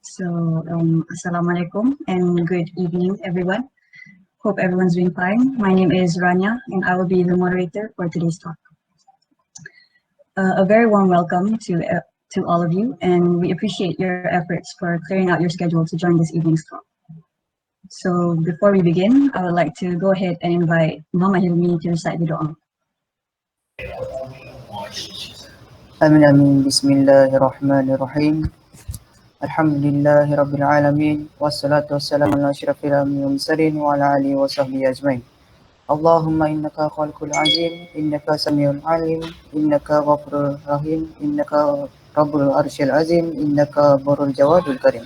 Assalamualaikum and good evening, everyone. Hope everyone's doing fine. My name is Rania, and I will be the moderator for today's talk. A very warm welcome to all of you, and we appreciate your efforts for clearing out your schedule to join this evening's talk. So before we begin, I would like to go ahead and invite Mama Hilmi to recite the dua. Amin amin. Bismillahirrahmanirrahim. Alhamdulillahi rabbil alamin. Wassalatu wassalamu ala asyrafil anbiya'i wal mursalin wa ala alihi wa sahbihi ajmain. Allahumma innaka khaliqul azim, innaka samiul alim, innaka ghafurur rahim, innaka rabbul arsyil azim, innaka barul jawadul karim.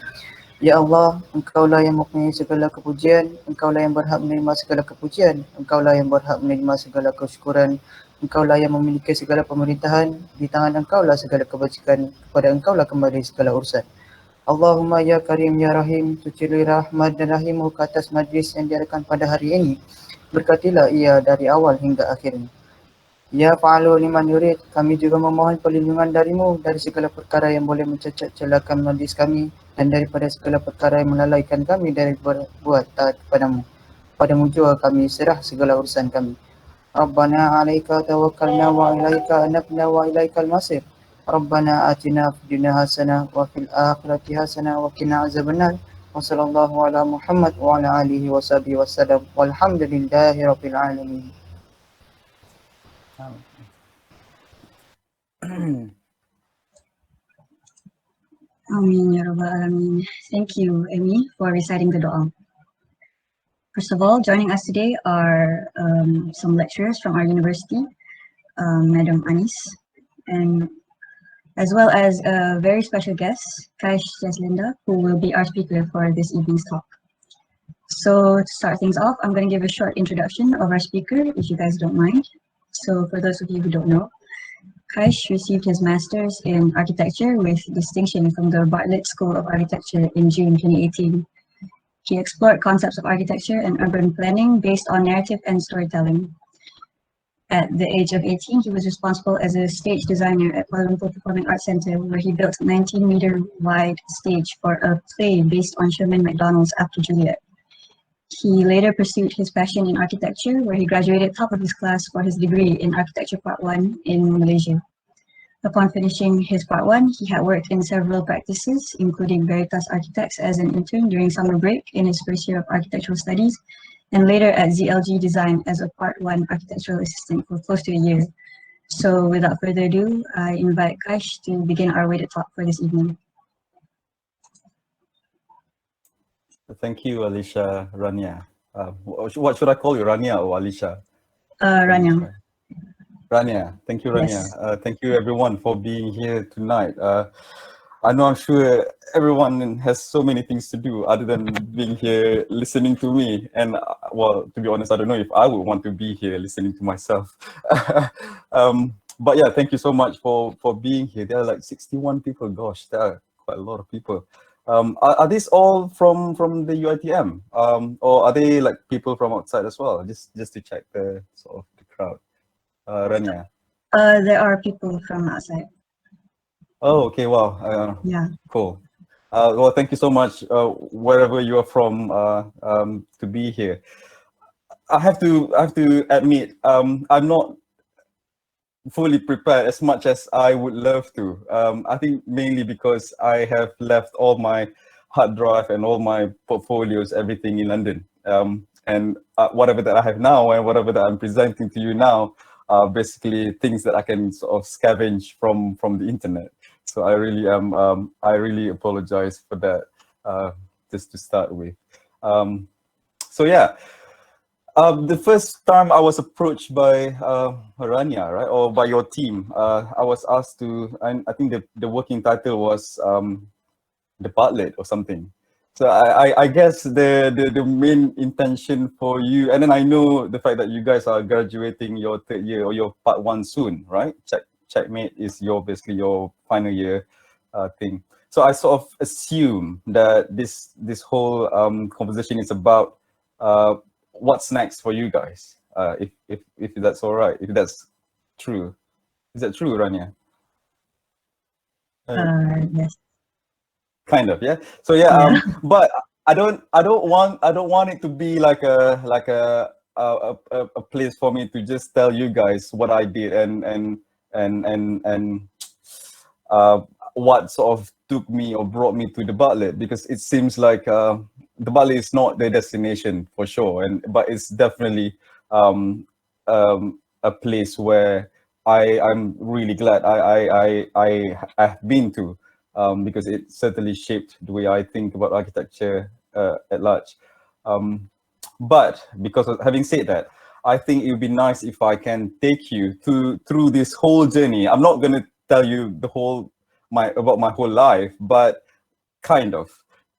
Ya Allah, Engkaulah yang mempunyai segala kepujian, Engkaulah yang berhak menerima segala kepujian, Engkaulah yang berhak menerima segala kesyukuran, Engkaulah yang memiliki segala pemerintahan, di tangan Engkaulah segala kebajikan, kepada Engkaulah kembali segala urusan. Allahumma ya Karim ya Rahim, tucurlah rahmat dan rahimmu ke atas majlis yang diadakan pada hari ini. Berkatilah ia dari awal hingga akhirnya. Ya fa'alu liman yurid, kami juga memohon perlindungan darimu dari segala perkara yang boleh mencacat celakan majlis kami dan daripada segala perkara yang melalaikan kami dari berbuat taat kepadamu. Padamu juga kami serah segala urusan kami. Rabbana alaika tawakkalna wa ilaika anabna wa ilaikal masir. Rabbana atina fid dunya hasanah wa fil akhirati hasanah wa qina azabannar. Wa sallallahu ala Muhammad wa ala alihi wa sahbihi wasallam. Walhamdulillahi rabbil alamin. Amin ya Rabbal Alamin. Thank you, Emi, for reciting the dua. First of all, joining us today are some lecturers from our university, Madam Anis, and as well as a very special guest, Qaisy Jaslenda, who will be our speaker for this evening's talk. So to start things off, I'm going to give a short introduction of our speaker, if you guys don't mind. So for those of you who don't know, Qaisy received his master's in architecture with distinction from the Bartlett School of Architecture in June 2018. He explored concepts of architecture and urban planning based on narrative and storytelling. At the age of 18, he was responsible as a stage designer at Kuala Lumpur Performing Arts Centre, where he built a 19-meter wide stage for a play based on Sherman Macdonald's After Juliet. He later pursued his passion in architecture, where he graduated top of his class for his degree in Architecture Part 1 in Malaysia. Upon finishing his Part 1, he had worked in several practices, including Veritas Architects as an intern during summer break in his first year of architectural studies, and later at ZLG Design as a Part 1 architectural assistant for close to a year. So without further ado, I invite Qaisy to begin our weighted talk for this evening. Thank you, Alicia, Rania. What should I call you, Rania or Alicia? Rania. Rania, thank you, Rania. Yes. Thank you, everyone, for being here tonight. I know I'm sure everyone has so many things to do other than being here listening to me. And well, to be honest, I don't know if I would want to be here listening to myself. But yeah, thank you so much for being here. There are like 61 people. Gosh, there are quite a lot of people. Are these all from the UiTM, or are they like people from outside as well? Just to check the sort of the crowd. Rania. There are people from outside. Oh, okay. Wow. Yeah. Cool. Well, thank you so much, wherever you are from, to be here. I have to admit, I'm not fully prepared as much as I would love to. I think mainly because I have left all my hard drive and all my portfolios, everything in London. And whatever that I have now and whatever that I'm presenting to you now are basically things that I can sort of scavenge from the internet. So I really apologize for that, just to start with. So yeah. The first time I was approached by Rania, right, or by your team, I was asked to, I think the working title was the Bartlett or something. So I guess the main intention for you, and then I know the fact that you guys are graduating your third year or your Part 1 soon, right? Checkmate is basically your final year thing. So I sort of assume that this whole conversation is about what's next for you guys, if that's all right, if that's true. Is that true, Rania? Yes. kind of, yeah. So yeah, but I don't want it to be like a place for me to just tell you guys what I did and what sort of took me or brought me to the Bali, because it seems like the Bali is not the destination for sure, but it's definitely a place where I'm really glad I have been to, because it certainly shaped the way I think about architecture at large. But because of having said that, I think it would be nice if I can take you through this whole journey. I'm not going to tell you the whole about my whole life, but kind of,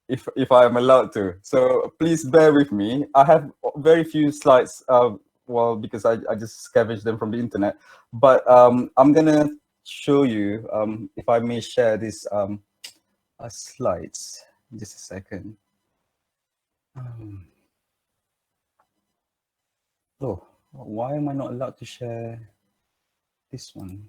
if I am allowed to. So please bear with me. I have very few slides, well, because I just scavenged them from the internet. But I'm gonna show you, if I may share this slides. Just a second. Oh, why am I not allowed to share this one?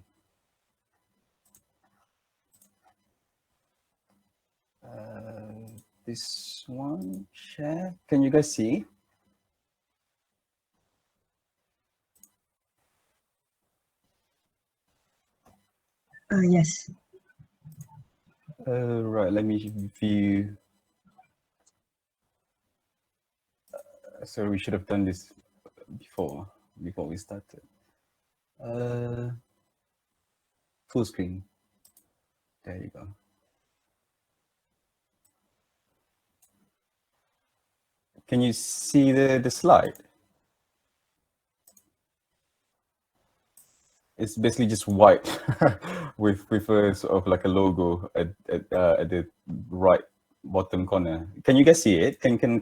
This one, share. Can you guys see? Yes. Right, let me view. Sorry, we should have done this before we started. Full screen. There you go. Can you see the slide? It's basically just white with a sort of like a logo at the right bottom corner. Can you guys see it? Can I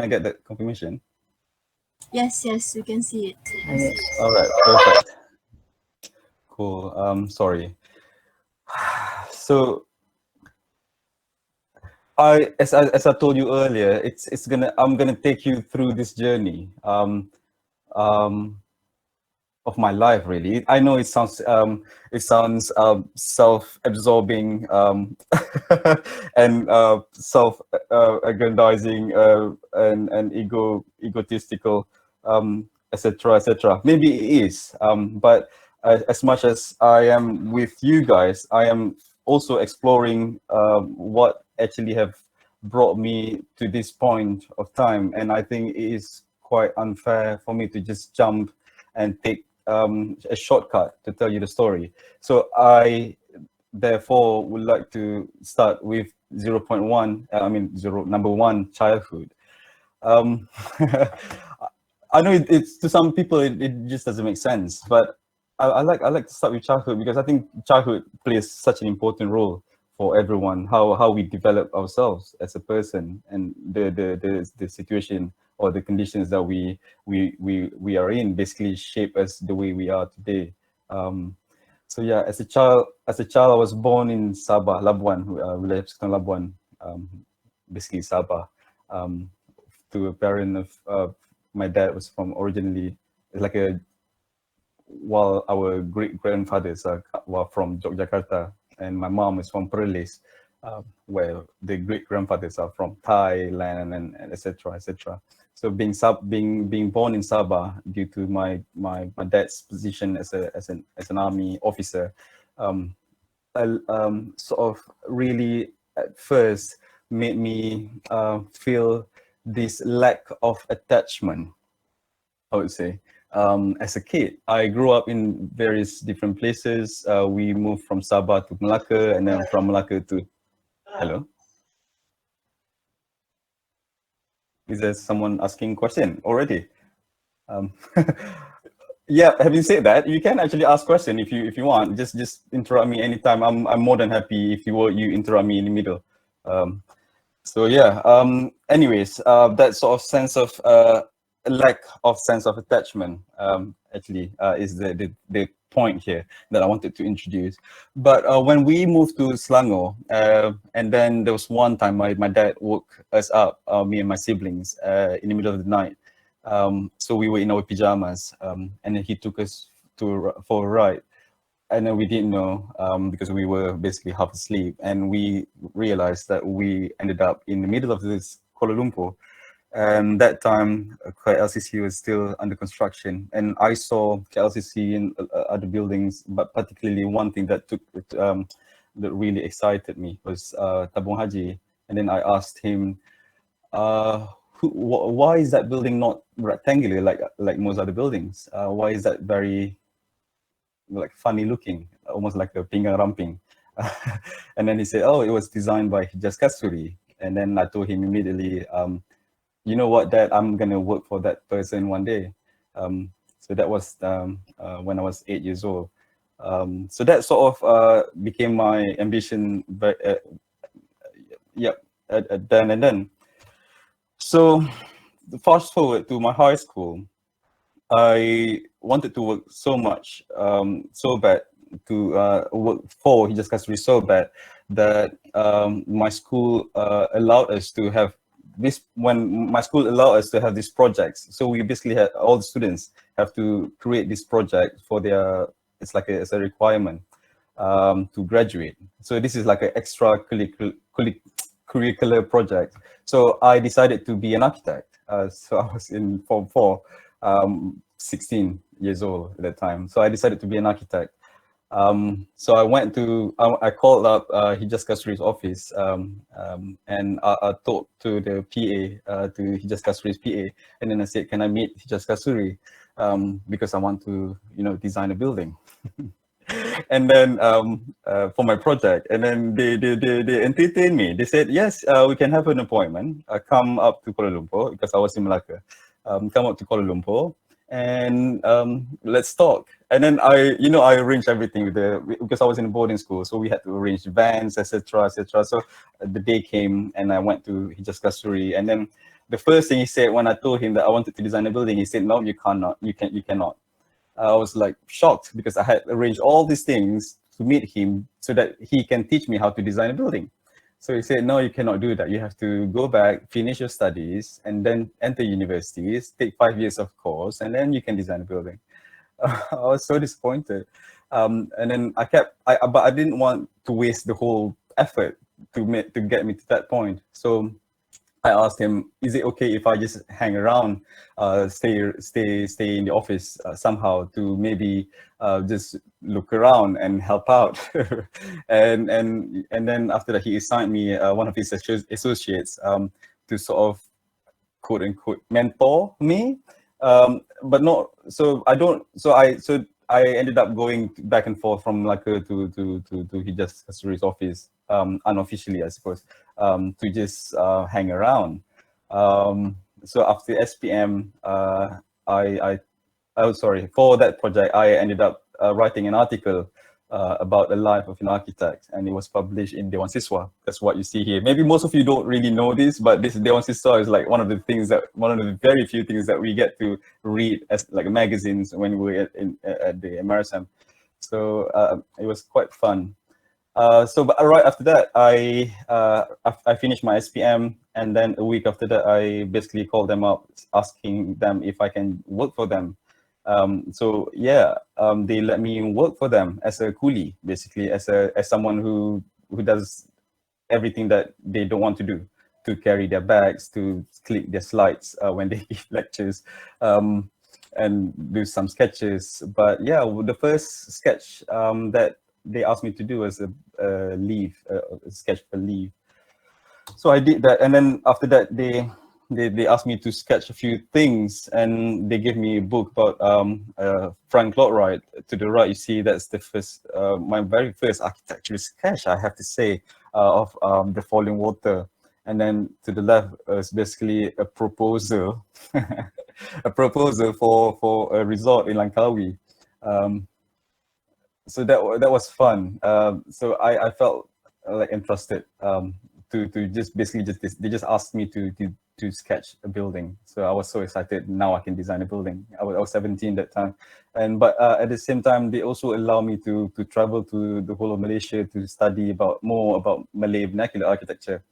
get that confirmation? Yes, we can see it. Yes. All right, perfect. Cool. Sorry. So as I told you earlier, I'm gonna take you through this journey of my life, really. I know it sounds self-absorbing and self-aggrandizing and egotistical, etc., etc. Maybe it is, but as much as I am with you guys, I am also exploring what actually have brought me to this point of time, and I think it is quite unfair for me to just jump and take a shortcut to tell you the story. So I therefore would like to start with 0.1, number one, childhood. I know it's to some people it just doesn't make sense, but I like to start with childhood because I think childhood plays such an important role for everyone. How we develop ourselves as a person, and the situation or the conditions that we are in basically shape us the way we are today. So yeah, as a child, I was born in Sabah, Labuan, Wilayah Persekutuan Labuan, basically Sabah, to a parent of my dad was from originally like while our great grandfathers were from Yogyakarta, and my mom is from Perlis, where the great grandfathers are from Thailand and etc. etc. So being born in Sabah due to my dad's position as an army officer, sort of really at first made me feel this lack of attachment, I would say. As a kid, I grew up in various different places. We moved from Sabah to Malacca, and then from Malacca to... Hello? Is there someone asking question already? Yeah, having said that, you can actually ask question if you want. Just interrupt me anytime. I'm more than happy if you interrupt me in the middle. So yeah. Anyways, that sort of sense of lack of sense of attachment actually is the point here that I wanted to introduce. But when we moved to Selangor, and then there was one time my dad woke us up, me and my siblings, in the middle of the night. So we were in our pajamas, and then he took us for a ride. and then we didn't know because we were basically half asleep, and we realized that we ended up in the middle of this Kuala Lumpur. And that time, KLCC was still under construction, and I saw KLCC in other buildings, but particularly one thing that that really excited me was Tabung Haji. And then I asked him, why is that building not rectangular like most other buildings? Why is that very like funny looking, almost like a pinggang ramping? And then he said, oh, it was designed by Hijaz Kasuri. And then I told him immediately, you know what, Dad, I'm gonna work for that person one day. So that was when I was 8 years old. So that sort of became my ambition, but then and then. So fast forward to my high school, I wanted to work so much, so bad, to work for Hijaz Kasuri so bad that my school allowed us to have this. When my school allowed us to have these projects, so we basically had all the students have to create this project for their. It's like it's a requirement to graduate. So this is like an extra curricular project. So I decided to be an architect. So I was in Form 4, 16 years old at that time. So I decided to be an architect. So I went to, I called up Hijaz Kasuri's office and I talked to the PA, to Hijaz Kasuri's PA, and then I said, can I meet Hijaz Kasuri? Because I want to, design a building. And then for my project, and then they entertained me. They said, yes, we can have an appointment. Come up to Kuala Lumpur, because I was in Malacca. Come up to Kuala Lumpur and let's talk. And then I arranged everything because I was in a boarding school, so we had to arrange vans, etc., etc. So the day came, and I went to Hijaz Kasuri, and then the first thing he said when I told him that I wanted to design a building, he said, no, you cannot, you cannot. I was like shocked because I had arranged all these things to meet him so that he can teach me how to design a building. So he said, no, you cannot do that. You have to go back, finish your studies, and then enter universities, take 5 years of course, and then you can design a building. I was so disappointed. And then but I didn't want to waste the whole effort to get me to that point. So I asked him, is it okay if I just hang around, stay in the office somehow to maybe just look around and help out? and then after that, he assigned me one of his associates to sort of quote unquote mentor me, but not. So I ended up going back and forth from Malacca to Hijaz Kasuri's office, unofficially, I suppose, to just hang around. So after SPM, for that project, I ended up writing an article about the life of an architect, and it was published in Dewan Siswa. That's what you see here. Maybe most of you don't really know this, but this Dewan Siswa is like one of the very few things that we get to read as like magazines when we were at the MRSM. So it was quite fun. But right after that, I finished my SPM, and then a week after that, I basically called them up, asking them if I can work for them. They let me work for them as a coolie, basically as someone who does everything that they don't want to do, to carry their bags, to click their slides when they give lectures, and do some sketches. But yeah, the first sketch that they asked me to do was a sketch for leave. So I did that, and then after that they asked me to sketch a few things, and they gave me a book about Frank Lloyd Wright. To the right, you see that's the first, my very first architectural sketch, I have to say, of the falling water. And then to the left is basically a proposal, a proposal for a resort in Langkawi. So that was fun. So I felt like entrusted to just basically they just asked me to sketch a building. So I was so excited. Now I can design a building. I was 17 that time, but at the same time they also allow me to travel to the whole of Malaysia to study more about Malay vernacular architecture.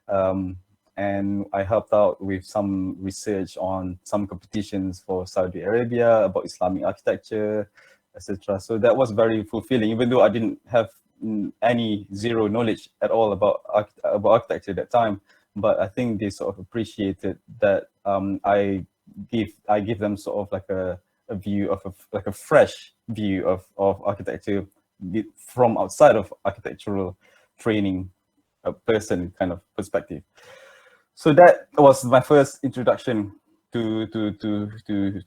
And I helped out with some research on some competitions for Saudi Arabia about Islamic architecture. etc. So that was very fulfilling, even though I didn't have any zero knowledge at all about architecture at that time. But I think they sort of appreciated that I give them sort of like a view of like a fresh view of architecture from outside of architectural training, a person kind of perspective. So that was my first introduction to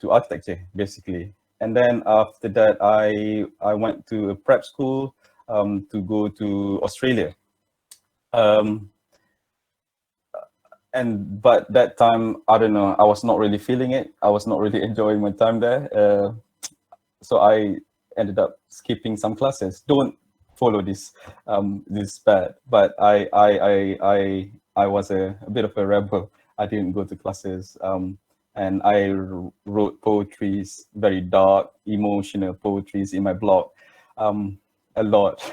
architecture, basically. And then after that, I went to a prep school to go to Australia. But that time, I don't know, I was not really feeling it. I was not really enjoying my time there. So I ended up skipping some classes. Don't follow this this path. But I was a bit of a rebel. I didn't go to classes. And I wrote poetries, very dark, emotional poetries in my blog, a lot,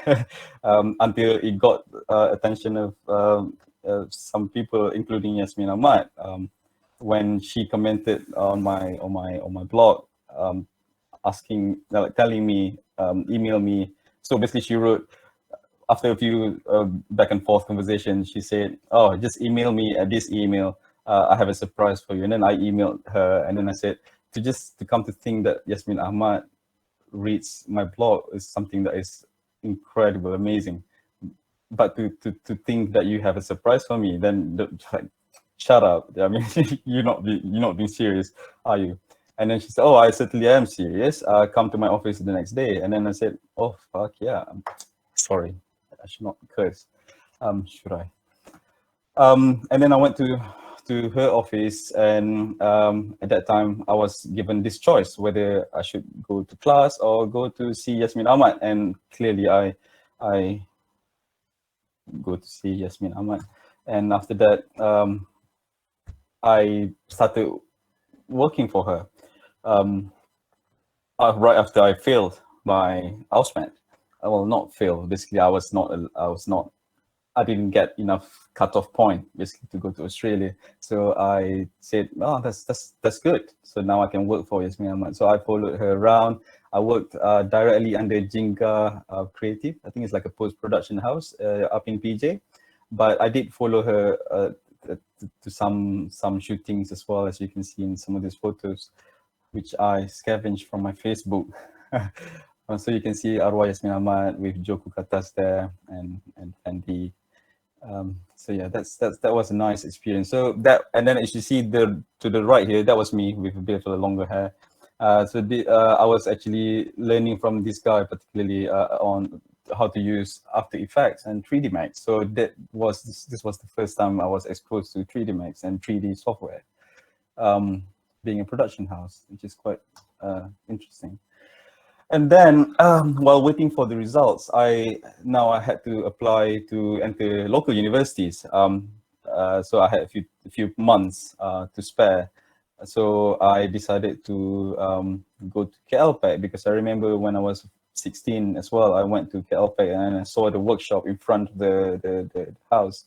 until it got attention of some people, including Yasmin Ahmad, when she commented on my blog, asking, telling me, email me. So basically, she wrote, after a few back and forth conversations, she said, "Oh, just email me at this email. I have a surprise for you." And then I emailed her, and then I said, to come to think that Yasmin Ahmad reads my blog is something that is incredible, amazing. But to think that you have a surprise for me, then like, shut up. I mean, you're not being serious, are you? And then she said, "Oh, I certainly am serious. Come to my office the next day." And then I said, "Oh, fuck yeah. Sorry, I should not curse. Should I?" And then I went to her office, and at that time I was given this choice whether I should go to class or go to see Yasmin Ahmad. And clearly I go to see Yasmin Ahmad. And after that, I started working for her. Right after I failed my AUSMAT. Well, not failed. Basically, I didn't get enough cutoff point basically to go to Australia. So I said, "Oh, that's good. So now I can work for Yasmin Ahmad." So I followed her around. I worked directly under Jinga Creative. I think it's like a post-production house up in PJ. But I did follow her to some shootings as well, as you can see in some of these photos, which I scavenged from my Facebook. So you can see Arwah Yasmin Ahmad with Joko Katas there and Fendi. So yeah, that was a nice experience. So that, and then as you see to the right here, that was me with a bit of a longer hair. I was actually learning from this guy, particularly on how to use After Effects and 3D Max. So this was the first time I was exposed to 3D Max and 3D software, being a production house, which is quite interesting. And then while waiting for the results, I had to apply to enter local universities. So I had a few months to spare. So I decided to go to KLPAC, because I remember when I was 16 as well, I went to KLPAC and I saw the workshop in front of the house.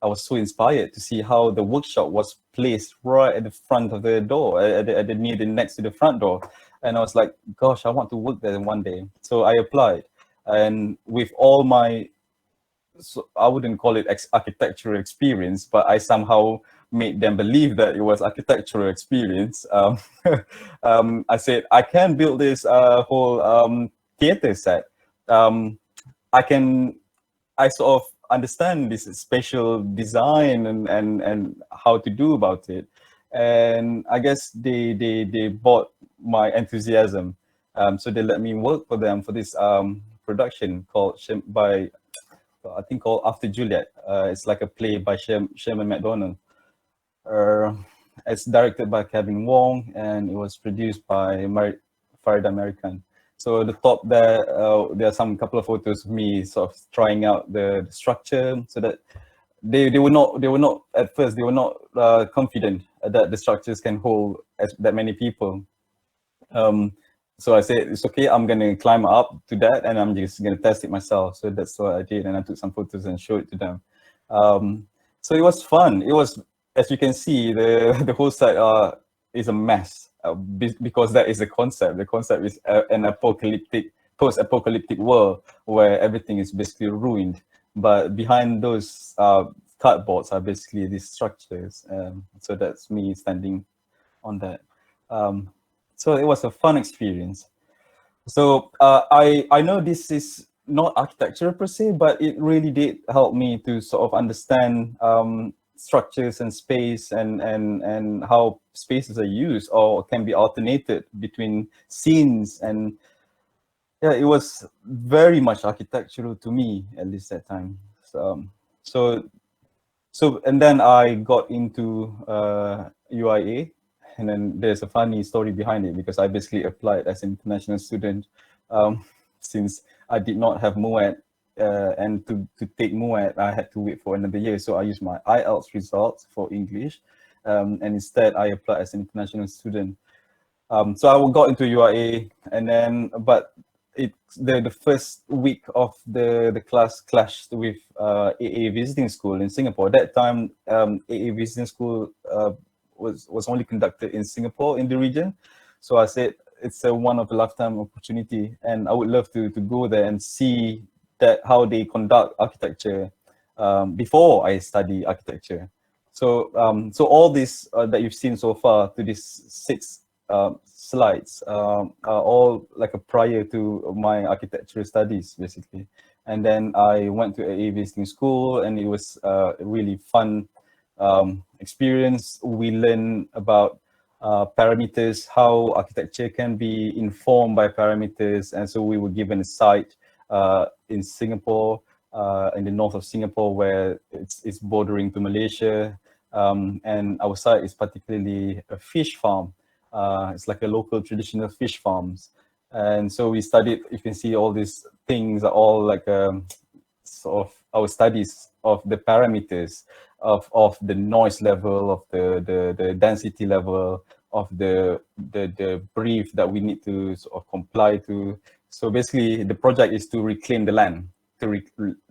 I was so inspired to see how the workshop was placed right at the front of the door, next to the front door. And I was like, gosh, I want to work there one day. So I applied, and with all my, so I wouldn't call it architectural experience, but I somehow made them believe that it was architectural experience. I said, I can build this whole theater set. I sort of understand this spatial design and how to do about it. And I guess they bought my enthusiasm. So they let me work for them for this production called called After Juliet. It's like a play by Sherman McDonald. It's directed by Kevin Wong, and it was produced by Farid American. So at the top there, there are couple of photos of me sort of trying out the structure, so that they were not at first, they were not confident that the structures can hold that many people. So I said, it's okay, I'm gonna climb up to that and I'm just gonna test it myself. So that's what I did, and I took some photos and showed it to them. So it was fun. It was, as you can see, the whole site is a mess. because that is the concept. The concept is an post-apocalyptic world where everything is basically ruined. But behind those cardboards are basically these structures. So that's me standing on that. So it was a fun experience. So I know this is not architecture per se, but it really did help me to sort of understand structures and space and how spaces are used or can be alternated between scenes. And yeah, it was very much architectural to me, at least that time. So and then I got into UIA, and then there's a funny story behind it because I basically applied as an international student since I did not have MUAT, and to take MUAT, I had to wait for another year. So I used my IELTS results for English, and instead I applied as an international student. So I got into UIA, and then the first week of the class clashed with AA visiting school in Singapore. That time, AA visiting school was only conducted in Singapore in the region. So I said it's a one of a lifetime opportunity, and I would love to go there and see that how they conduct architecture before I study architecture. So so all this that you've seen so far to these 6 slides are all like a prior to my architecture studies, basically. And then I went to a visiting school, and it was a really fun experience. We learned about parameters, how architecture can be informed by parameters. And so we were given a site in Singapore, in the north of Singapore, where it's bordering to Malaysia. And our site is particularly a fish farm. It's like a local traditional fish farms. And so we studied, you can see all these things are all like sort of our studies of the parameters of the noise level, of the density level, of the brief that we need to sort of comply to. So basically the project is to reclaim the land.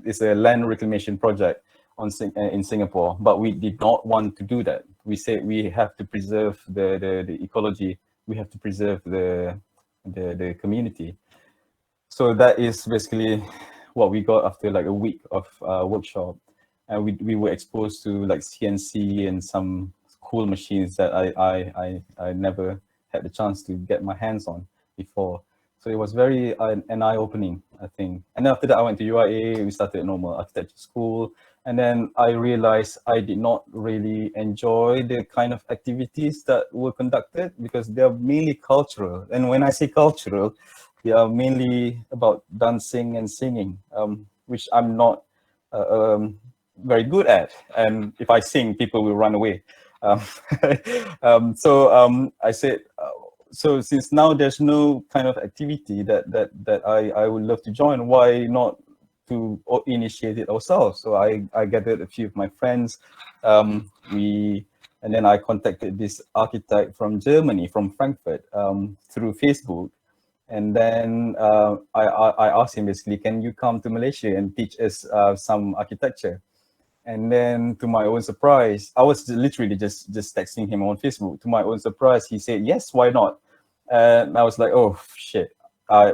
It's a land reclamation project in Singapore, but we did not want to do that. We said we have to preserve the ecology. We have to preserve the community. So that is basically what we got after like a week of workshop, and we were exposed to like CNC and some cool machines that I never had the chance to get my hands on before. So it was very an eye-opening, I think. And after that, I went to UIA. We started normal architecture school. And then I realized I did not really enjoy the kind of activities that were conducted because they are mainly cultural. And when I say cultural, they are mainly about dancing and singing, which I'm not very good at. And if I sing, people will run away. So I said, so since now there's no kind of activity that I would love to join, why not to initiate it ourselves? So I gathered a few of my friends, and then I contacted this architect from Germany, from Frankfurt, through Facebook. And then I asked him basically, can you come to Malaysia and teach us some architecture? And then to my own surprise, I was literally just texting him on Facebook. To my own surprise, he said, yes, why not? And I was like, oh shit,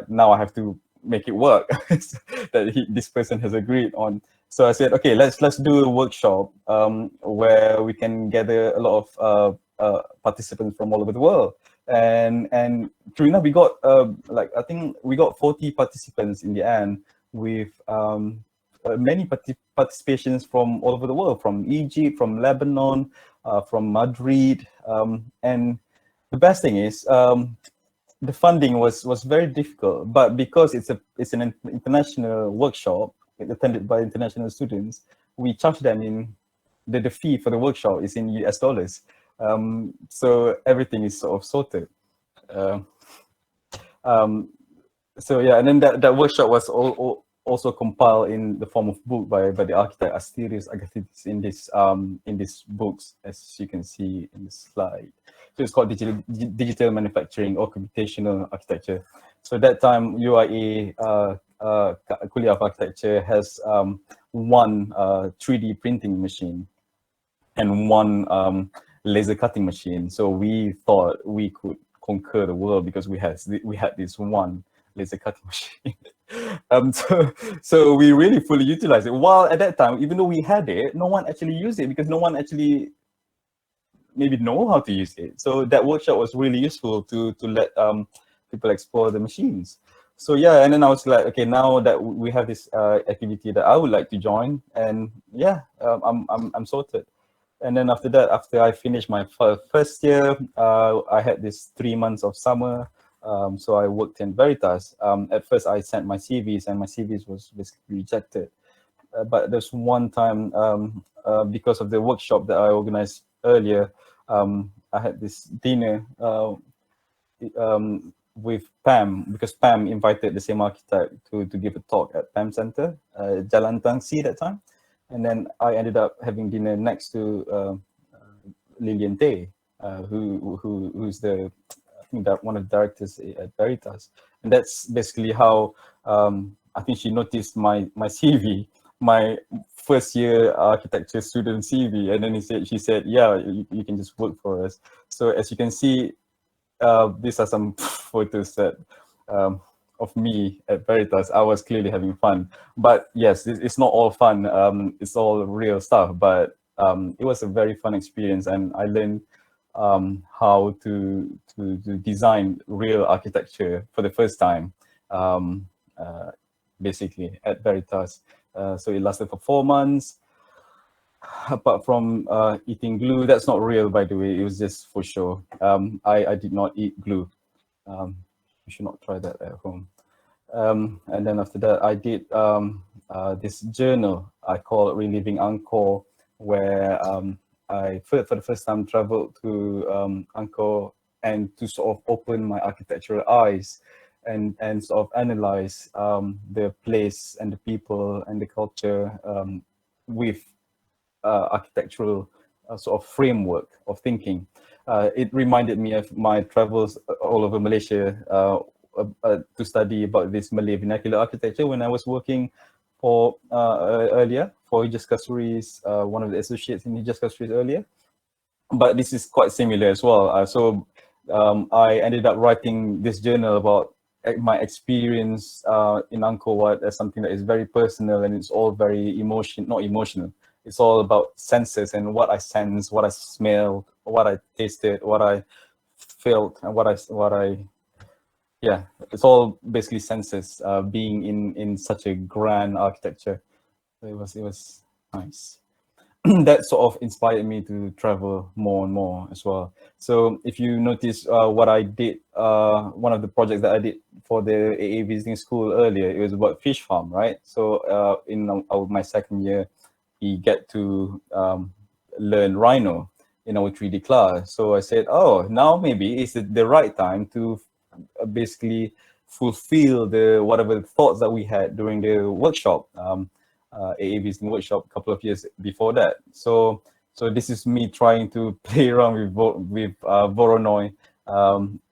now I have to make it work that this person has agreed on. So I said, okay, let's do a workshop where we can gather a lot of participants from all over the world. And true enough, we got like, I think we got 40 participants in the end, with many participations from all over the world, from Egypt, from Lebanon, from Madrid. And the best thing is, the funding was very difficult, but because it's an international workshop attended by international students, we charge them in the fee for the workshop is in US dollars. So everything is sort of sorted. So yeah, and then that workshop was also compiled in the form of book by the architect Asterius Agathidis in these books, as you can see in the slide. So it's called digital manufacturing or computational architecture. So that time UIA Kuliah of Architecture has one 3D printing machine and one laser cutting machine. So we thought we could conquer the world because we had this one laser cutting machine. So we really fully utilized it. While at that time, even though we had it, no one actually used it because no one actually maybe know how to use it. So that workshop was really useful to let people explore the machines. So yeah, and then I was like, okay, now that we have this activity that I would like to join, and yeah, I'm sorted. And then after that, after I finished my first year, I had this 3 months of summer. So I worked in Veritas. At first, I sent my CVs, and my CVs was basically rejected. But there's one time, because of the workshop that I organized earlier, I had this dinner with Pam, because Pam invited the same architect to give a talk at Pam Center, Jalan Tangsi that time. And then I ended up having dinner next to Lilian Tay, who's the, I think that one of the directors at Veritas. And that's basically how I think she noticed my CV, my first year architecture student CV, and then she said, yeah, you can just work for us. So as you can see, these are some photos that of me at Veritas. I was clearly having fun, but yes, it's not all fun. It's all real stuff, but it was a very fun experience, and I learned how to design real architecture for the first time, basically at Veritas. So it lasted for 4 months. Apart from eating glue, that's not real, by the way. It was just for show. I did not eat glue. You should not try that at home. And then after that, I did this journal I call it Reliving Angkor, where I for the first time traveled to Angkor, and to sort of open my architectural eyes and sort of analyze the place and the people and the culture with architectural sort of framework of thinking. It reminded me of my travels all over Malaysia to study about this Malay vernacular architecture when I was working for earlier for Hijaz Kasturi's, one of the associates in Hijaz Kasturi's earlier. But this is quite similar as well. So I ended up writing this journal about my experience in Angkor Wat as something that is very personal, and it's all very not emotional. It's all about senses and what I sense, what I smell, what I tasted, what I felt, and what I yeah, it's all basically senses, being in such a grand architecture. It was nice. That sort of inspired me to travel more and more as well. So if you notice what I did, one of the projects that I did for the AA visiting school earlier, it was about fish farm, right? So in my second year, we get to learn Rhino in our 3D class. So I said, oh, now maybe it's the right time to basically fulfill whatever thoughts that we had during the workshop, AA visiting workshop a couple of years before that. So this is me trying to play around with Voronoi,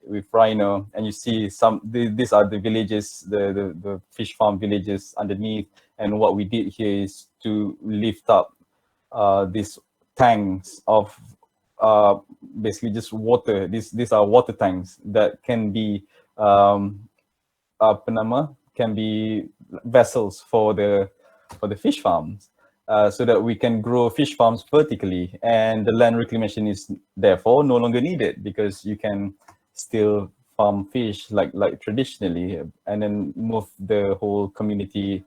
with Rhino, and you see these are the villages, the fish farm villages underneath. And what we did here is to lift up these tanks of basically just water. These are water tanks that can be can be vessels for the fish farms, so that we can grow fish farms vertically, and the land reclamation is therefore no longer needed, because you can still farm fish like traditionally, and then move the whole community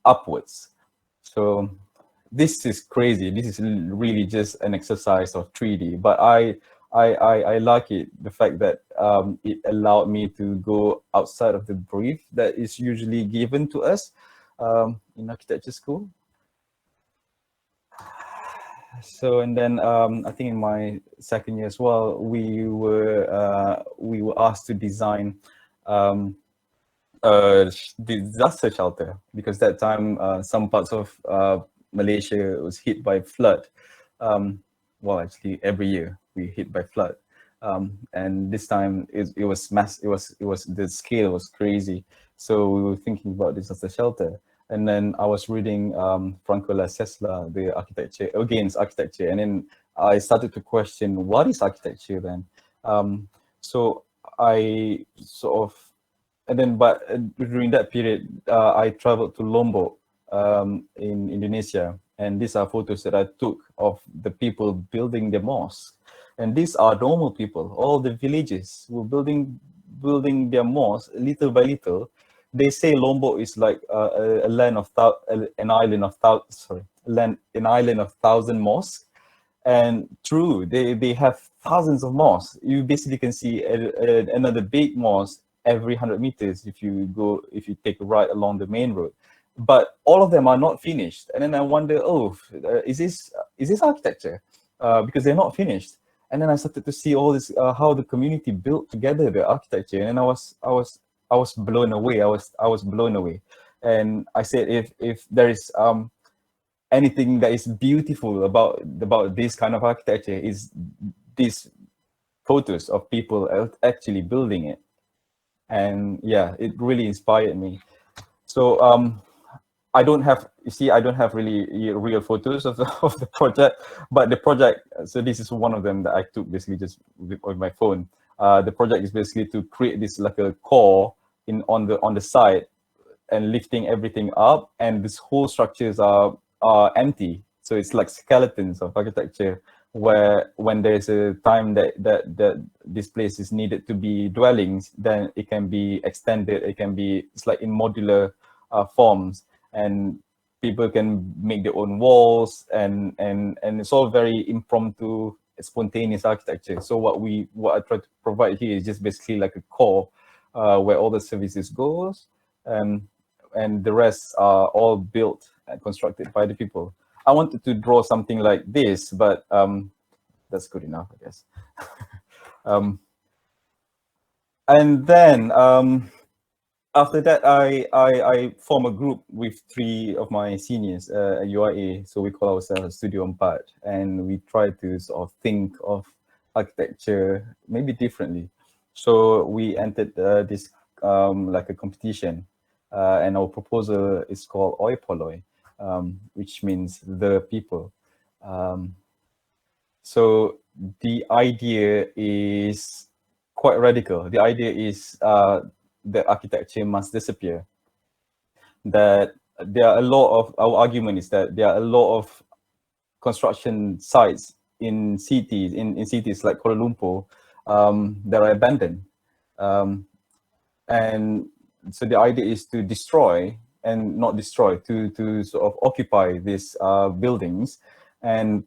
upwards. So this is crazy. This is really just an exercise of 3D, but I like it, the fact that it allowed me to go outside of the brief that is usually given to us in architecture school. So, and then I think in my second year as well, we were asked to design disaster shelter, because that time some parts of Malaysia was hit by flood. Well, actually every year we hit by flood, and this time it was the scale was crazy. So we were thinking about disaster shelter, and then I was reading Franco La Sesla, the architecture against architecture, and then I started to question what is architecture then. So I sort of, and then, but during that period, I traveled to Lombok in Indonesia, and these are photos that I took of the people building the mosque. And these are normal people. All the villages were building their mosque little by little. They say Lombok is like a land of an island of an island of thousand mosques. And true, they have thousands of mosques. You basically can see another big mosque every 100 meters if you take a ride along the main road. But all of them are not finished. And then I wonder, is this architecture? Because they're not finished. And then I started to see all this, how the community built together the architecture, and I was blown away. I was blown away. And I said, if there is anything that is beautiful about this kind of architecture, is these photos of people actually building it. And yeah, it really inspired me. So I don't have really real photos of the project, but the project, so this is one of them that I took basically just with my phone. The project is basically to create this like a core on the side and lifting everything up, and this whole structures are empty. So it's like skeletons of architecture, where when there's a time that this place is needed to be dwellings, then it can be extended. It's like in modular forms, and people can make their own walls, and it's all very impromptu, spontaneous architecture. So what I try to provide here is just basically like a core where all the services goes, and the rest are all built and constructed by the people. I wanted to draw something like this, but that's good enough, I guess. And then after that, I form a group with 3 of my seniors at UIA. So we call ourselves Studio Embark, and we try to sort of think of architecture maybe differently. So we entered this like a competition, and our proposal is called Oi Poloi, which means the people. So the idea is quite radical. The idea is that architecture must disappear. That there are a lot of, our argument is that there are a lot of construction sites in cities, in cities like Kuala Lumpur, that are abandoned. And so the idea is to destroy, and not destroy, to sort of occupy these buildings, and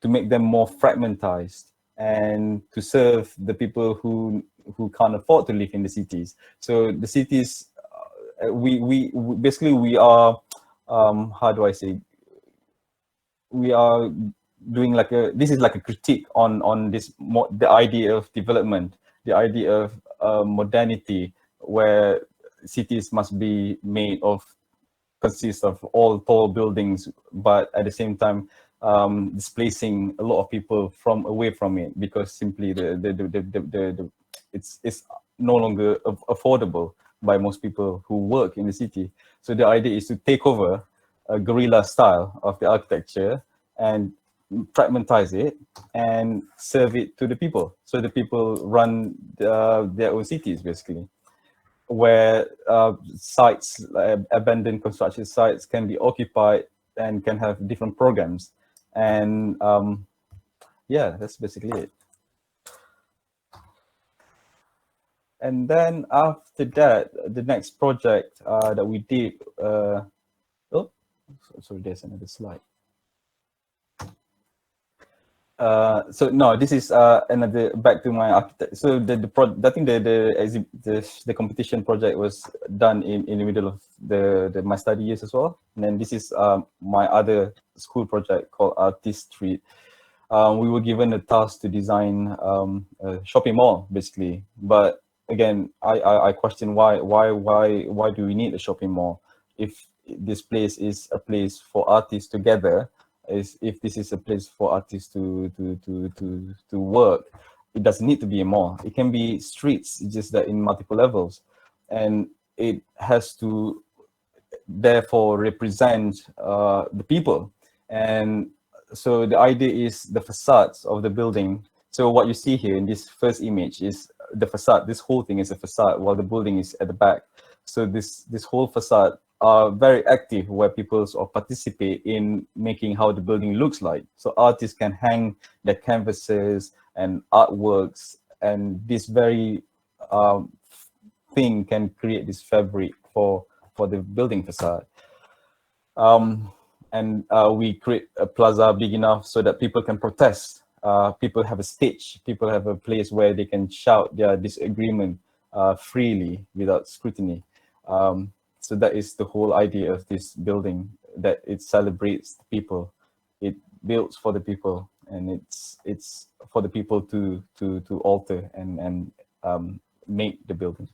to make them more fragmentized, and to serve the people who can't afford to live in the cities. So the cities, we basically, we are, how do I say, we are doing like this is like a critique on this, the idea of development, the idea of modernity, where cities must be made of, consist of all tall buildings, but at the same time displacing a lot of people away from it, because simply it's no longer affordable by most people who work in the city. So the idea is to take over a guerrilla style of the architecture and fragmentize it and serve it to the people. So the people run their own cities, basically, where sites, abandoned construction sites, can be occupied and can have different programs. And yeah, that's basically it. And then after that, the next project that we did, sorry, there's another slide. So no, this is another, back to my architect. So I think the competition project was done in the middle of my study years as well. And then this is my other school project called Artist Street. We were given a task to design a shopping mall, basically. But again, I question why do we need a shopping mall if this place is a place for artists together? If this is a place for artists to work, it doesn't need to be a mall. It can be streets, just that in multiple levels, and it has to therefore represent the people. And so the idea is the facades of the building. So what you see here in this first image is the facade. This whole thing is a facade while the building is at the back. So this whole facade are very active, where people sort of participate in making how the building looks like. So artists can hang their canvases and artworks, and this very thing can create this fabric for the building facade. And we create a plaza big enough so that people can protest. People have a stage. People have a place where they can shout their disagreement freely without scrutiny. So that is the whole idea of this building, that it celebrates the people. It builds for the people, and it's for the people to alter and make the building.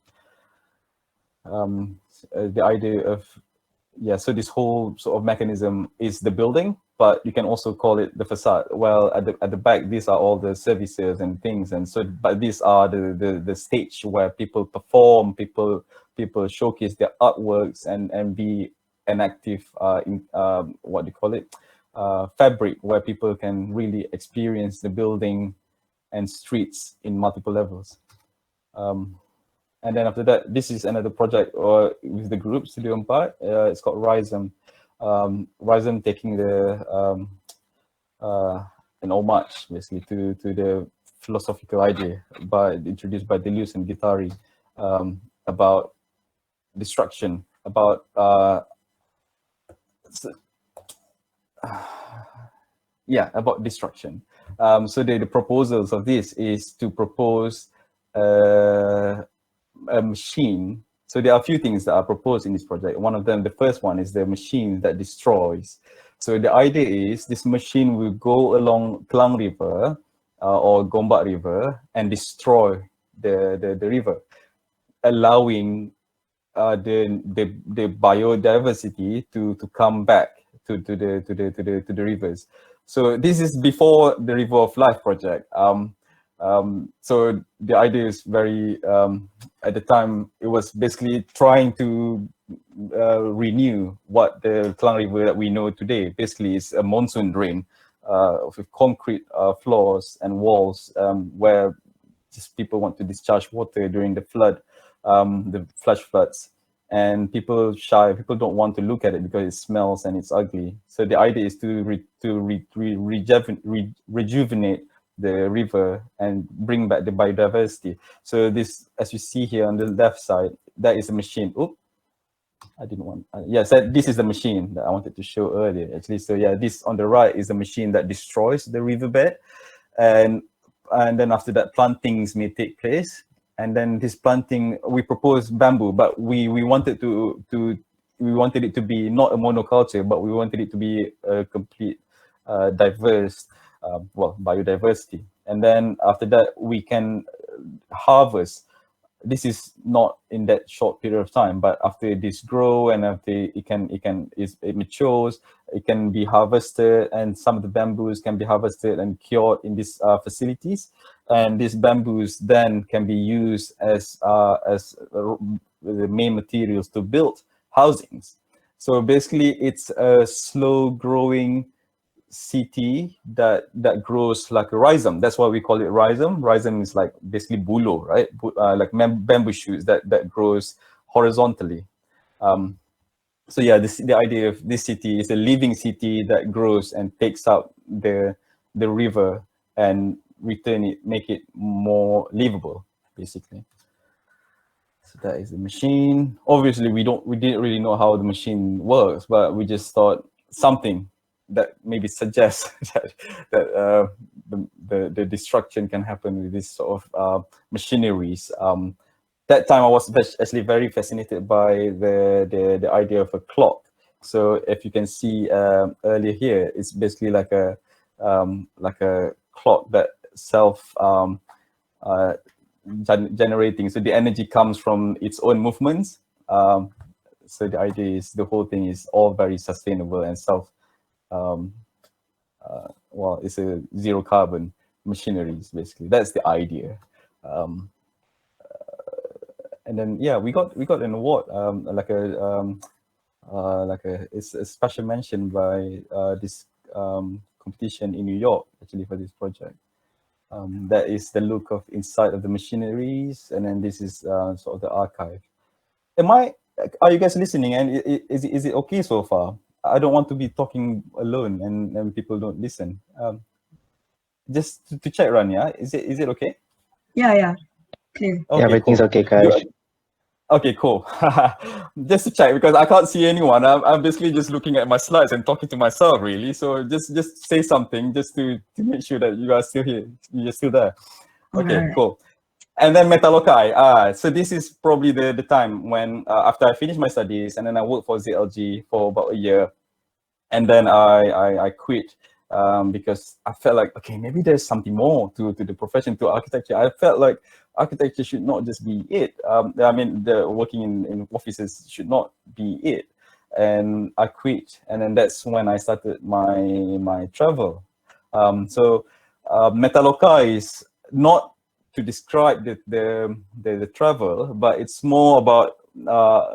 The idea of, yeah, so this whole sort of mechanism is the building, but you can also call it the facade. Well, at the back, these are all the services and things, and so, but these are the stage where people perform, people showcase their artworks and be an active what do you call it, fabric, where people can really experience the building and streets in multiple levels. And then after that, this is another project with the group Studio Embark. It's called Rhizome. Rhizome taking the an homage basically to the philosophical idea introduced by Deleuze and Guattari about destruction, about about destruction. So the proposals of this is to propose a machine. So there are a few things that are proposed in this project. One of them, the first one, is the machine that destroys. So the idea is this machine will go along Klang River or Gombak River and destroy the river, allowing the biodiversity to come back to the rivers. So this is before the River of Life project. So the idea is very, at the time, it was basically trying to renew what the Klang River that we know today. Basically, it's a monsoon drain with concrete floors and walls where just people want to discharge water during the flood, the flash floods. And people don't want to look at it because it smells and it's ugly. So the idea is to rejuvenate the river and bring back the biodiversity. So this, as you see here on the left side, that is a machine. Oops, I didn't want. Yes, this is the machine that I wanted to show earlier, actually. So yeah, this on the right is a machine that destroys the riverbed, and then after that, plantings may take place. And then this planting, we proposed bamboo, but we wanted we wanted it to be not a monoculture, but we wanted it to be a complete diverse, biodiversity. And then after that, we can harvest. This is not in that short period of time, but after this grow and after it matures, it can be harvested, and some of the bamboos can be harvested and cured in these facilities. And these bamboos then can be used as the main materials to build housings. So basically, it's a slow growing city that grows like a rhizome. That's why we call it rhizome. Rhizome is like basically bulo, right? Like bamboo shoots that grows horizontally. So yeah, the idea of this city is a living city that grows and takes out the river and make it more livable, basically. So that is the machine. Obviously, we didn't really know how the machine works, but we just thought something that maybe suggests that the destruction can happen with this sort of machineries. That time I was actually very fascinated by the idea of a clock. So if you can see earlier here, it's basically like a clock that self generating. So the energy comes from its own movements. So the idea is the whole thing is all very sustainable and it's a zero carbon machineries, basically. That's the idea. And then yeah, we got an award, it's a special mention by this competition in New York, actually, for this project. That is the look of inside of the machineries, and then this is sort of the archive. Are you guys listening? And is it okay so far? I don't want to be talking alone and people don't listen. Just to check, Run, yeah? Is it okay? Yeah, clear. Okay, everything's cool. okay, guys. Good. Okay, cool. Just to check, because I can't see anyone. I'm basically just looking at my slides and talking to myself, really. So just say something, just to make sure that you are still here. You're still there. Okay, Alright. cool. And then Metallokai. So this is probably the time when after I finished my studies, and then I worked for ZLG for about a year, and then I quit because I felt like, okay, maybe there's something more to the profession, to architecture. I felt like architecture should not just be it. I mean, the working in offices should not be it. And I quit, and then that's when I started my travel. So Metallokai is not to describe the travel, but it's more about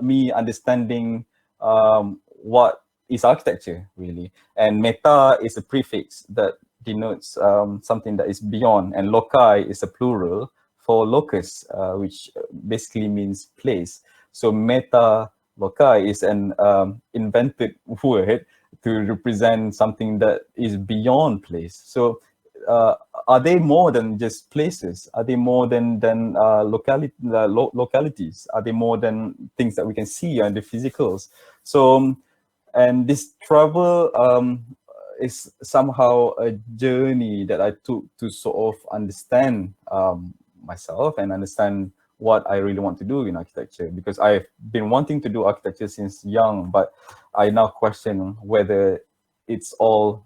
me understanding what is architecture, really. And meta is a prefix that denotes something that is beyond, and lokai is a plural for locus, which basically means place. So meta lokai is an invented word to represent something that is beyond place. So are they more than just places? Are they more than localities? Are they more than things that we can see and the physicals? So and this travel is somehow a journey that I took to sort of understand myself and understand what I really want to do in architecture, because I've been wanting to do architecture since young, but I now question whether it's all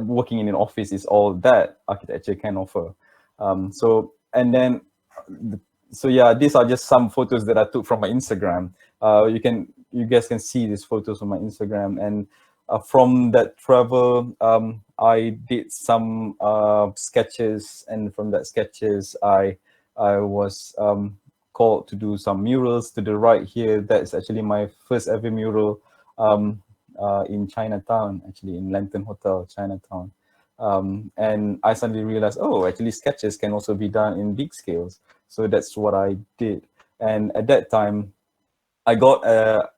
working in an office is all that architecture can offer. So yeah, these are just some photos that I took from my Instagram. You guys can see these photos on my Instagram, and from that travel, I did some sketches, and from that sketches, I was called to do some murals. To the right here, that's actually my first ever mural in Chinatown, actually in Lantern Hotel, Chinatown. And I suddenly realized, oh, actually sketches can also be done in big scales. So that's what I did. And at that time, I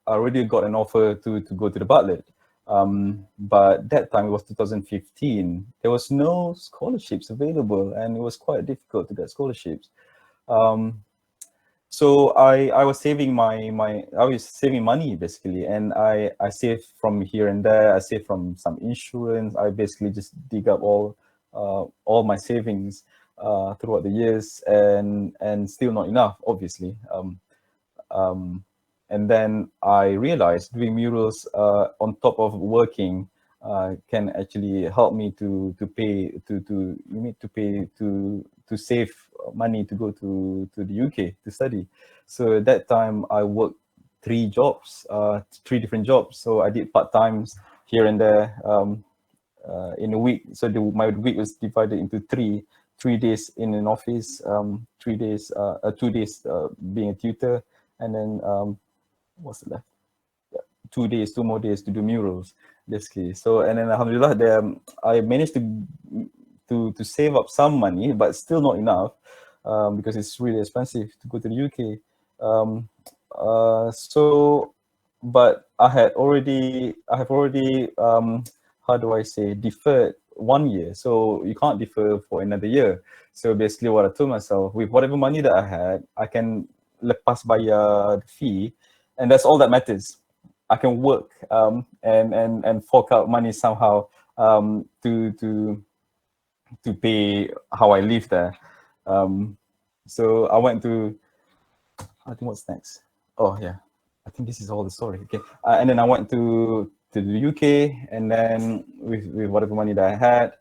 already got an offer to go to the Bartlett. But that time, it was 2015. There was no scholarships available, and it was quite difficult to get scholarships. So I was saving I was saving money, basically, and I saved from here and there. I saved from some insurance. I basically just dig up all my savings throughout the years, and still not enough, obviously. And then I realized doing murals on top of working can actually help me to save money to go to the UK to study. So at that time I worked three different jobs. So I did part-times here and there in a week. So my week was divided into 3 days in an office, 2 days being a tutor, and then what's left? 2 more days to do murals, basically. So, and then alhamdulillah, I managed to save up some money, but still not enough, because it's really expensive to go to the UK. But I have already how do I say, deferred 1 year. So you can't defer for another year. So basically what I told myself, with whatever money that I had, I can lepas bayar the fee, and that's all that matters. I can work and fork out money somehow to pay how I live there. So I went to, I think what's next? Oh yeah, I think this is all the story. Okay, and then I went to the UK, and then with whatever money that I had,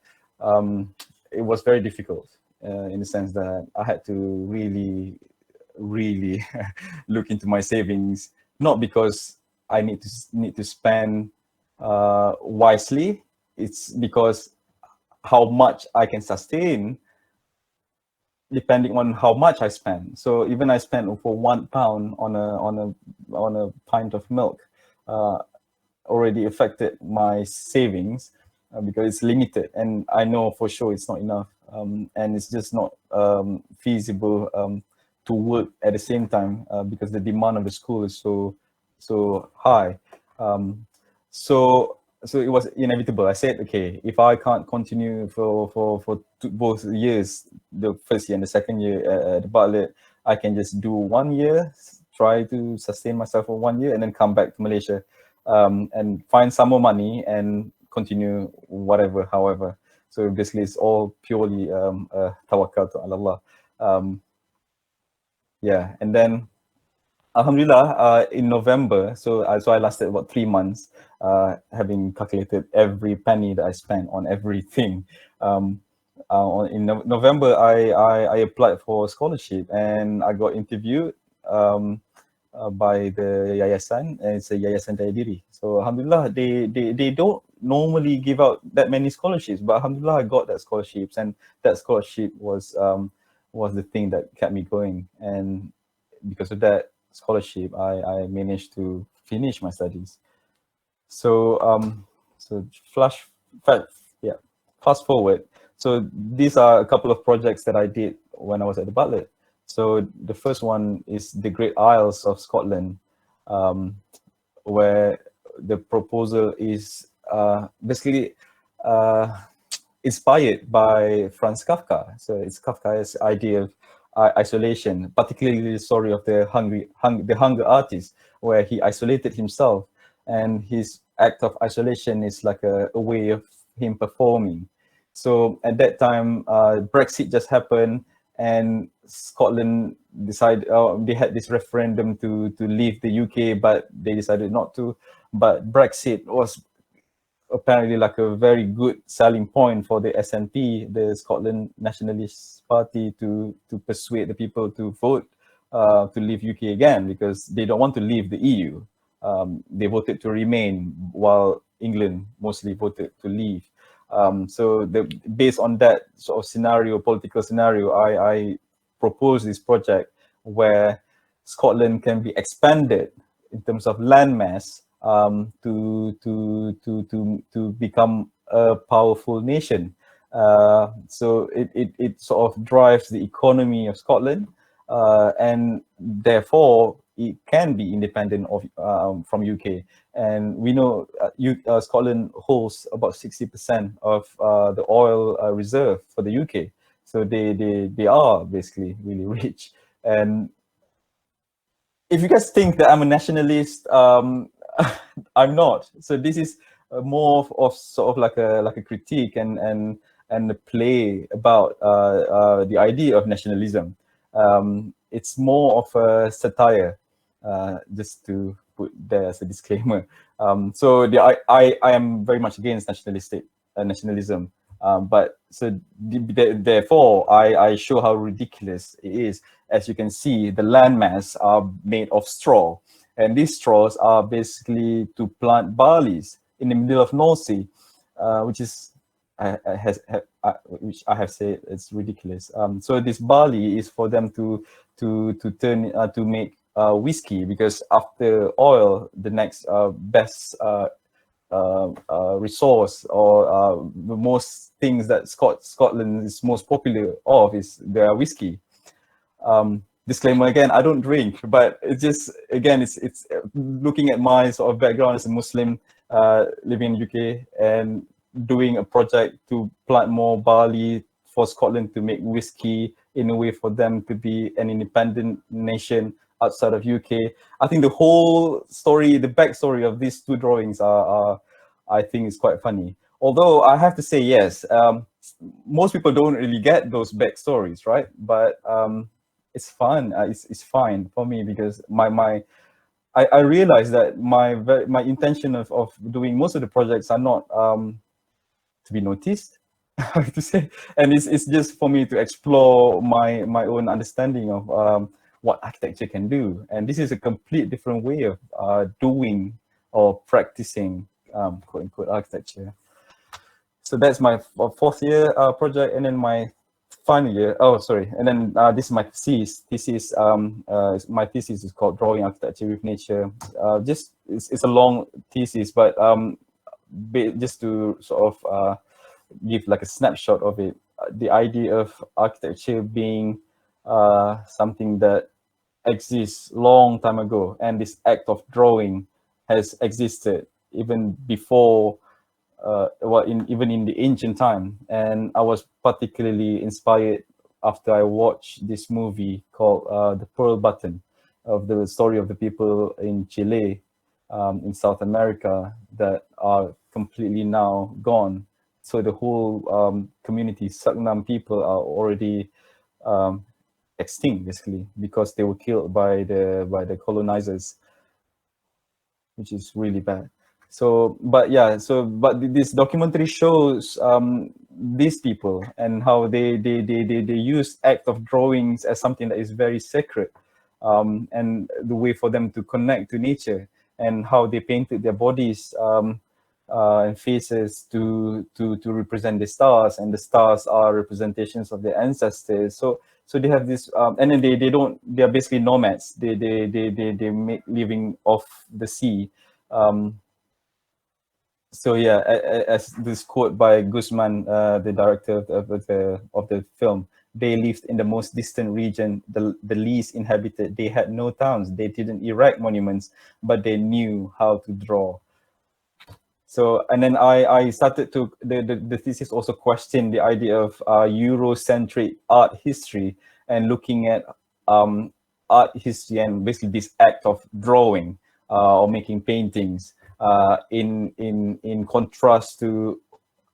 it was very difficult in the sense that I had to really look into my savings, not because I need to spend wisely. It's because how much I can sustain depending on how much I spend. So even I spent for £1 on a pint of milk already affected my savings. because it's limited, and I know for sure it's not enough, and it's just not feasible to work at the same time because the demand of the school is so high. So it was inevitable. I said, okay, if I can't continue for both years, the first year and the second year at the Bartlett, I can just do 1 year, try to sustain myself for 1 year, and then come back to Malaysia and find some more money and continue whatever, however. So basically, it's all purely tawakkal to Allah. Yeah, and then Alhamdulillah, in November, so I lasted about 3 months, having calculated every penny that I spent on everything. In November, I applied for a scholarship and I got interviewed by the Yayasan, and it's a Yayasan Daya Diri. So Alhamdulillah, they don't normally give out that many scholarships, but Alhamdulillah, I got that scholarships, and that scholarship was the thing that kept me going. And because of that scholarship, I managed to finish my studies. So fast forward. So these are a couple of projects that I did when I was at the Bartlett. So the first one is the Great Isles of Scotland, where the proposal is basically inspired by Franz Kafka. So it's Kafka's idea of isolation, particularly the story of the hunger artist, where he isolated himself, and his act of isolation is like a way of him performing. So at that time, Brexit just happened, and Scotland decided they had this referendum to leave the UK, but they decided not to. But Brexit was apparently like a very good selling point for the SNP, the Scotland Nationalist Party, to persuade the people to vote to leave UK again, because they don't want to leave the EU. They voted to remain, while England mostly voted to leave. So based on that sort of scenario, political scenario, I proposed this project where Scotland can be expanded in terms of landmass to become a powerful nation. So it sort of drives the economy of Scotland, and therefore it can be independent of from UK. And we know Scotland holds about 60% of the oil reserve for the UK. So they are basically really rich. And if you guys think that I'm a nationalist, I'm not. So this is more of sort of like a critique and a play about the idea of nationalism. It's more of a satire, just to put there as a disclaimer. So I am very much against nationalism. But so therefore, I show how ridiculous it is. As you can see, the landmass are made of straw, and these straws are basically to plant barleys in the middle of North Sea, which I have said it's ridiculous. So this barley is for them to turn to make whiskey, because after oil, the next best resource, or the most things that Scotland is most popular of is their whiskey. Disclaimer again, I don't drink, but it's just, again, it's looking at my sort of background as a Muslim living in UK and doing a project to plant more barley for Scotland to make whiskey in a way for them to be an independent nation outside of UK. I think the whole story, the backstory of these two drawings are I think is quite funny. Although I have to say, yes, most people don't really get those backstories, right? But it's fun. It's fine for me, because I realize that my intention of doing most of the projects are not to be noticed, I have to say, and it's just for me to explore my own understanding of what architecture can do. And this is a complete different way of doing or practicing quote unquote architecture. So that's my fourth year project, and then my final year. Oh, sorry. And then this is my thesis. My thesis is called Drawing Architecture with Nature. Just it's a long thesis, but just to sort of give like a snapshot of it, the idea of architecture being something that exists long time ago, and this act of drawing has existed even before, even in the ancient time. And I was particularly inspired after I watched this movie called The Pearl Button, of the story of the people in Chile, in South America, that are completely now gone. So the whole community, Sagnam people, are already extinct, basically, because they were killed by the colonizers, which is really bad. So, but yeah, this documentary shows these people and how they use act of drawings as something that is very sacred, and the way for them to connect to nature, and how they painted their bodies and faces to represent the stars, and the stars are representations of their ancestors. So they have this, and then they are basically nomads. They make living off the sea. So yeah, as this quote by Guzman, the director of the film, they lived in the most distant region, the least inhabited. They had no towns. They didn't erect monuments, but they knew how to draw. So, and then I started to, the thesis also questioned the idea of Eurocentric art history, and looking at art history and basically this act of drawing or making paintings in contrast to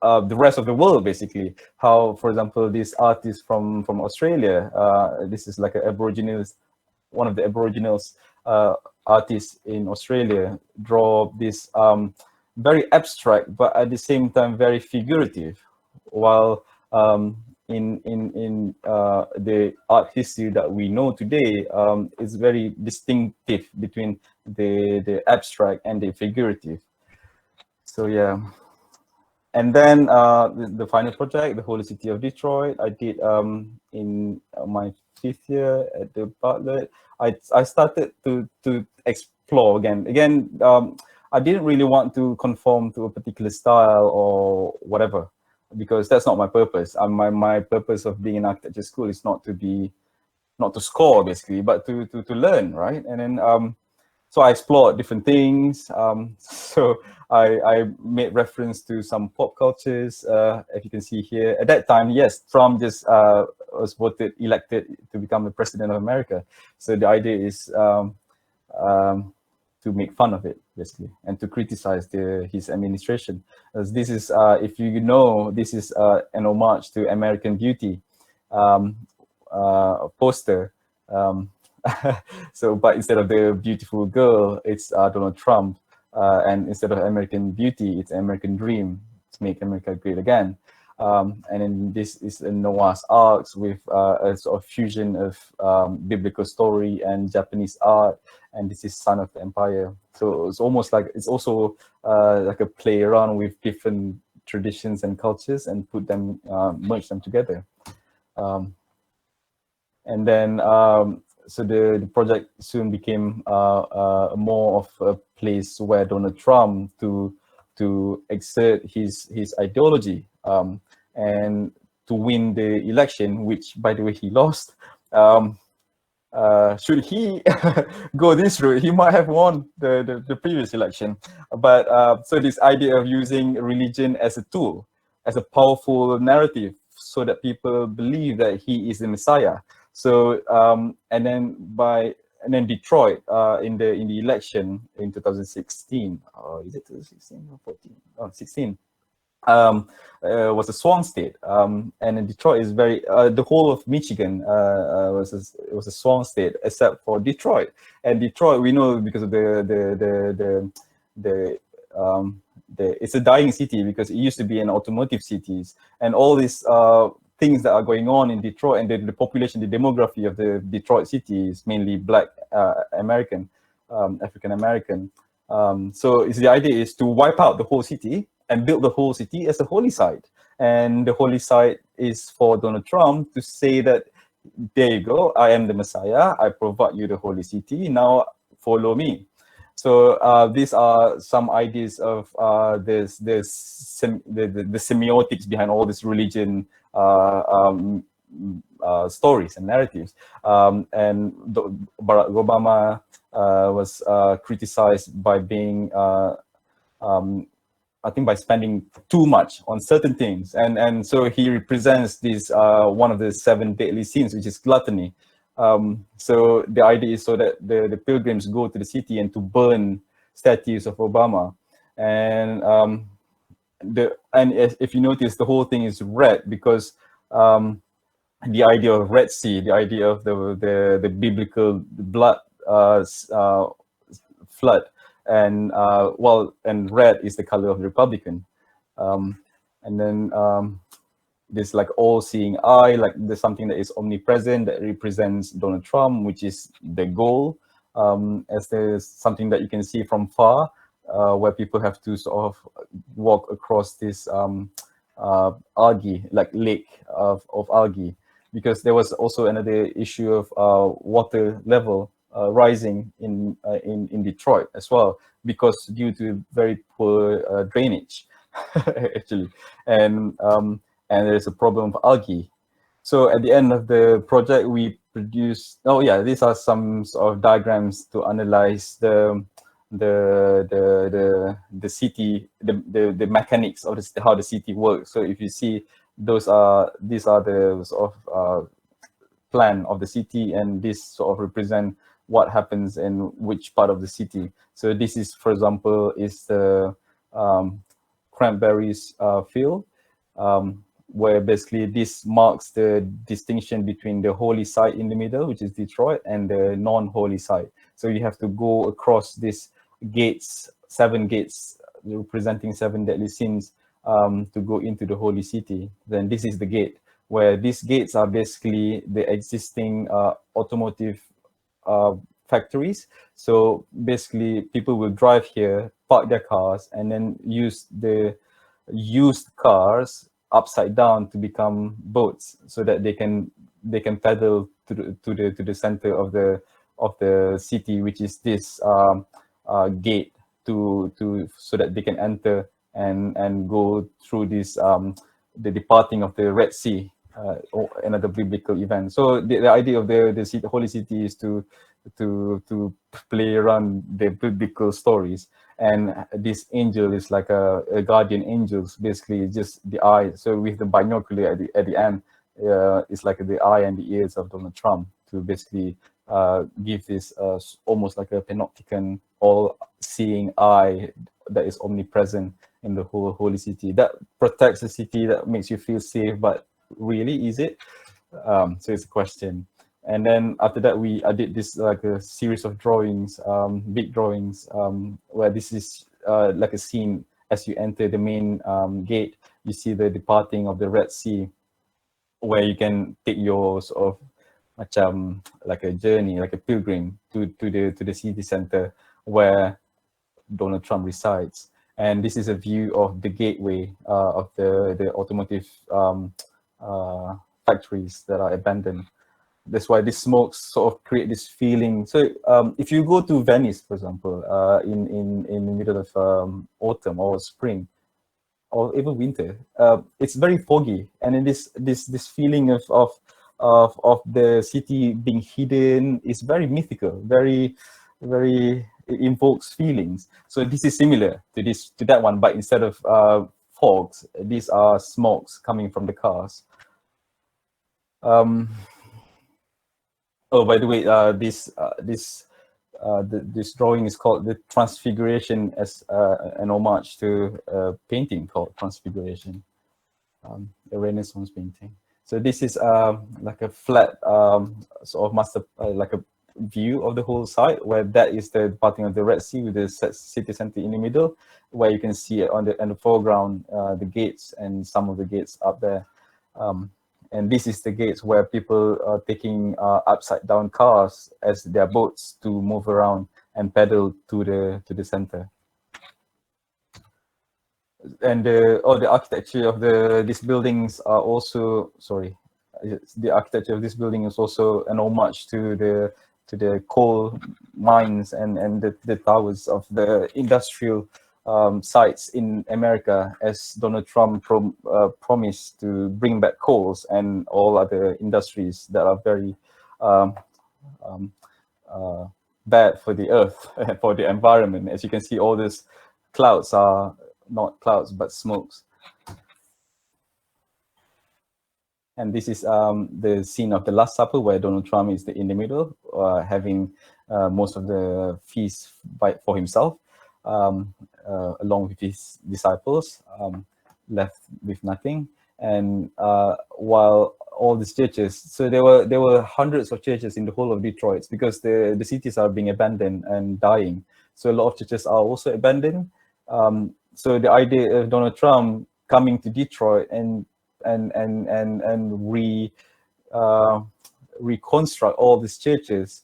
the rest of the world, basically. How, for example, this artist from Australia, this is like an Aboriginals, one of the Aboriginals artists in Australia, draw this very abstract, but at the same time very figurative, while in the art history that we know today, is very distinctive between the abstract and the figurative. So yeah. And then the final project, the Holy City of Detroit, I did in my 5th year at the Bartlett. I started to explore again. I didn't really want to conform to a particular style or whatever, because that's not my purpose. My purpose of being in architecture school is not to score, basically, but to learn, right? And then so I explored different things. So I made reference to some pop cultures, if you can see here. At that time, yes, Trump just was elected to become the president of America. So the idea is to make fun of it, basically, and to criticize his administration. As this is, if you know, this is an homage to American Beauty poster. So, but instead of the beautiful girl, it's Donald Trump, and instead of American Beauty, it's American Dream, to make America great again. And then this is a Noah's Ark with a sort of fusion of biblical story and Japanese art, and this is Son of the Empire. So it's almost like, it's also like a play around with different traditions and cultures and put them, merge them together. And then so the project soon became more of a place where Donald Trump to exert his ideology and to win the election, which, by the way, he lost. Should he go this route, he might have won the previous election. But so this idea of using religion as a tool, as a powerful narrative, so that people believe that he is the Messiah. So and then Detroit in the election in 2016, is it 2016 or 14? Oh, 16. Was a swamp state, and in Detroit is very the whole of Michigan was a swamp state except for Detroit. And Detroit, we know, because of it's a dying city, because it used to be an automotive city, and all these things that are going on in Detroit, and the population, the demography of the Detroit city is mainly Black American, African American. So the idea is to wipe out the whole city and build the whole city as a holy site. And the holy site is for Donald Trump to say that, there you go, I am the Messiah, I provide you the holy city, now follow me. So these are some ideas of the semiotics behind all this religion stories and narratives. And Barack Obama was criticized by being, I think, by spending too much on certain things, and so he represents this one of the 7 deadly sins, which is gluttony. So the idea is so that the pilgrims go to the city and to burn statues of Obama, and if you notice, the whole thing is red because the idea of Red Sea, the idea of the biblical blood flood, and and red is the color of the Republican, and then this like all-seeing eye, like there's something that is omnipresent that represents Donald Trump, which is the goal, as there's something that you can see from far, where people have to sort of walk across this algae, like lake of algae, because there was also another issue of water level rising in Detroit as well, because due to very poor drainage, actually, and there's a problem of algae. So at the end of the project, we produced. Oh yeah, these are some sort of diagrams to analyze the city, the mechanics of how the city works. So if you see, these are the sort of plan of the city, and this sort of represent what happens in which part of the city. So this is, for example, is the cranberries field, where basically this marks the distinction between the holy site in the middle, which is Detroit, and the non-holy site. So you have to go across these gates, 7 gates representing 7 deadly sins, to go into the holy city. Then this is the gate, where these gates are basically the existing automotive factories. So basically people will drive here, park their cars, and then use the used cars upside down to become boats, so that they can paddle to the center of the city, which is this gate, to so that they can enter and go through this the departing of the Red Sea, or another biblical event. So the idea of the city, holy city, is to play around the biblical stories. And this angel is like a guardian angel, basically just the eye. So with the binocular at the end, it's like the eye and the ears of Donald Trump, to basically give this almost like a panopticon, all-seeing eye that is omnipresent in the whole holy city, that protects the city, that makes you feel safe. But really, is it? So it's a question. And then after that, I did this like a series of drawings, big drawings, where this is like a scene as you enter the main gate. You see the departing of the Red Sea, where you can take your sort of macam like a journey, like a pilgrim to the city center where Donald Trump resides. And this is a view of the gateway of the automotive factories that are abandoned. That's why these smokes sort of create this feeling. So if you go to Venice, for example, in the middle of autumn or spring, or even winter, it's very foggy, and then this feeling of the city being hidden is very mythical, very it invokes feelings. So this is similar to that one, but instead of fogs, these are smokes coming from the cars. Oh, by the way, this drawing is called the Transfiguration, as an homage to a painting called Transfiguration, a Renaissance painting. So this is like a flat sort of master, like a view of the whole site, where that is the departing of the Red Sea, with the city center in the middle, where you can see it on the foreground, the gates and some of the gates up there. And this is the gates where people are taking upside down cars as their boats to move around and paddle to the center. And the architecture of these buildings are also, the architecture of this building is also an homage to to the coal mines and the towers of the industrial sites in America, as Donald Trump promised to bring back coals and all other industries that are very bad for the earth, for the environment. As you can see, all these clouds are not clouds, but smokes. And this is the scene of the Last Supper, where Donald Trump is in the middle, having most of the feast for himself, along with his disciples, left with nothing. And while all these churches, so there were hundreds of churches in the whole of Detroit, because the cities are being abandoned and dying. So a lot of churches are also abandoned. So the idea of Donald Trump coming to Detroit and reconstruct all these churches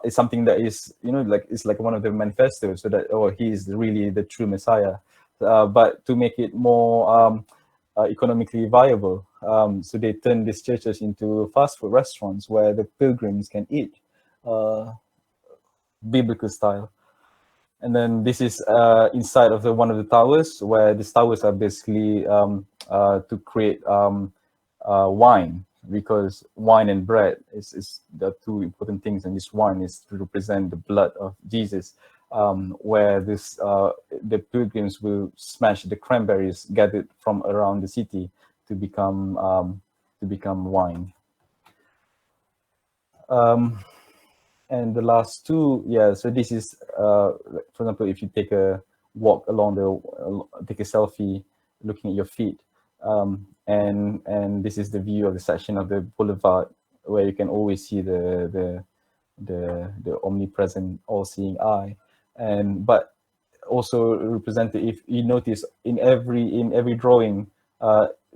is something that is, it's like one of the manifestos, so that he is really the true Messiah. But to make it more economically viable, so they turn these churches into fast food restaurants where the pilgrims can eat biblical style. And then this is inside of one of the towers, where these towers are basically to create wine, because wine and bread is the two important things, and this wine is to represent the blood of Jesus, where the pilgrims will smash the cranberries gathered from around the city to become wine. And the last two, so this is, for example, if you take a walk along take a selfie looking at your feet, and this is the view of the section of the boulevard, where you can always see the omnipresent, all-seeing eye. But also represented, if you notice, in every drawing,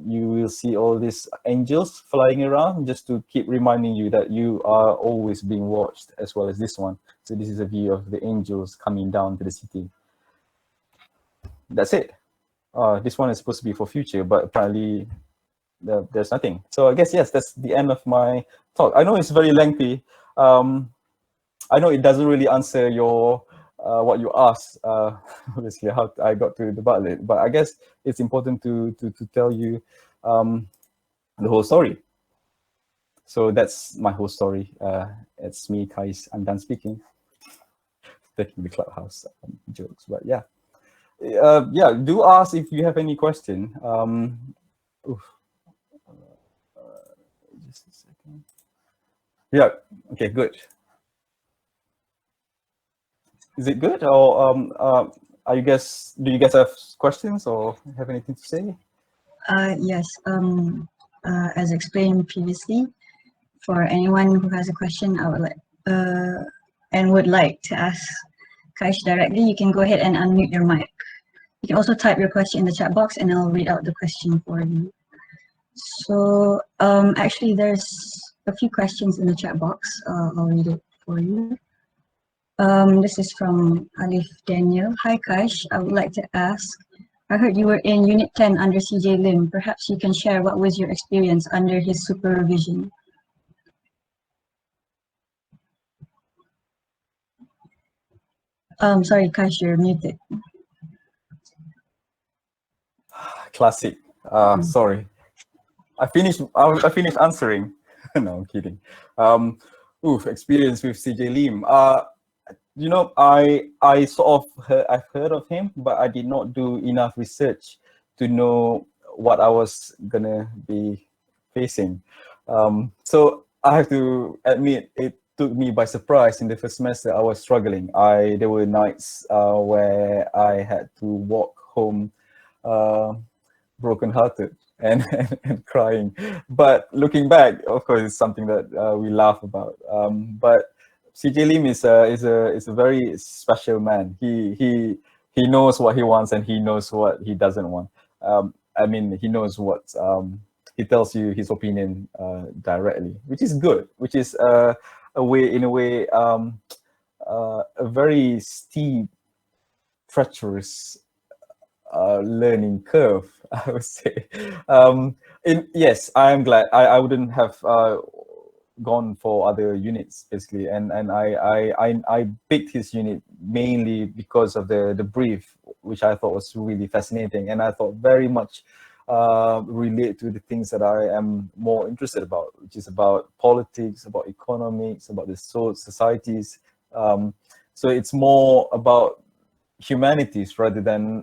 you will see all these angels flying around, just to keep reminding you that you are always being watched, as well as this one. So this is a view of the angels coming down to the city. That's it. This one is supposed to be for future, but apparently there's nothing. So I guess, yes, that's the end of my talk. I know it's very lengthy. I know it doesn't really answer your what you asked, obviously, how I got to the Bali, but I guess it's important to tell you the whole story. So that's my whole story. It's me, Qaisy. I'm done speaking. Taking the clubhouse jokes, but yeah. Do ask if you have any question. Just a second. Yeah. Okay. Good. Is it good, or do you guys have questions or have anything to say? Yes. As explained previously, for anyone who has a question, I would like and would like to ask Qaisy directly, you can go ahead and unmute your mic. You can also type your question in the chat box, and I'll read out the question for you. So actually, there's a few questions in the chat box. I'll read it for you. This is from Alif Daniel. Hi Qaisy, I would like to ask, I heard you were in Unit 10 under CJ Lim. Perhaps you can share what was your experience under his supervision? Sorry Qaisy, you're muted. Classic. Sorry. I finished answering. No, I'm kidding. Experience with CJ Lim. I sort of I've heard of him, but I did not do enough research to know what I was gonna be facing. So I have to admit, it took me by surprise. In the first semester, I was struggling. There were nights where I had to walk home broken-hearted and crying. But looking back, of course, it's something that we laugh about. But CJ Lim is a very special man. He knows what he wants, and he knows what he doesn't want. I mean, he knows what he tells you his opinion directly, which is good. Which is a very steep, treacherous learning curve, I would say. Yes, I am glad. I wouldn't have gone for other units basically, and I picked his unit mainly because of the brief, which I thought was really fascinating, and I thought very much relate to the things that I am more interested about, which is about politics, about economics, about the societies. So it's more about humanities rather than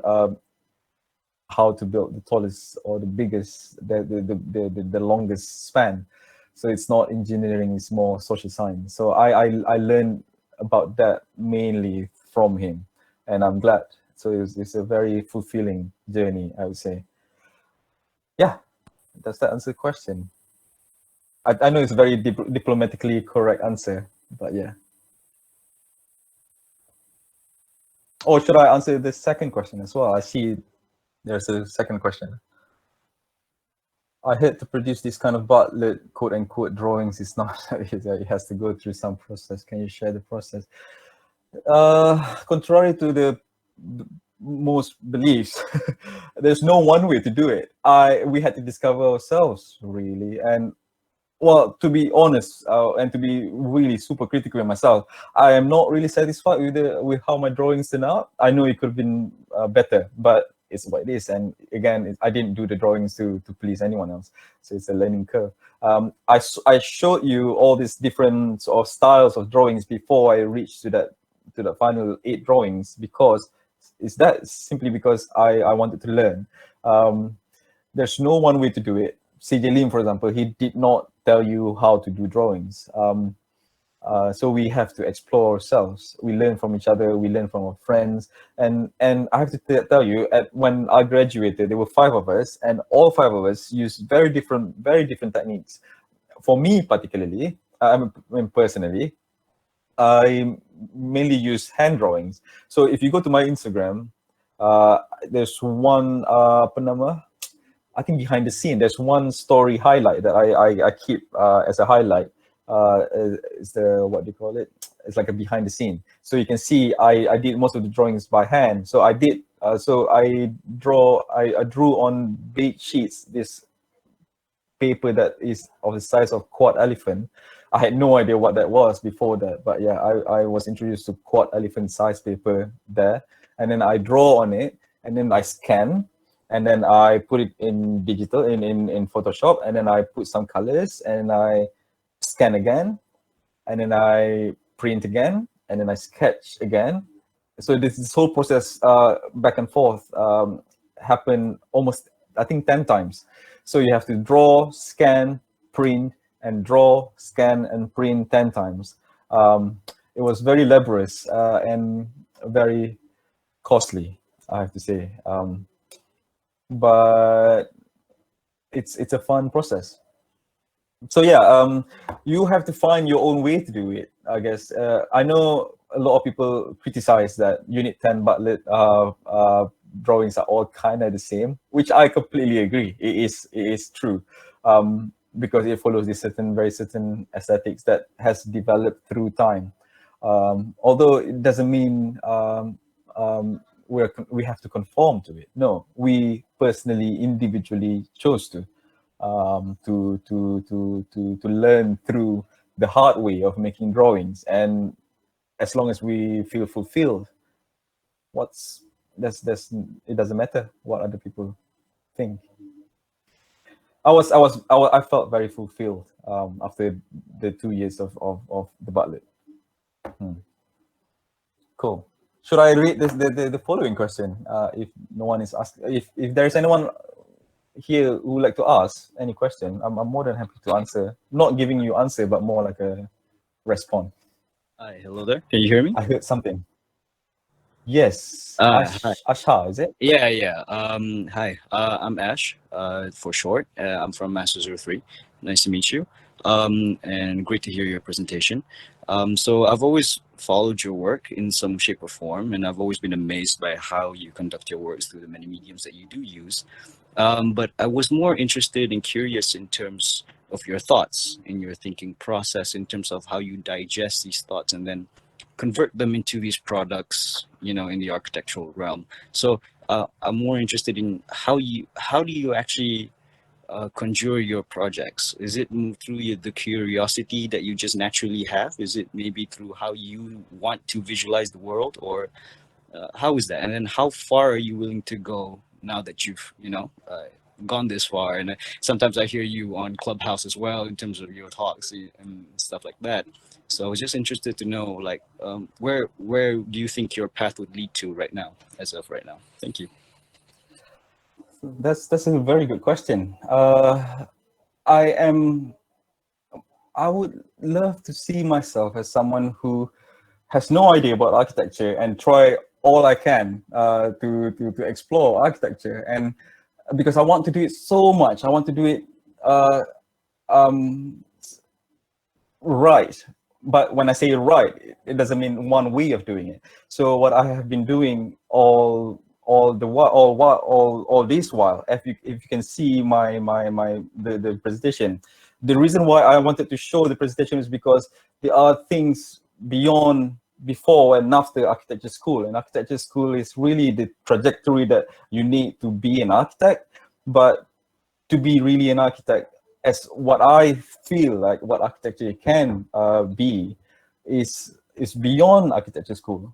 how to build the tallest or the biggest, the longest span. So it's not engineering, it's more social science. So I learned about that mainly from him, and I'm glad. So it's a very fulfilling journey, I would say. Yeah, does that answer the question? I know it's a very diplomatically correct answer, but yeah. Or should I answer the second question as well? I see there's a second question. I had to produce this kind of Bartlett quote unquote drawings. It's not, it has to go through some process. Can you share the process? Contrary to the most beliefs, there's no one way to do it. We had to discover ourselves really. And well, to be honest, and to be really super critical with myself, I am not really satisfied with how my drawings turn out. I know it could have been better, but it's what it is. And again, I didn't do the drawings to please anyone else, so it's a learning curve. I showed you all these different sort of styles of drawings before I reached to the final 8 drawings, because simply because I wanted to learn. There's no one way to do it. CJ Lim, for example, he did not tell you how to do drawings. So we have to explore ourselves. We learn from each other. We learn from our friends. And I have to tell you, when I graduated, there were 5 of us, and all 5 of us used very different techniques. For me, particularly, personally, I mainly use hand drawings. So if you go to my Instagram, there's one I think behind the scene, there's one story highlight that I keep as a highlight. Is the, what do you call it? It's like a behind the scene. So you can see I did most of the drawings by hand. So I did. So I drew on big sheets this paper that is of the size of quad elephant. I had no idea what that was before that, but yeah, I was introduced to quad elephant size paper there, and then I draw on it, and then I scan, and then I put it in digital in Photoshop, and then I put some colors, and I scan again, and then I print again, and then I sketch again. So this whole process back and forth happened almost, I think, 10 times. So you have to draw, scan, print, and draw, scan, and print 10 times. It was very laborious and very costly, I have to say. But it's a fun process. So yeah, you have to find your own way to do it, I guess. I know a lot of people criticize that Unit 10 Bartlett drawings are all kind of the same, which I completely agree. It is true, because it follows this very certain aesthetics that has developed through time. Although it doesn't mean we have to conform to it. No, we personally, individually chose to learn through the hard way of making drawings. And as long as we feel fulfilled, it doesn't matter what other people think. I felt very fulfilled after the 2 years of the Bartlett. Cool. Should I read the following question? If no one is asking, if there's anyone here who would like to ask any question, I'm more than happy to answer. Not giving you answer, but more like a response. Hi, hello there. Can you hear me? I heard something. Yes. Hi. Asha, is it? Yeah. Hi. I'm Ash. For short. I'm from Master 03. Nice to meet you. And great to hear your presentation. So I've always followed your work in some shape or form, and I've always been amazed by how you conduct your works through the many mediums that you do use. But I was more interested and curious in terms of your thoughts, in your thinking process, in terms of how you digest these thoughts and then convert them into these products, in the architectural realm. So I'm more interested in how do you actually conjure your projects? Is it through the curiosity that you just naturally have? Is it maybe through how you want to visualize the world, or how is that? And then how far are you willing to go now that you've, gone this far? And sometimes I hear you on Clubhouse as well in terms of your talks and stuff like that. So I was just interested to know, like, where do you think your path would lead to right now, as of right now? Thank you. That's a very good question. I would love to see myself as someone who has no idea about architecture and try all I can to explore architecture, and because I want to do it so much, I want to do it right. But when I say right, it doesn't mean one way of doing it. So what I have been doing all this while, if you can see the presentation, the reason why I wanted to show the presentation is because there are things beyond, before and after architecture school. And architecture school is really the trajectory that you need to be an architect. But to be really an architect, as what I feel like what architecture can be, is beyond architecture school.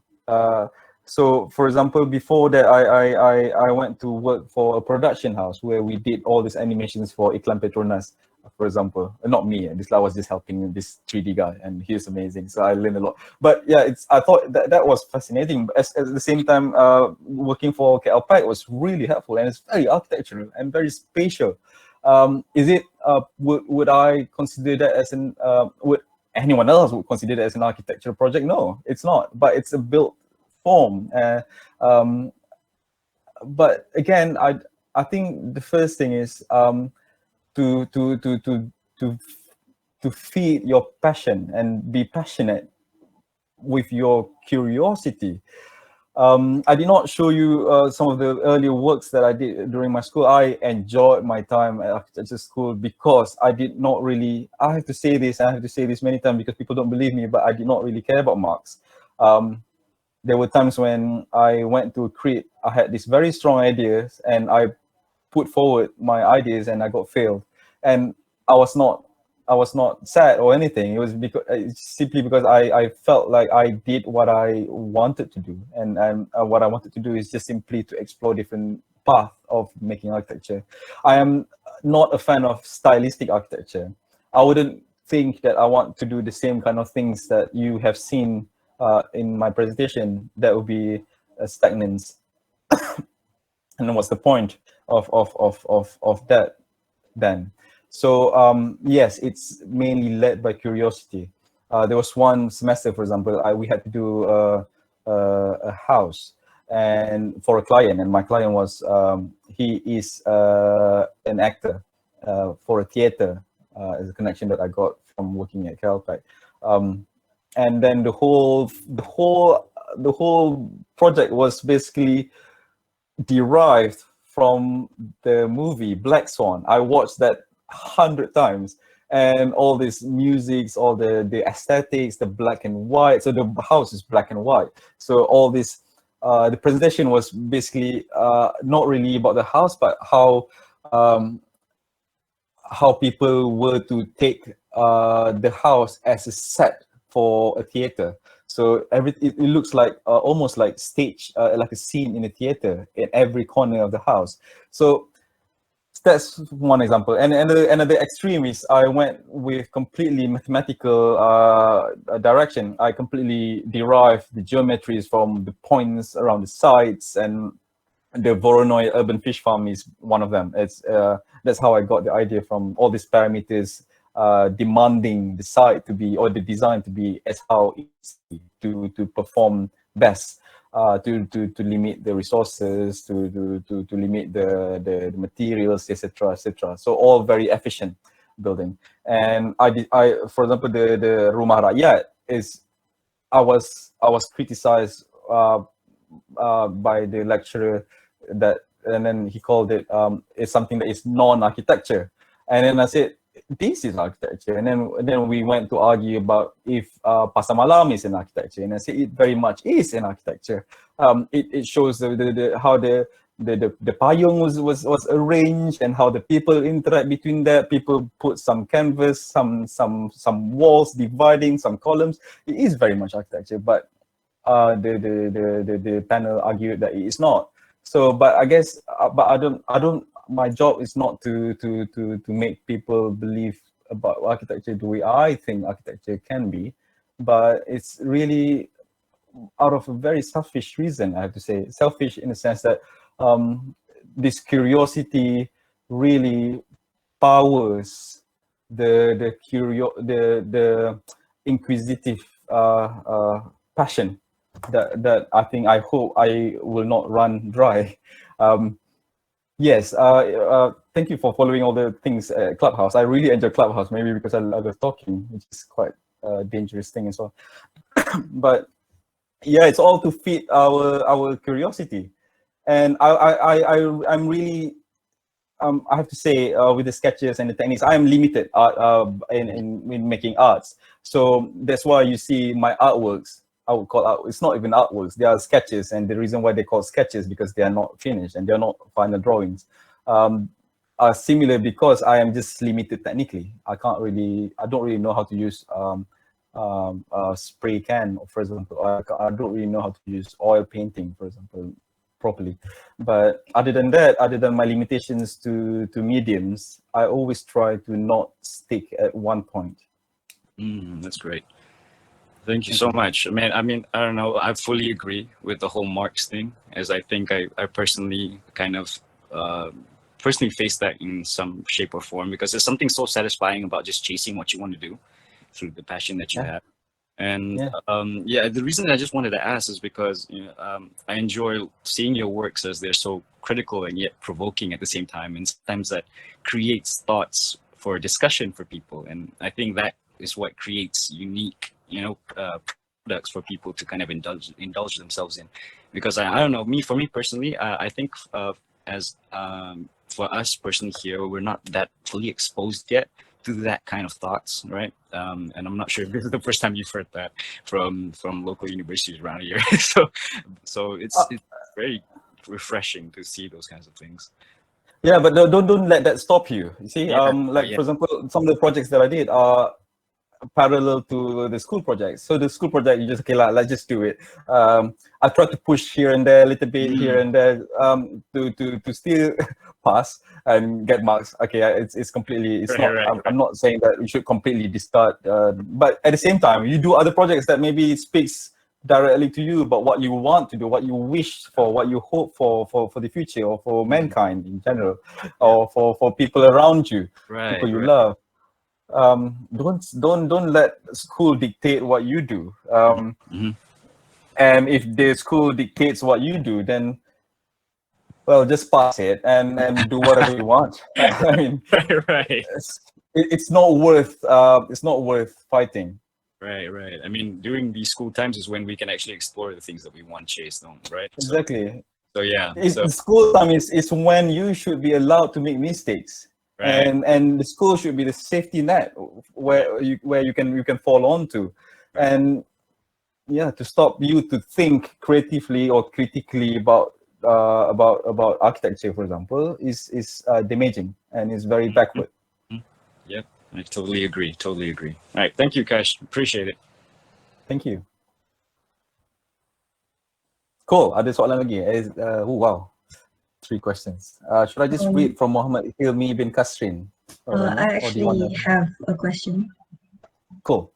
So, for example, before that, I went to work for a production house where we did all these animations for Iklan Petronas, for example. Not me, this I was just helping this 3D guy, and he's amazing. So I learned a lot. But yeah, I thought that was fascinating. But at the same time, working for KL Pack was really helpful, and it's very architectural and very spatial. Is it? Would I consider that as an? Would anyone else would consider that as an architectural project? No, it's not. But it's a built form. But again, I think the first thing is to feed your passion and be passionate with your curiosity. I did not show you some of the earlier works that I did during my school. I enjoyed my time at architecture school because I did not really, I have to say this many times because people don't believe me, but I did not really care about marks. There were times when I went to create, I had these very strong ideas and I put forward my ideas and I got failed. And I was not sad or anything. It was because simply because I felt like I did what I wanted to do, and what I wanted to do is just simply to explore different path of making architecture. I am not a fan of stylistic architecture. I wouldn't think that I want to do the same kind of things that you have seen in my presentation. That would be stagnant. And then what's the point of that then? So yes, it's mainly led by curiosity. There was one semester, for example, we had to do a house and for a client, and my client was he is an actor for a theater, as a connection that I got from working at Calpac. And then the whole project was basically derived from the movie Black Swan. I watched that 100 times, and all these musics, all the aesthetics, the black and white. So the house is black and white. So all this, the presentation was basically not really about the house, but how people were to take the house as a set for a theater. So it looks like almost like stage, like a scene in a theater in every corner of the house. So that's one example. And another extreme is I went with completely mathematical direction. I completely derived the geometries from the points around the sites, and the Voronoi urban fish farm is one of them. It's that's how I got the idea from all these parameters, demanding the site to be, or the design to be, as how it's to perform best, to limit the resources, to limit the materials, etc., etc. So all very efficient building. And I for example, the Rumah Rakyat is, I was criticized by the lecturer that, and then he called it it's something that is non-architecture. And then I said, this is architecture. And then we went to argue about if Pasar Malam is an architecture, and I said it very much is an architecture. It shows how the the payung was arranged, and how the people interact between that. People put some canvas, some walls dividing, some columns. It is very much architecture, but the panel argued that it is not. So, but I guess, but I don't. My job is not to make people believe about architecture the way I think architecture can be, but it's really out of a very selfish reason. I have to say, selfish in the sense that this curiosity really powers the inquisitive passion that I hope I will not run dry. Yes, thank you for following all the things at Clubhouse. I really enjoy Clubhouse, maybe because I love talking, which is quite a dangerous thing as well. But yeah, it's all to feed our curiosity. And I'm really, I have to say, with the sketches and the techniques, I am limited in making arts. So that's why you see my artworks, I would call art, it's not even artworks, they are sketches. And the reason why they call sketches, because they are not finished and they're not final drawings, are similar because I am just limited technically. I don't really know how to use spray can, for example. I don't really know how to use oil painting, for example, properly. But other than that, other than my limitations to mediums, I always try to not stick at one point. That's great. Thank you so much. I mean, I don't know. I fully agree with the whole marks thing, as I think I personally kind of personally face that in some shape or form, because there's something so satisfying about just chasing what you want to do through the passion that you have. And the reason that I just wanted to ask is because I enjoy seeing your works as they're so critical and yet provoking at the same time, and sometimes that creates thoughts for discussion for people. And I think that is what creates unique products for people to kind of indulge themselves in. Because I don't know, for me personally, I think as for us personally here, we're not that fully exposed yet to that kind of thoughts, right? And I'm not sure if this is the first time you've heard that from local universities around here. so it's very refreshing to see those kinds of things. Yeah, but don't let that stop you. You see, for example, some of the projects that I did are parallel to the school project. So the school project, you just let's just do it. I try to push here and there a little bit here and there to still pass and get marks. Okay, it's completely. It's not. I'm not saying that we should completely discard. But at the same time, you do other projects that maybe speaks directly to you about what you want to do, what you wish for, what you hope for the future, or for mankind in general, or for people around you, people you love. Don't let school dictate what you do. And if the school dictates what you do, then well, just pass it and do whatever you want. I mean, it's not worth fighting. Right. I mean, during these school times is when we can actually explore the things that we want chased on, right? Exactly. So school time is when you should be allowed to make mistakes. Right. And the school should be the safety net where you can fall onto, and to stop you to think creatively or critically about architecture, for example, is damaging and is very backward. Yep, I totally agree. All right, thank you, Kash. Appreciate it. Thank you. Cool. Ada soalan lagi? Wow. 3 questions. Should I just read from Muhammad Hilmi bin Kasrin? I actually have a question. Cool.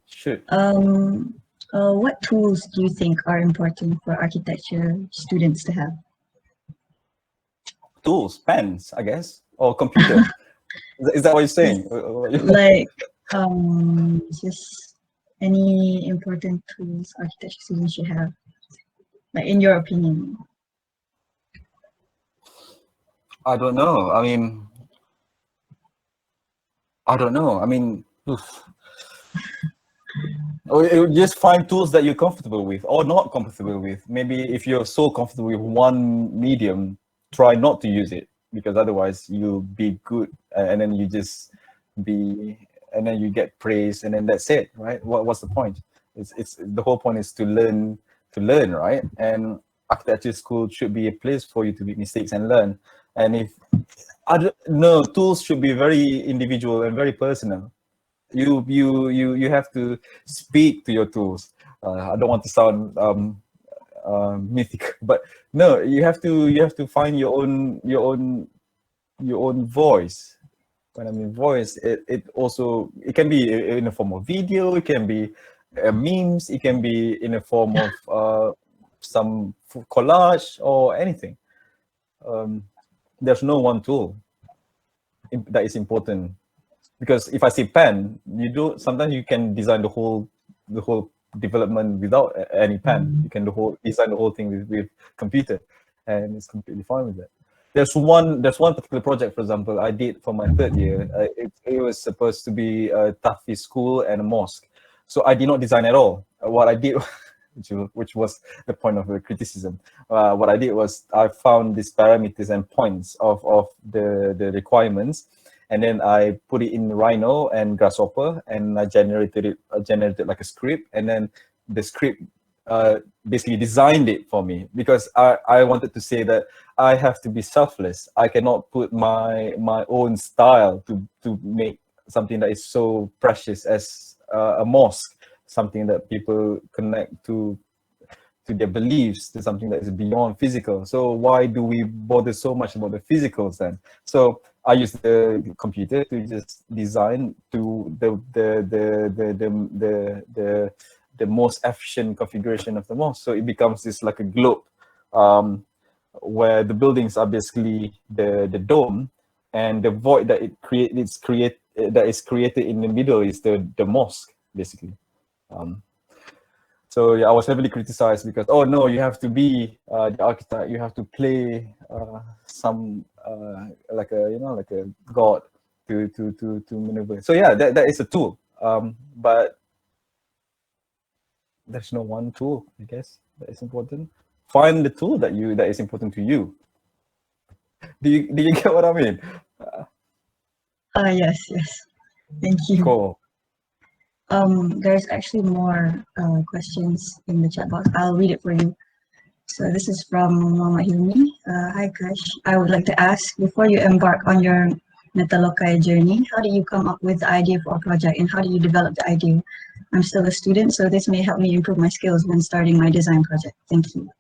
Shoot. What tools do you think are important for architecture students to have? Tools, pens, I guess, or computer. Is that what you're saying? Like, just any important tools architecture students should have, like in your opinion? I don't know. I mean, just find tools that you're comfortable with or not comfortable with. Maybe if you're so comfortable with one medium, try not to use it, because otherwise you'll be good and then you get praise and then that's it, right? What's the point? It's the whole point is to learn, right? And architecture school should be a place for you to make mistakes and learn. And if no, tools should be very individual and very personal. You have to speak to your tools. I don't want to sound mythic, but no, you have to find your own voice. When I mean voice, it can be in a form of video, it can be memes, it can be in a form of some collage or anything. There's no one tool that is important, because if I say pen, sometimes you can design the whole development without any pen. You can design the whole thing with computer, and it's completely fine with that. There's one particular project, for example, I did for my third year. It was supposed to be a Tahfiz school and a mosque. So I did not design at all. What I did, which was the point of the criticism, what I did was I found these parameters and points of the requirements, and then I put it in Rhino and Grasshopper, and I generated like a script, and then the script basically designed it for me, because I wanted to say that I have to be selfless. I cannot put my own style to make something that is so precious as a mosque, something that people connect to their beliefs, to something that is beyond physical. So why do we bother so much about the physicals then? So I use the computer to just design to the most efficient configuration of the mosque. So it becomes this like a globe, where the buildings are basically the dome, and the void that that is created in the middle is the mosque, basically. So yeah, I was heavily criticized because, oh no, you have to be the architect, you have to play some like a god to maneuver. So yeah, that is a tool, but there's no one tool, I guess, that is important. Find the tool that is important to you. Do you get what I mean? Yes. Thank you. Cool. There's actually more questions in the chat box. I'll read it for you. So this is from Mama Hilmi. Hi Kash. I would like to ask, before you embark on your Metallokai journey, how do you come up with the idea for a project, and how do you develop the idea? I'm still a student, so this may help me improve my skills when starting my design project. Thank you.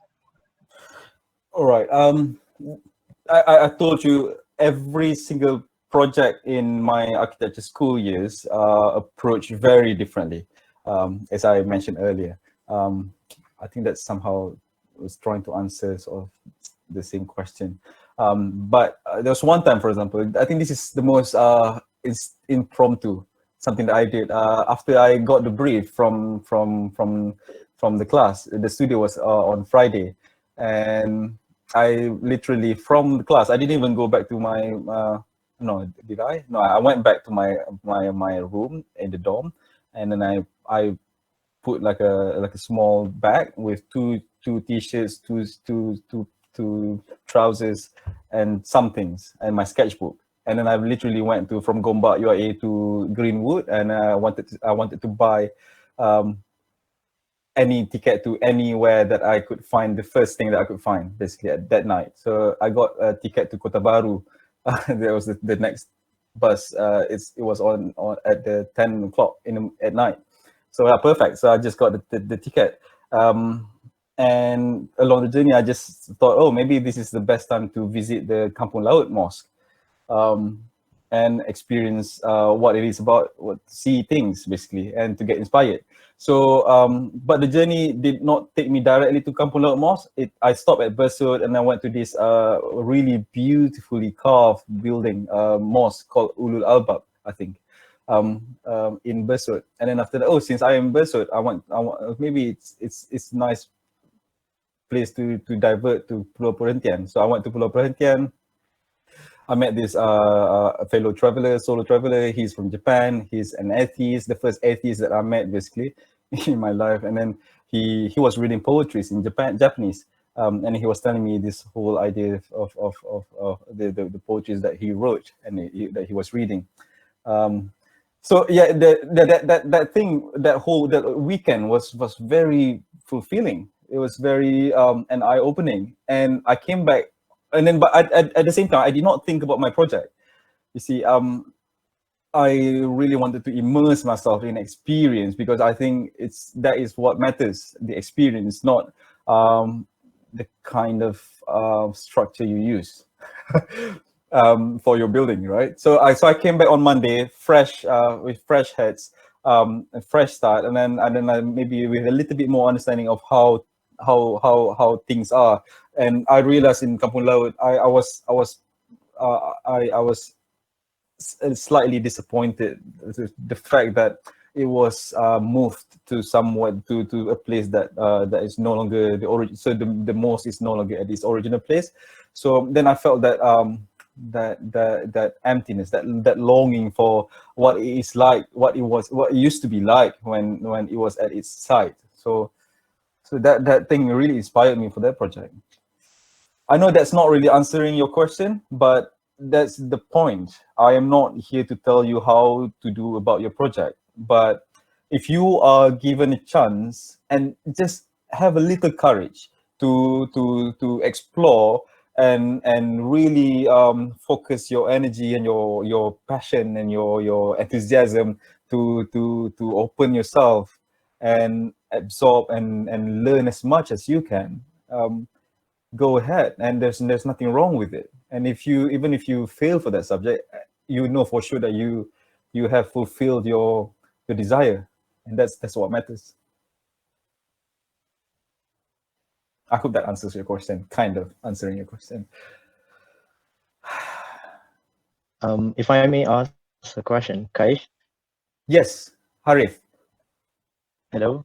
All right. I told you every single project in my architecture school years approach very differently, as I mentioned earlier. I think that somehow was trying to answer sort of the same question. But there was one time, for example, I think this is the most impromptu, something that I did after I got the brief from the class. The studio was on Friday, and I literally, from the class, I didn't even go back to my no, did I? No, I went back to my room in the dorm, and then I put like a small bag with two t-shirts, two trousers, and some things, and my sketchbook. And then I literally went from Gombak UIA to Greenwood, and I wanted to buy any ticket to anywhere that I could find, the first thing that I could find, basically, at that night. So I got a ticket to Kota Baru. There was the next bus. It was on at the 10 o'clock at night. So yeah, perfect. So I just got the ticket. And along the journey, I just thought, oh, maybe this is the best time to visit the Kampung Laut Mosque, and experience what it is about, see things, basically, and to get inspired. So, but the journey did not take me directly to Kampung Laut Mosque. I stopped at Bersut, and I went to this really beautifully carved building, mosque called Ulul Albab, I think, in Bersut. And then after that, oh, since I am in Bersut, I want maybe it's nice place to divert to Pulau Perhentian. So I went to Pulau Perhentian. I met this fellow traveler, solo traveler. He's from Japan. He's an atheist, the first atheist that I met, basically, in my life. And then he was reading poetry in Japanese, and he was telling me this whole idea of the poetries that he wrote and that he was reading. So yeah, that weekend was very fulfilling. It was very an eye-opening, and I came back, and then but at the same time, I did not think about my project. You see, I really wanted to immerse myself in experience, because I think that is what matters, the experience, not the kind of structure you use for your building, right? So I came back on Monday, fresh with fresh heads, a fresh start, and then I maybe with a little bit more understanding of how things are. And I realized in Kampung Laut, I was slightly disappointed with the fact that it was moved to a place that that is no longer the origin. So the mosque is no longer at its original place. So then I felt that that emptiness, that longing for what it is like, what it used to be like when it was at its site. So that thing really inspired me for that project. I know that's not really answering your question, but that's the point. I am not here to tell you how to do about your project, but if you are given a chance and just have a little courage to explore and really focus your energy and your passion and your enthusiasm to open yourself and absorb and learn as much as you can, go ahead, and there's nothing wrong with it. And even if you fail for that subject, you know for sure that you have fulfilled your desire, and that's what matters. I hope that answers your question, kind of answering your question. If I may ask a question, Qaish. Yes, Harif. Hello.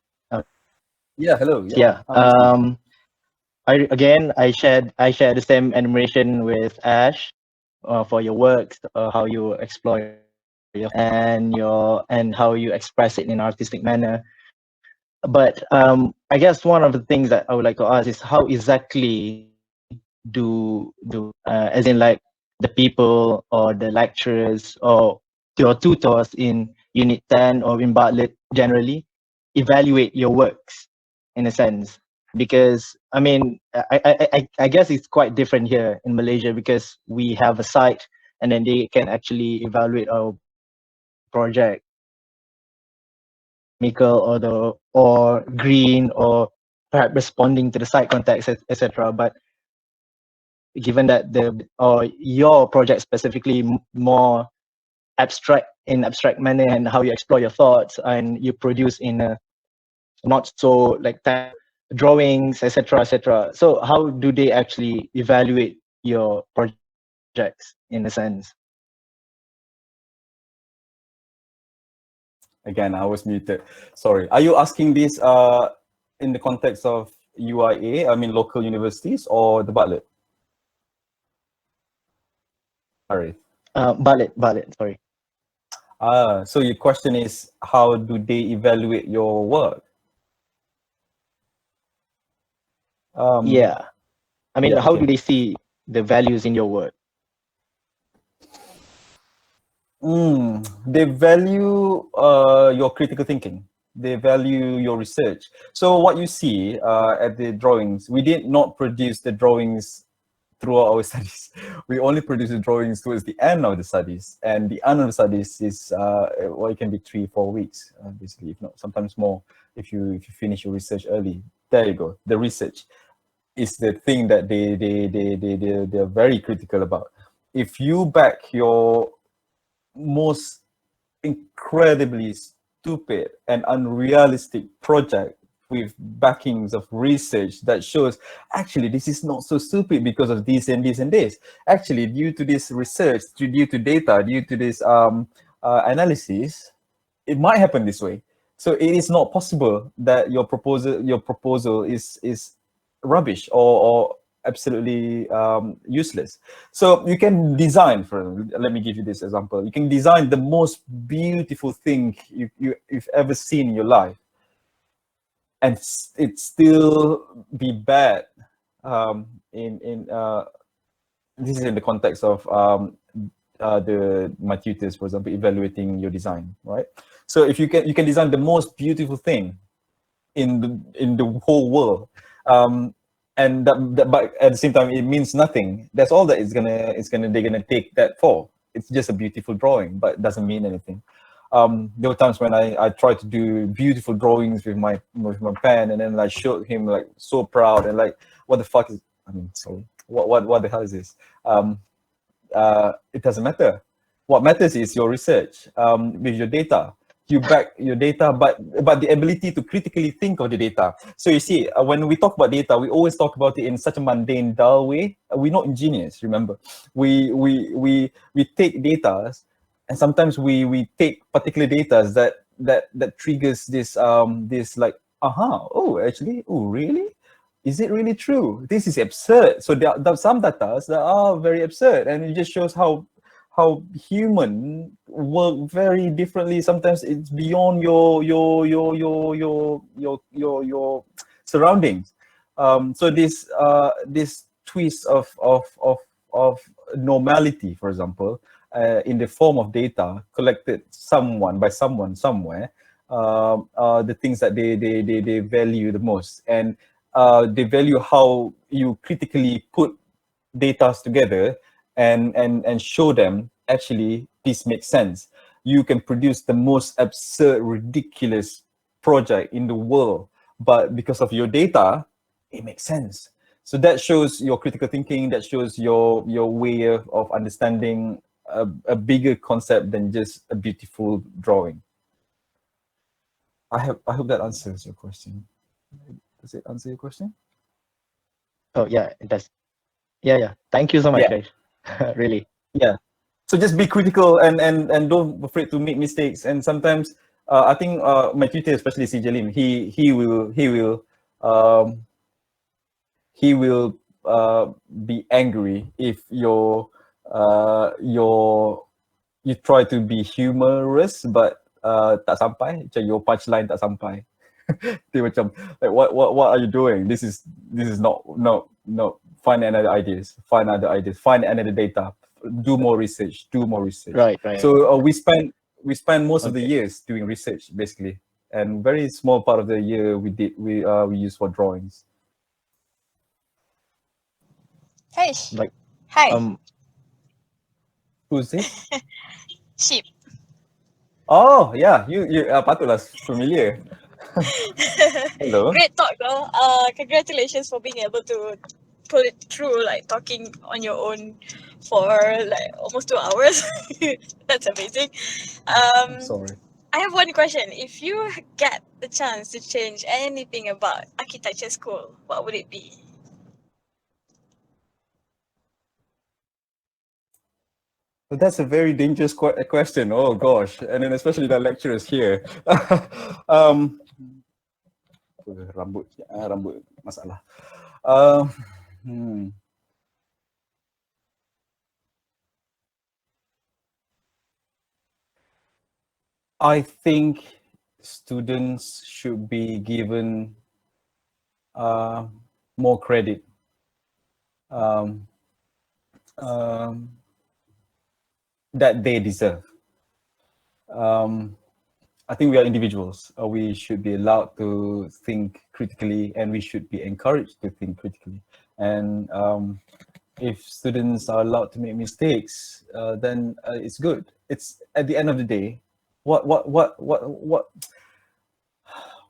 Yeah, hello. Yeah. I shared the same admiration with Ash for your works, how you explore and how you express it in an artistic manner. But I guess one of the things that I would like to ask is how exactly as in like the people or the lecturers or your tutors in Unit 10 or in Bartlett generally evaluate your works in a sense? Because I mean, I guess it's quite different here in Malaysia because we have a site and then they can actually evaluate our project, or green, or perhaps responding to the site context, etc. But given that your project specifically more abstract manner and how you explore your thoughts and you produce in a not so like drawings, etc. So how do they actually evaluate your projects in a sense? Again, I was muted. Sorry. Are you asking this in the context of UIA, I mean local universities, or the Bartlett? Sorry. Bartlett, sorry. So your question is, how do they evaluate your work? Yeah. I mean, yeah, how okay. do they see the values in your work? They value your critical thinking. They value your research. So what you see at the drawings, we did not produce the drawings throughout our studies. We only produce the drawings towards the end of the studies, and the end of the studies is well, it can be 3-4 weeks, basically, if not sometimes more, if you finish your research early. There you go. The research is the thing that they're very critical about. If you back your most incredibly stupid and unrealistic project with backings of research that shows actually this is not so stupid because of this and this and this, actually due to this research, due to data, due to this analysis, it might happen this way. So it is not possible that your proposal is rubbish or absolutely useless. So you can design, let me give you this example. You can design the most beautiful thing you've ever seen in your life, and it still be bad. This is in the context of my tutors, for example, evaluating your design, right? So if you can design the most beautiful thing in the whole world, And but at the same time, it means nothing. That's all that they're gonna take that for. It's just a beautiful drawing, but it doesn't mean anything. There were times when I tried to do beautiful drawings with my pen, and then I showed him like so proud and like, what the fuck is? I mean, sorry, what the hell is this? It doesn't matter. What matters is your research with your data. You back your data, but the ability to critically think of the data. So you see, when we talk about data, we always talk about it in such a mundane, dull way. We're not ingenious. Remember, we take data, and sometimes we take particular data that triggers this this like, oh, actually, oh, really? Is it really true? This is absurd. So there are some data that are very absurd, and it just shows how human work very differently. Sometimes it's beyond your surroundings. So this twist of normality, for example, in the form of data collected by someone somewhere, the things that they value the most, and they value how you critically put data together and show them, actually, this makes sense. You can produce the most absurd, ridiculous project in the world, but because of your data, it makes sense. So that shows your critical thinking, that shows your way of understanding a bigger concept than just a beautiful drawing. I hope that answers your question. Does it answer your question? Oh yeah, it does. Yeah. Thank you so much, Yeah. guys. Really. Yeah. So just be critical and don't be afraid to make mistakes. And sometimes I think my tutor, especially C. Jalim, he will be angry if you try to be humorous but tak sampai, macam your punchline tak sampai. Dia macam, like, what are you doing? This is not. Find another ideas, find another data, do more research. Right. So we spend most of the Okay. years doing research, basically, and very small part of the year we use for drawings. Hey. Like, Hi. Who's this? Sheep. Oh yeah, you patutlah familiar. Hello. Great talk though. Congratulations for being able to pull it through, like talking on your own for like almost 2 hours. That's amazing. I'm sorry. I have one question. If you get the chance to change anything about architecture school, what would it be? But that's a very dangerous question. Oh gosh, and then especially the lecturers here. Rambut masalah. I think students should be given more credit. That they deserve. I think we are individuals. We should be allowed to think critically, and we should be encouraged to think critically. And if students are allowed to make mistakes, then it's good. It's at the end of the day, what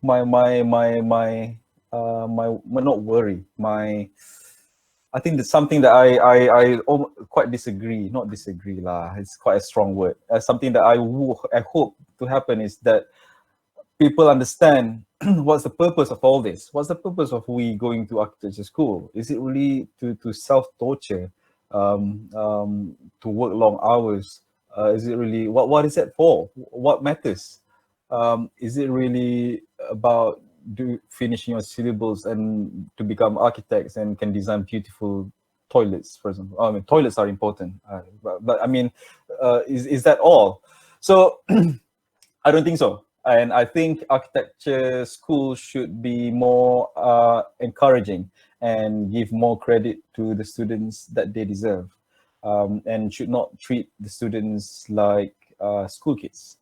my not worry, I think that's something that I quite disagree. Not disagree lah. It's quite a strong word. Something that I hope to happen is that people understand what's the purpose of all this. What's the purpose of we going to architecture school? Is it really to self-torture, to work long hours? Is it really what is that for? What matters? Is it really about finishing your syllables and to become architects and can design beautiful toilets, for example? I mean, toilets are important, but I mean, is that all? So I don't think so. And I think architecture schools should be more encouraging and give more credit to the students that they deserve, and should not treat the students like school kids.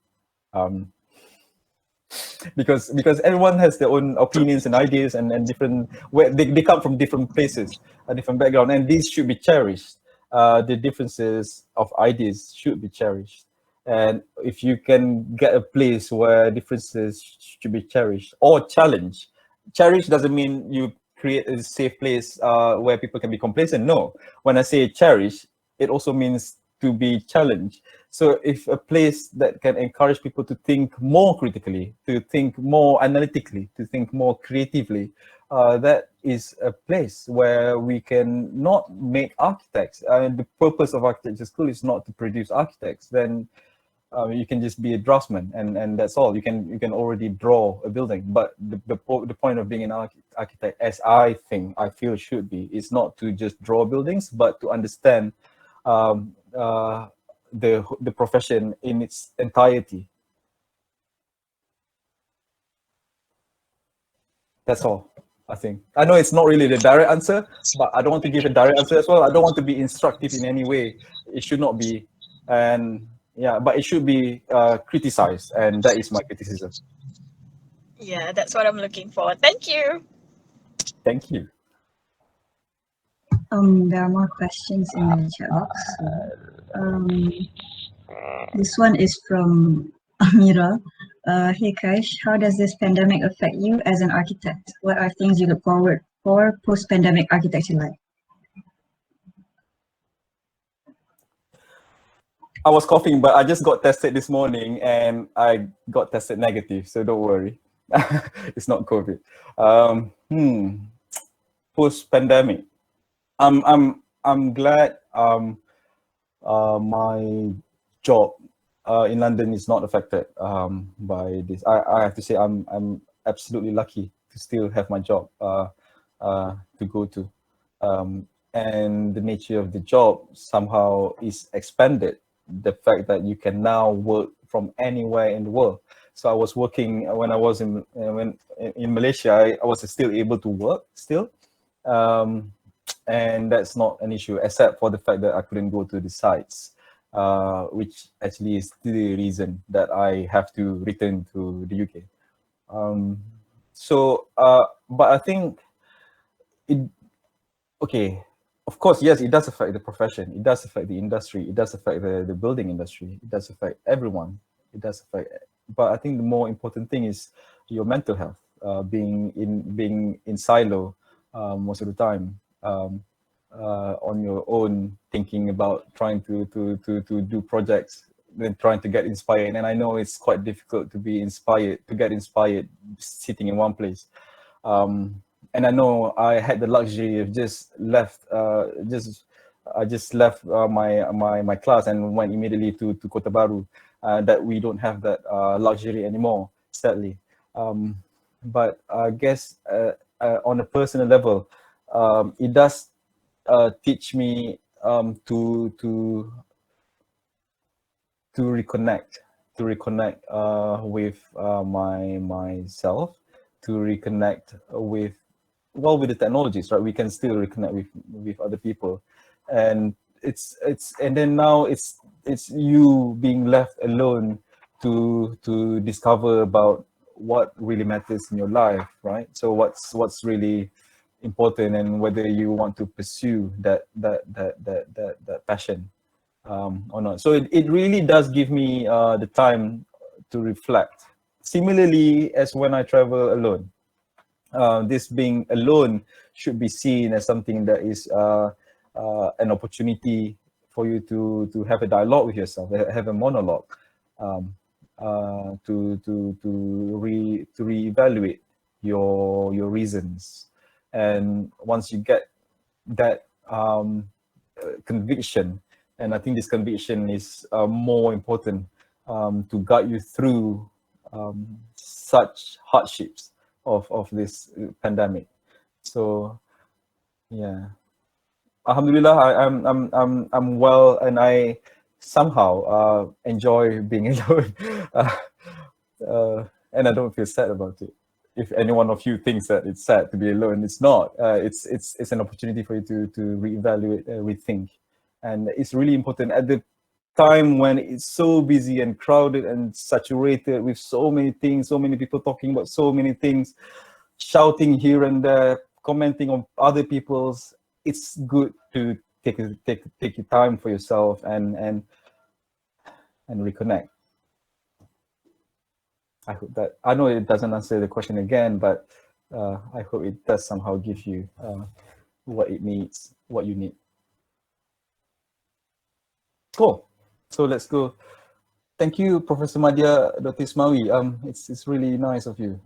because everyone has their own opinions and ideas and different where they come from different places, a different background, and these should be cherished. The differences of ideas should be cherished, and if you can get a place where differences should be cherished or challenged. Cherish doesn't mean you create a safe place where people can be complacent. No, when I say cherish, it also means to be challenged. So if a place that can encourage people to think more critically, to think more analytically, to think more creatively, that is a place where we can not make architects. The purpose of architecture school is not to produce architects. Then you can just be a draftsman, and that's all. You can already draw a building. But the point of being an architect, as I feel should be, is not to just draw buildings, but to understand the profession in its entirety. That's all, I think. I know it's not really the direct answer, but I don't want to give a direct answer as well. I don't want to be instructive in any way. It should not be. And yeah, but it should be criticized, and that is my criticism. Yeah, that's what I'm looking for. Thank you. Thank you. There are more questions in the chat box. This one is from Amira. Hey Kaish, how does this pandemic affect you as an architect? What are things you look forward for post-pandemic architecture like? I was coughing, but I just got tested this morning and I got tested negative, so don't worry. It's not COVID. Post-pandemic. I'm glad my job in London is not affected by this. I have to say I'm absolutely lucky to still have my job to go to, and the nature of the job somehow is expanded. The fact that you can now work from anywhere in the world. So I was working when I was in Malaysia. I was still able to work still. And that's not an issue, except for the fact that I couldn't go to the sites, which actually is the reason that I have to return to the UK. But I think of course, yes, it does affect the profession. It does affect the industry. It does affect the building industry. It does affect everyone. It does affect, but I think the more important thing is your mental health, being in silo most of the time. On your own, thinking about trying to do projects, then trying to get inspired. And I know it's quite difficult to get inspired sitting in one place. And I know I had the luxury of just left my class and went immediately to Kota Baru. That we don't have that luxury anymore, sadly. But I guess on a personal level, it does teach me to reconnect with myself, to reconnect with the technologies, right? We can still reconnect with other people, and then now it's you being left alone to discover about what really matters in your life, right? So what's really important, and whether you want to pursue that passion or not. So it really does give me the time to reflect. Similarly, as when I travel alone, this being alone should be seen as something that is an opportunity for you to have a dialogue with yourself, have a monologue, to reevaluate your reasons. And once you get that conviction, and I think this conviction is more important to guide you through such hardships of this pandemic. So yeah, Alhamdulillah, I'm well, and I somehow enjoy being alone, and I don't feel sad about it. If any one of you thinks that it's sad to be alone, it's not. It's an opportunity for you to reevaluate, rethink, and it's really important. time when it's so busy and crowded and saturated with so many things, so many people talking about so many things, shouting here and there, commenting on other people's, it's good to take your time for yourself and reconnect. I hope that, I know it doesn't answer the question again, but I hope it does somehow give you what it needs, what you need. Cool. So let's go. Thank you, Professor Madya, Dr. Ismawi. It's really nice of you.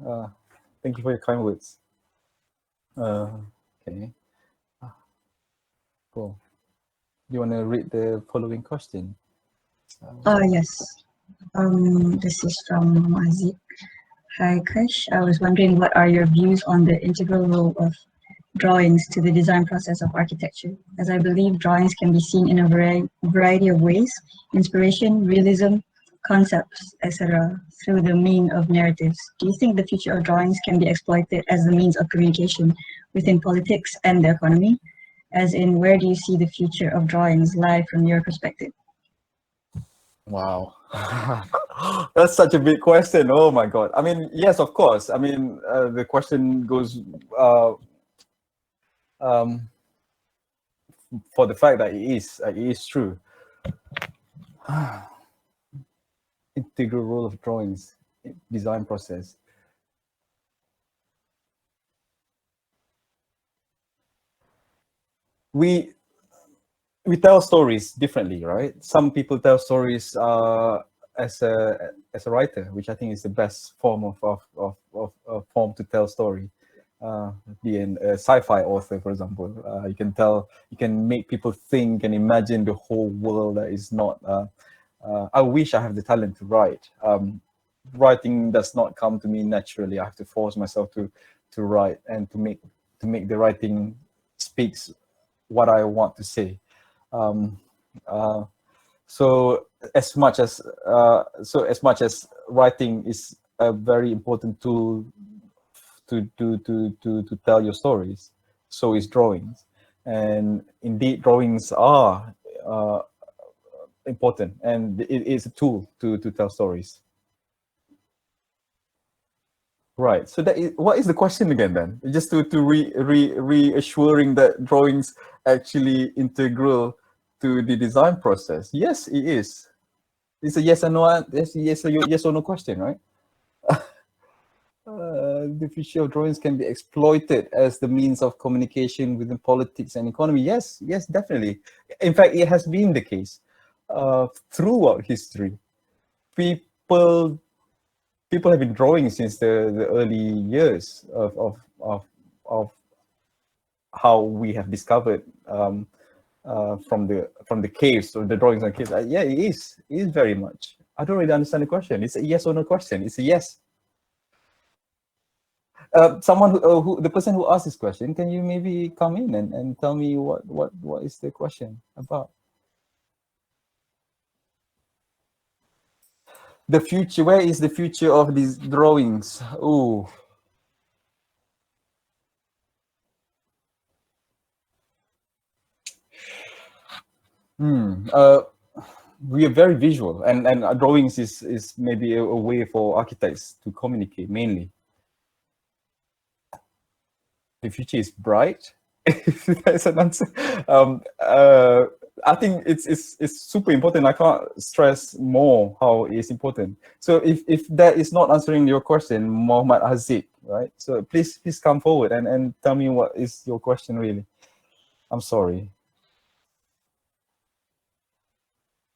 Thank you for your kind words. Okay. Cool. You want to read the following question? Yes. This is from Aziz. Hi, Krish. I was wondering, what are your views on the integral role of drawings to the design process of architecture? As I believe drawings can be seen in a variety of ways: inspiration, realism, concepts, etc., through the mean of narratives. Do you think the future of drawings can be exploited as the means of communication within politics and the economy? As in, where do you see the future of drawings lie from your perspective? Wow. That's such a big question. Oh my God. I mean, yes, of course. I mean, the question goes for the fact that it is true. Integral role of drawings, design process. We tell stories differently, right? Some people tell stories as a writer, which I think is the best form of form to tell story. Being a sci-fi author, for example, you can make people think and imagine the whole world that is not. I wish I have the talent to write. Writing does not come to me naturally. I have to force myself to write and to make the writing speaks what I want to say. So as much as writing is a very important tool to tell your stories, so is drawings. And indeed, drawings are important, and it is a tool to tell stories. Right. So that is, what is the question again then? Just to reassuring that drawings actually integral to the design process. Yes, it is. It's a yes or no. Yes or no question, right? The future of drawings can be exploited as the means of communication within politics and economy. Yes, definitely. In fact, it has been the case throughout history. People have been drawing since the early years of how we have discovered from the caves, or the drawings on caves. Yeah, it is very much. I don't really understand the question. It's a yes or no question. It's a yes. Someone who the person who asked this question, can you maybe come in and tell me what is the question about? The future, where is the future of these drawings? Oh. We are very visual, and drawings is maybe a way for architects to communicate mainly. The future is bright. If that's an answer. I think it's super important. I can't stress more how it's important. So if that is not answering your question, Muhammad Haziq, right? So please come forward and tell me what is your question really. I'm sorry.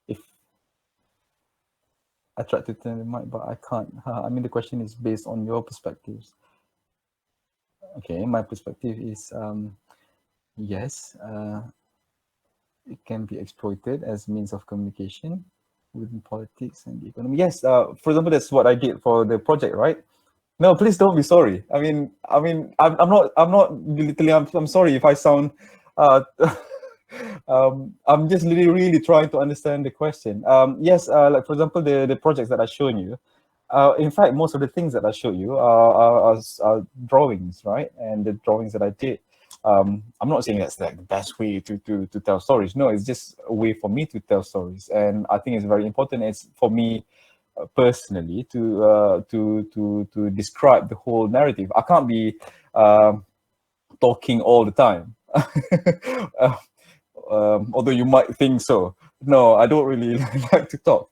If I tried to turn the mic, but I can't. I mean, the question is based on your perspectives. Okay, my perspective is yes, it can be exploited as means of communication within politics and the economy. Yes, for example, that's what I did for the project, right? No, please don't be sorry. I mean, I'm not belittling. I'm sorry if I sound. I'm just really trying to understand the question. Yes, like for example, the projects that I've shown you. In fact, most of the things that I showed you are drawings, right? And the drawings that I did. I'm not saying that's like the best way to tell stories. No, it's just a way for me to tell stories, and I think it's very important. It's for me personally to describe the whole narrative. I can't be talking all the time. Although you might think so. No, I don't really like to talk.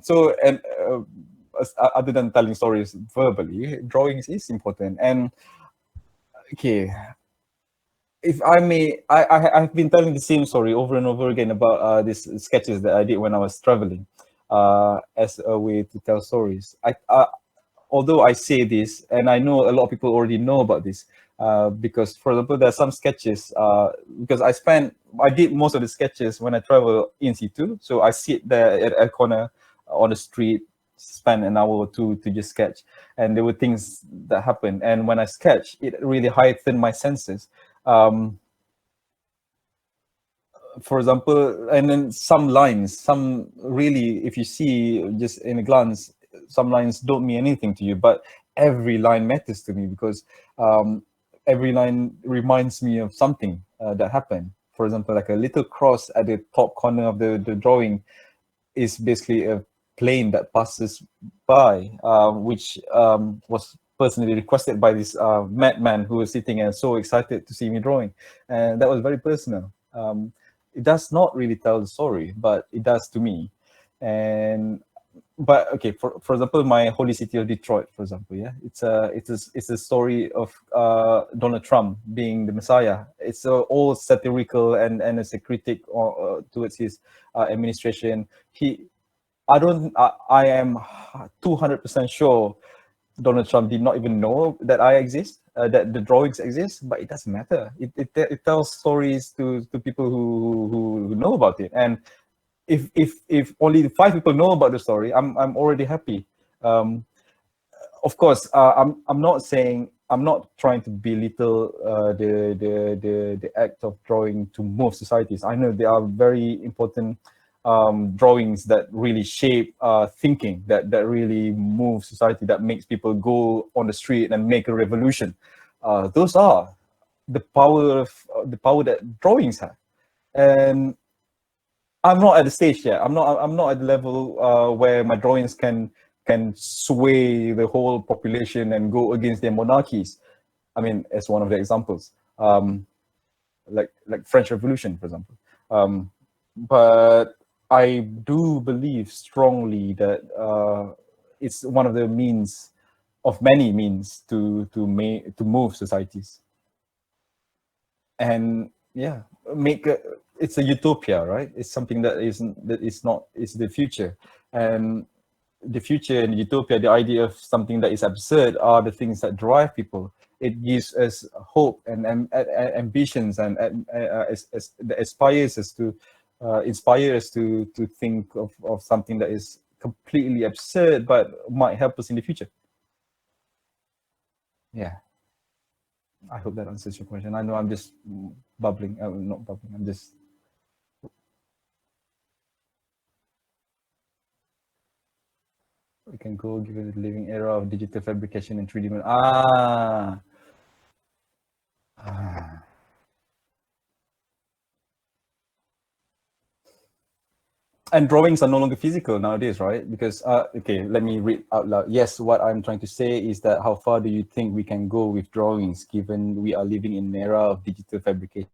So, and other than telling stories verbally, drawings is important. And okay, if I may, I've been telling the same story over and over again about these sketches that I did when I was traveling, as a way to tell stories. Although I say this, and I know a lot of people already know about this, because, for example, there are some sketches, because I did most of the sketches when I travel in situ. So I sit there at a corner on the street, spend an hour or two to just sketch. And there were things that happened. And when I sketch, it really heightened my senses. For example, and then some really, if you see just in a glance, some lines don't mean anything to you, but every line matters to me because every line reminds me of something that happened. For example, like a little cross at the top corner of the drawing is basically a plane that passes by, which was personally requested by this madman who was sitting and so excited to see me drawing. And that was very personal. It does not really tell the story, but it does to me. But okay, for example, my holy city of Detroit, for example, yeah, it's a story of Donald Trump being the Messiah. It's all satirical and as a critic towards his administration. I am 200% sure Donald Trump did not even know that I exist, that the drawings exist, but it doesn't matter. It tells stories to people who know about it. And if only 5 people know about the story, I'm already happy. Of course, I'm not trying to belittle the act of drawing to move societies. I know there are very important drawings that really shape thinking, that really move society, that makes people go on the street and make a revolution. Those are the power that drawings have. And I'm not at the stage yet. I'm not at the level where my drawings can sway the whole population and go against their monarchies. I mean, as one of the examples, like French Revolution, for example. But I do believe strongly that it's one of the means of many means to move societies. And yeah, it's a utopia, right? It's something that is the future. And the future and utopia, the idea of something that is absurd, are the things that drive people. It gives us hope and ambitions, and inspires us to think of something that is completely absurd but might help us in the future. Yeah, I hope that answers your question. I know I'm just bubbling. Not bubbling. I'm just. We can go given the living era of digital fabrication and 3D. And drawings are no longer physical nowadays, right? Because, okay, let me read out loud. Yes, what I'm trying to say is that how far do you think we can go with drawings, given we are living in an era of digital fabrication?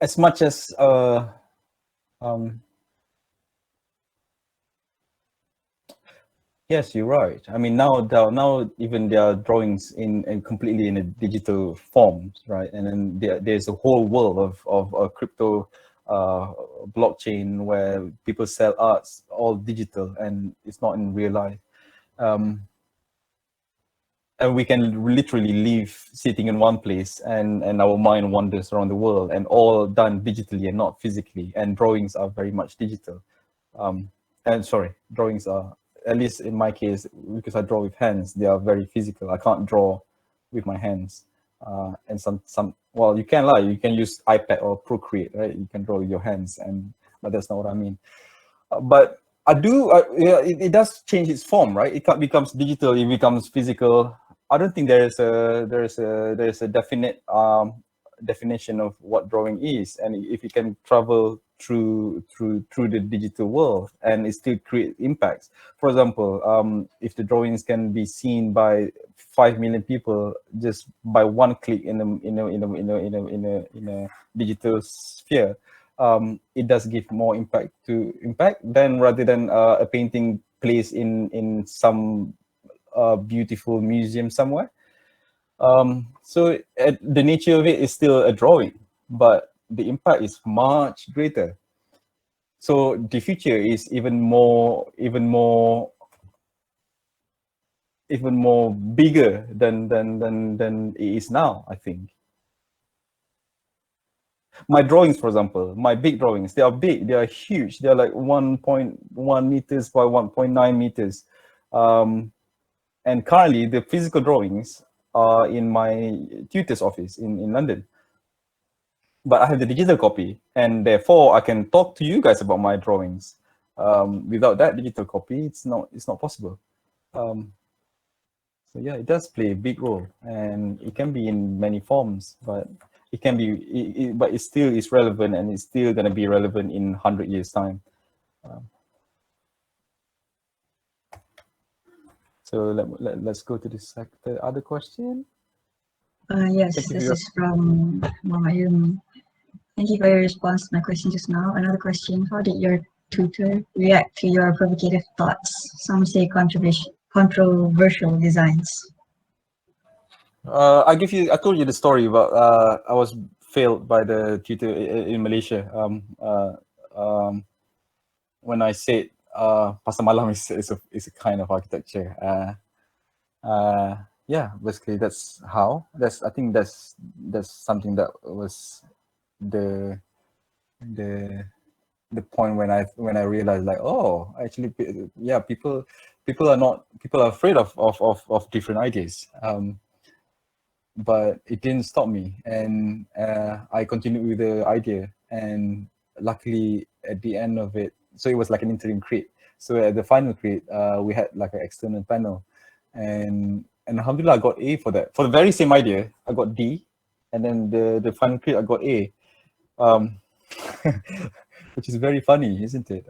As much as yes, you're right. I mean, now even there are drawings in completely in a digital form, right? And then there's a whole world of crypto blockchain where people sell arts all digital and it's not in real life. And we can literally live sitting in one place and our mind wanders around the world, and all done digitally and not physically. And drawings are very much digital. Drawings are, at least in my case, because I draw with hands, they are very physical. I can't draw with my hands. And well, you can you can use iPad or Procreate, right? You can draw with your hands, but that's not what I mean. But I do, it does change its form, right? It becomes digital, it becomes physical. I don't think there's a definite definition of what drawing is, and if you can travel through the digital world and it still create impacts. For example, if the drawings can be seen by 5 million people just by one click in a digital sphere, it does give more impact than rather than a painting placed in some beautiful museum somewhere. So the nature of it is still a drawing, but the impact is much greater. So the future is even more bigger than it is now, I think. My drawings, for example, my big drawings, they are big, they are huge. They are like 1.1 meters by 1.9 meters. And currently the physical drawings are in my tutor's office in London. But I have the digital copy, and therefore I can talk to you guys about my drawings. Without that digital copy, it's not possible. So yeah, it does play a big role, and it can be in many forms, but it can be, but it still is relevant, and it's still going to be relevant in 100 years' time. So let's go to the other question. Yes, this is from Mama Yumi. Thank you for your response to my question just now. Another question: how did your tutor react to your provocative thoughts? Some say controversial designs. I told you the story about I was failed by the tutor in Malaysia. When I said Pasar Malam is a kind of architecture. Yeah, basically that's how. I think that's something that was the point when I realized, like, oh, actually, yeah, people are afraid of different ideas. But it didn't stop me, and I continued with the idea, and luckily at the end of it, so it was like an interim create. So at the final create, we had like an external panel, and alhamdulillah, I got A for that. For the very same idea, I got D, and then the final create, I got A, which is very funny, isn't it?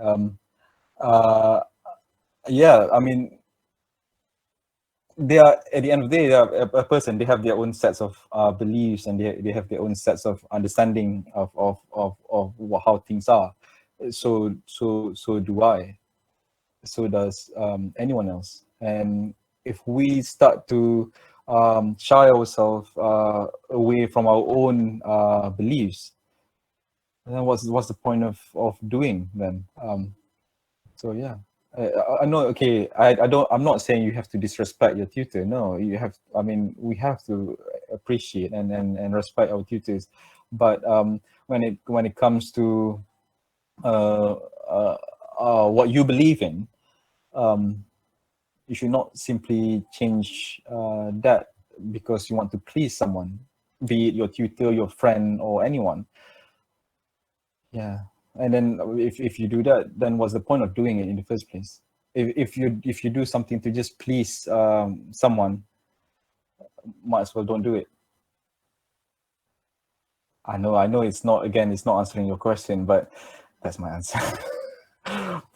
Yeah, I mean, they are, at the end of the day, they are a person. They have their own sets of beliefs, and they have their own sets of understanding of how things are. So do I. So does anyone else. And if we start to shy ourselves away from our own beliefs, then what's the point of doing then? So yeah. I know. Okay, I'm not saying you have to disrespect your tutor. No, you have. I mean, we have to appreciate and respect our tutors. But when it comes to what you believe in, you should not simply change that because you want to please someone, be it your tutor, your friend, or anyone. Yeah. And then if you do that, then what's the point of doing it in the first place? If you do something to just please someone, might as well don't do it. I know it's not answering your question, but that's my answer.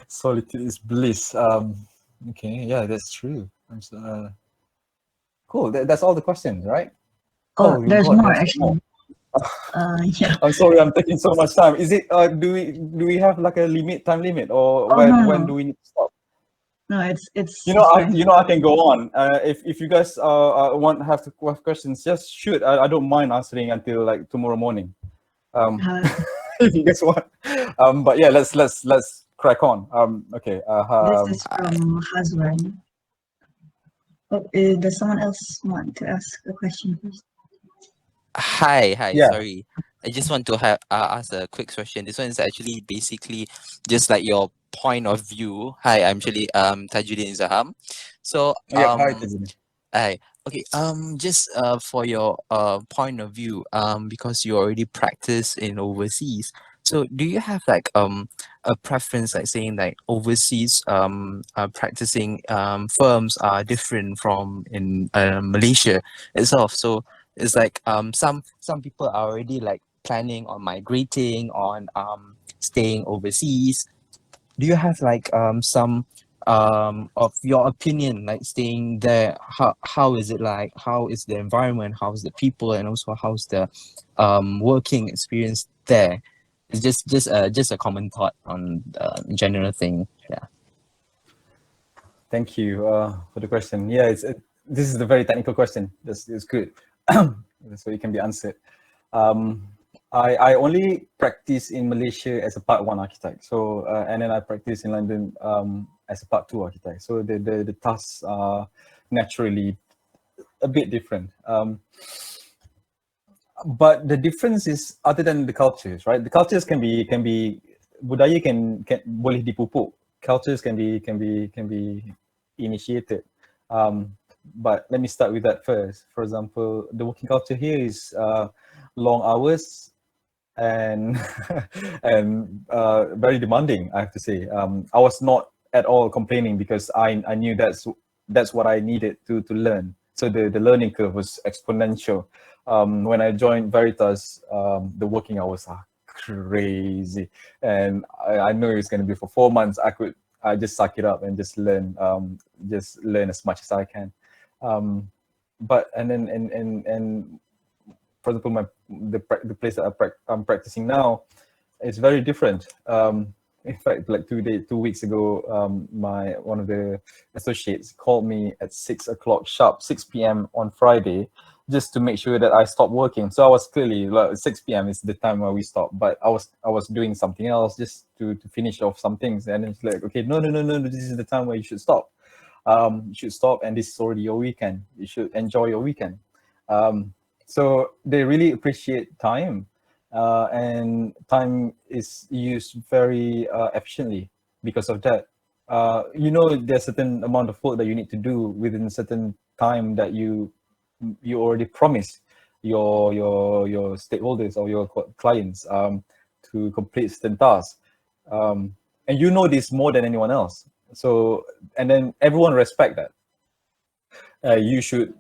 Solitude is bliss. Okay, yeah, that's true. Cool. That's all the questions, right? Oh, there's more actually. Yeah. I'm sorry, I'm taking so much time. Is it? Do we have like a time limit, or when do we need to stop? No, it's. I can go on. If you guys have questions, just shoot. I don't mind answering until like tomorrow morning. If you guys want. But yeah, let's crack on. Okay. This is from Hazwan. Oh, does someone else want to ask a question first? Hi, Yeah. sorry. I just want to ask a quick question. This one is actually basically just like your point of view. Hi, I'm actually Tajuddin Zaham. So Yeah, hi, Tajuddin. hi. Okay, just for your point of view, because you already practice in overseas. So do you have like a preference, like saying like overseas practicing firms are different from in Malaysia itself? So it's like some people are already like planning on migrating, on staying overseas. Do you have like some of your opinion, like staying there? How is it like? How is the environment? How's the people, and also how's the working experience there? It's just a common thought on the general thing. Yeah. Thank you for the question. Yeah, this is a very technical question. It's good, so it can be answered. I only practice in Malaysia as a Part 1 architect. So and then I practice in London as a Part 2 architect. So the tasks are naturally a bit different. But the difference is other than the cultures, right? The cultures can be budaya can boleh dipupuk. Cultures can be initiated. But let me start with that first. For example, the working culture here is long hours and and very demanding, I have to say. I was not at all complaining because I knew that's what I needed to learn. So the learning curve was exponential. When I joined Veritas, the working hours are crazy, and I know it's going to be for 4 months. I just suck it up and just learn as much as I can. But and then and for example, the place that I'm practicing now is very different. In fact, like 2 weeks ago, one of the associates called me at 6 o'clock sharp, 6 p.m. on Friday, just to make sure that I stopped working. So I was clearly like 6 p.m. is the time where we stop, but I was doing something else just to finish off some things. And it's like, okay, no, this is the time where you should stop. You should stop, and this is already your weekend. You should enjoy your weekend. So they really appreciate time. And time is used very efficiently because of that. There's a certain amount of work that you need to do within a certain time that you already promised your stakeholders or your clients to complete certain tasks. And you know this more than anyone else. So, and then everyone respect that. You should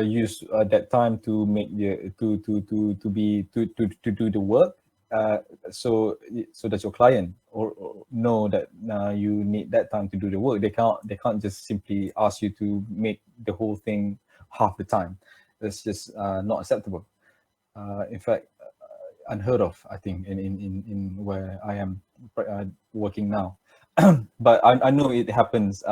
use that time to make to do the work, so that your client or know that you need that time to do the work. They can't just simply ask you to make the whole thing half the time. That's just not acceptable. In fact, unheard of, I think, in where I am working now. But I know it happens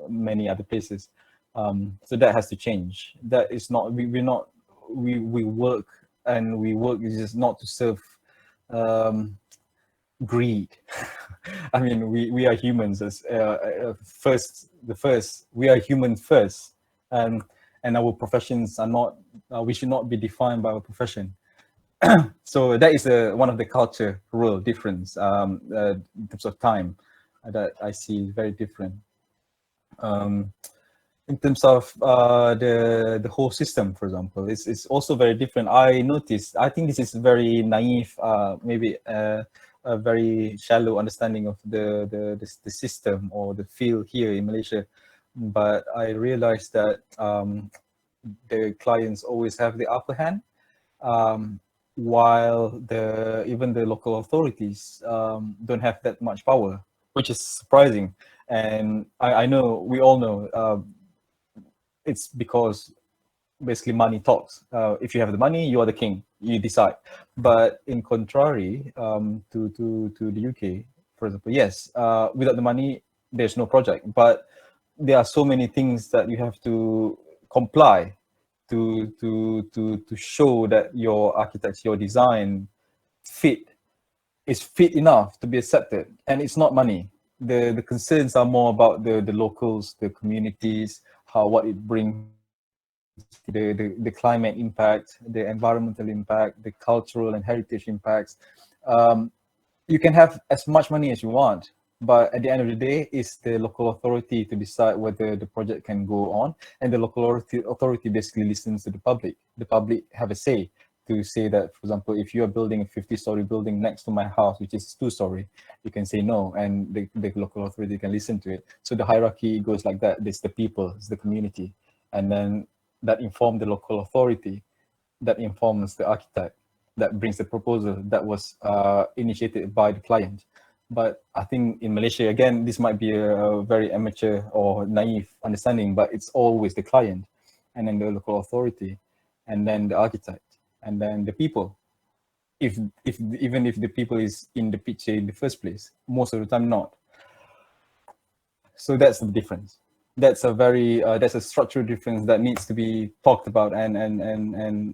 many other places. So that has to change. That is not, we work, and we work is just not to serve greed. I mean, we are humans as we are humans first, and our professions are not, we should not be defined by our profession. So that is one of the culture rule difference in terms of time that I see very different. In terms of the whole system, for example, it's also very different. I noticed, I think this is very naive, maybe a very shallow understanding of the system or the field here in Malaysia. But I realized that the clients always have the upper hand, while even the local authorities don't have that much power, which is surprising. And I know, we all know, it's because basically money talks. If you have the money, you are the king. You decide. But in contrary to the UK, for example, yes, without the money, there's no project. But there are so many things that you have to comply to show that your architecture, your design is fit enough to be accepted. And it's not money. The concerns are more about the locals, the communities, what it brings, the climate impact, the environmental impact, the cultural and heritage impacts. You can have as much money as you want, but at the end of the day, it's the local authority to decide whether the project can go on, and the local authority basically listens to the public. The public have a say to say that, for example, if you are building a 50-story building next to my house, which is 2-story, you can say no, and the local authority can listen to it. So the hierarchy goes like that. There's the people, it's the community, and then that informs the local authority, that informs the architect, that brings the proposal that was initiated by the client. But I think in Malaysia, again, this might be a very amateur or naive understanding, but it's always the client, and then the local authority, and then the architect, and then the people. Even if the people is in the picture in the first place, most of the time not. So that's the difference. That's a very that's a structural difference that needs to be talked about and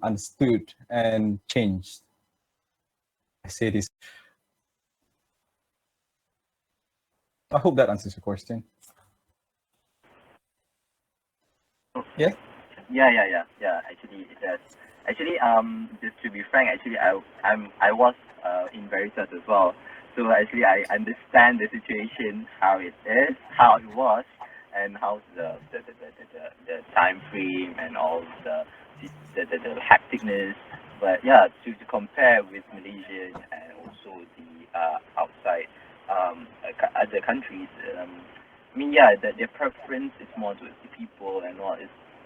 understood and changed. I say this. I hope that answers your question. Yeah. Yeah. Actually, it does. Actually, just to be frank, actually, I was in Veritas as well. So actually, I understand the situation, how it is, how it was, and how the time frame and all the hecticness. But yeah, to compare with Malaysia and also the outside other countries, I mean, yeah, their preference is more towards the people and all.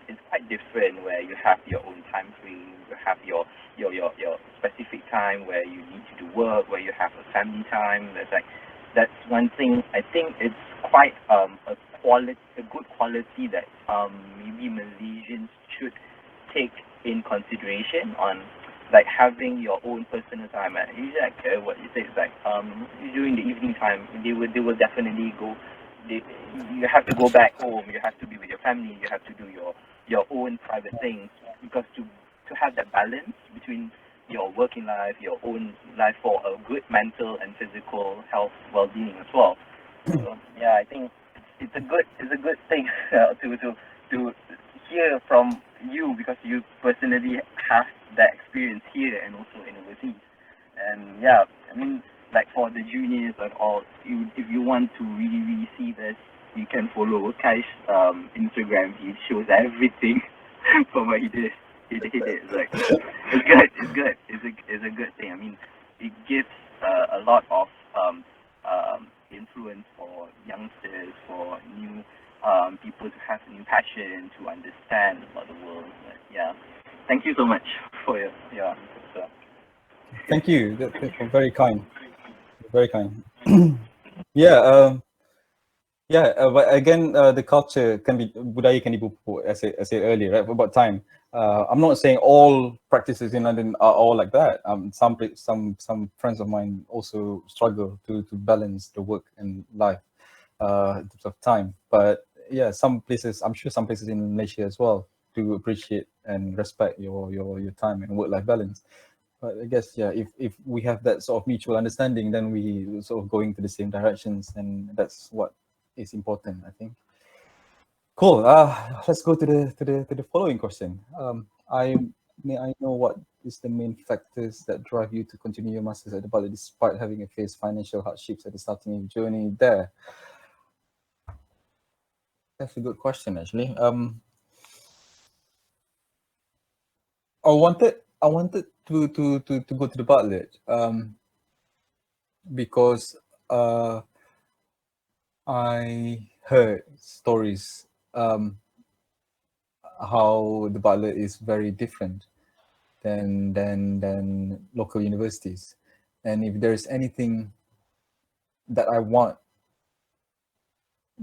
It's quite different, where you have your own time frame, you have your specific time where you need to do work, where you have a family time. That's one thing. I think it's quite a good quality that maybe Malaysians should take in consideration on, like having your own personal time. And usually, like what you say is like during the evening time, they will definitely go. You have to go back home. You have to be with your family. You have to do your own private things, because to have that balance between your working life, your own life, for a good mental and physical health well-being as well. So yeah, I think it's a good thing to hear from you, because you personally have that experience here and also in overseas. And yeah, I mean, like for the juniors and all, if you want to really see this, you can follow Kai's Instagram. He shows everything from what he did. He did. Like, it's good. It's a good thing. I mean, it gives a lot of influence for youngsters, for new people to have a new passion, to understand about the world. But yeah, thank you so much for your answer. Thank you. That's very kind. Very kind. Yeah. But again, the culture can be budaya can be pupuk, as I said earlier, right? About time. I'm not saying all practices in London are all like that. Some friends of mine also struggle to balance the work and life in terms of time. But yeah, some places, I'm sure some places in Malaysia as well, do appreciate and respect your time and work-life balance. But I guess, yeah, if we have that sort of mutual understanding, then we sort of going to the same directions, and that's what is important, I think. Cool. Let's go to the following question. May I know what is the main factors that drive you to continue your masters at the Bali despite having faced financial hardships at the starting of your journey there? That's a good question, actually. I wanted to go to the Bartlett because I heard stories how the Bartlett is very different than local universities, and if there's anything that I want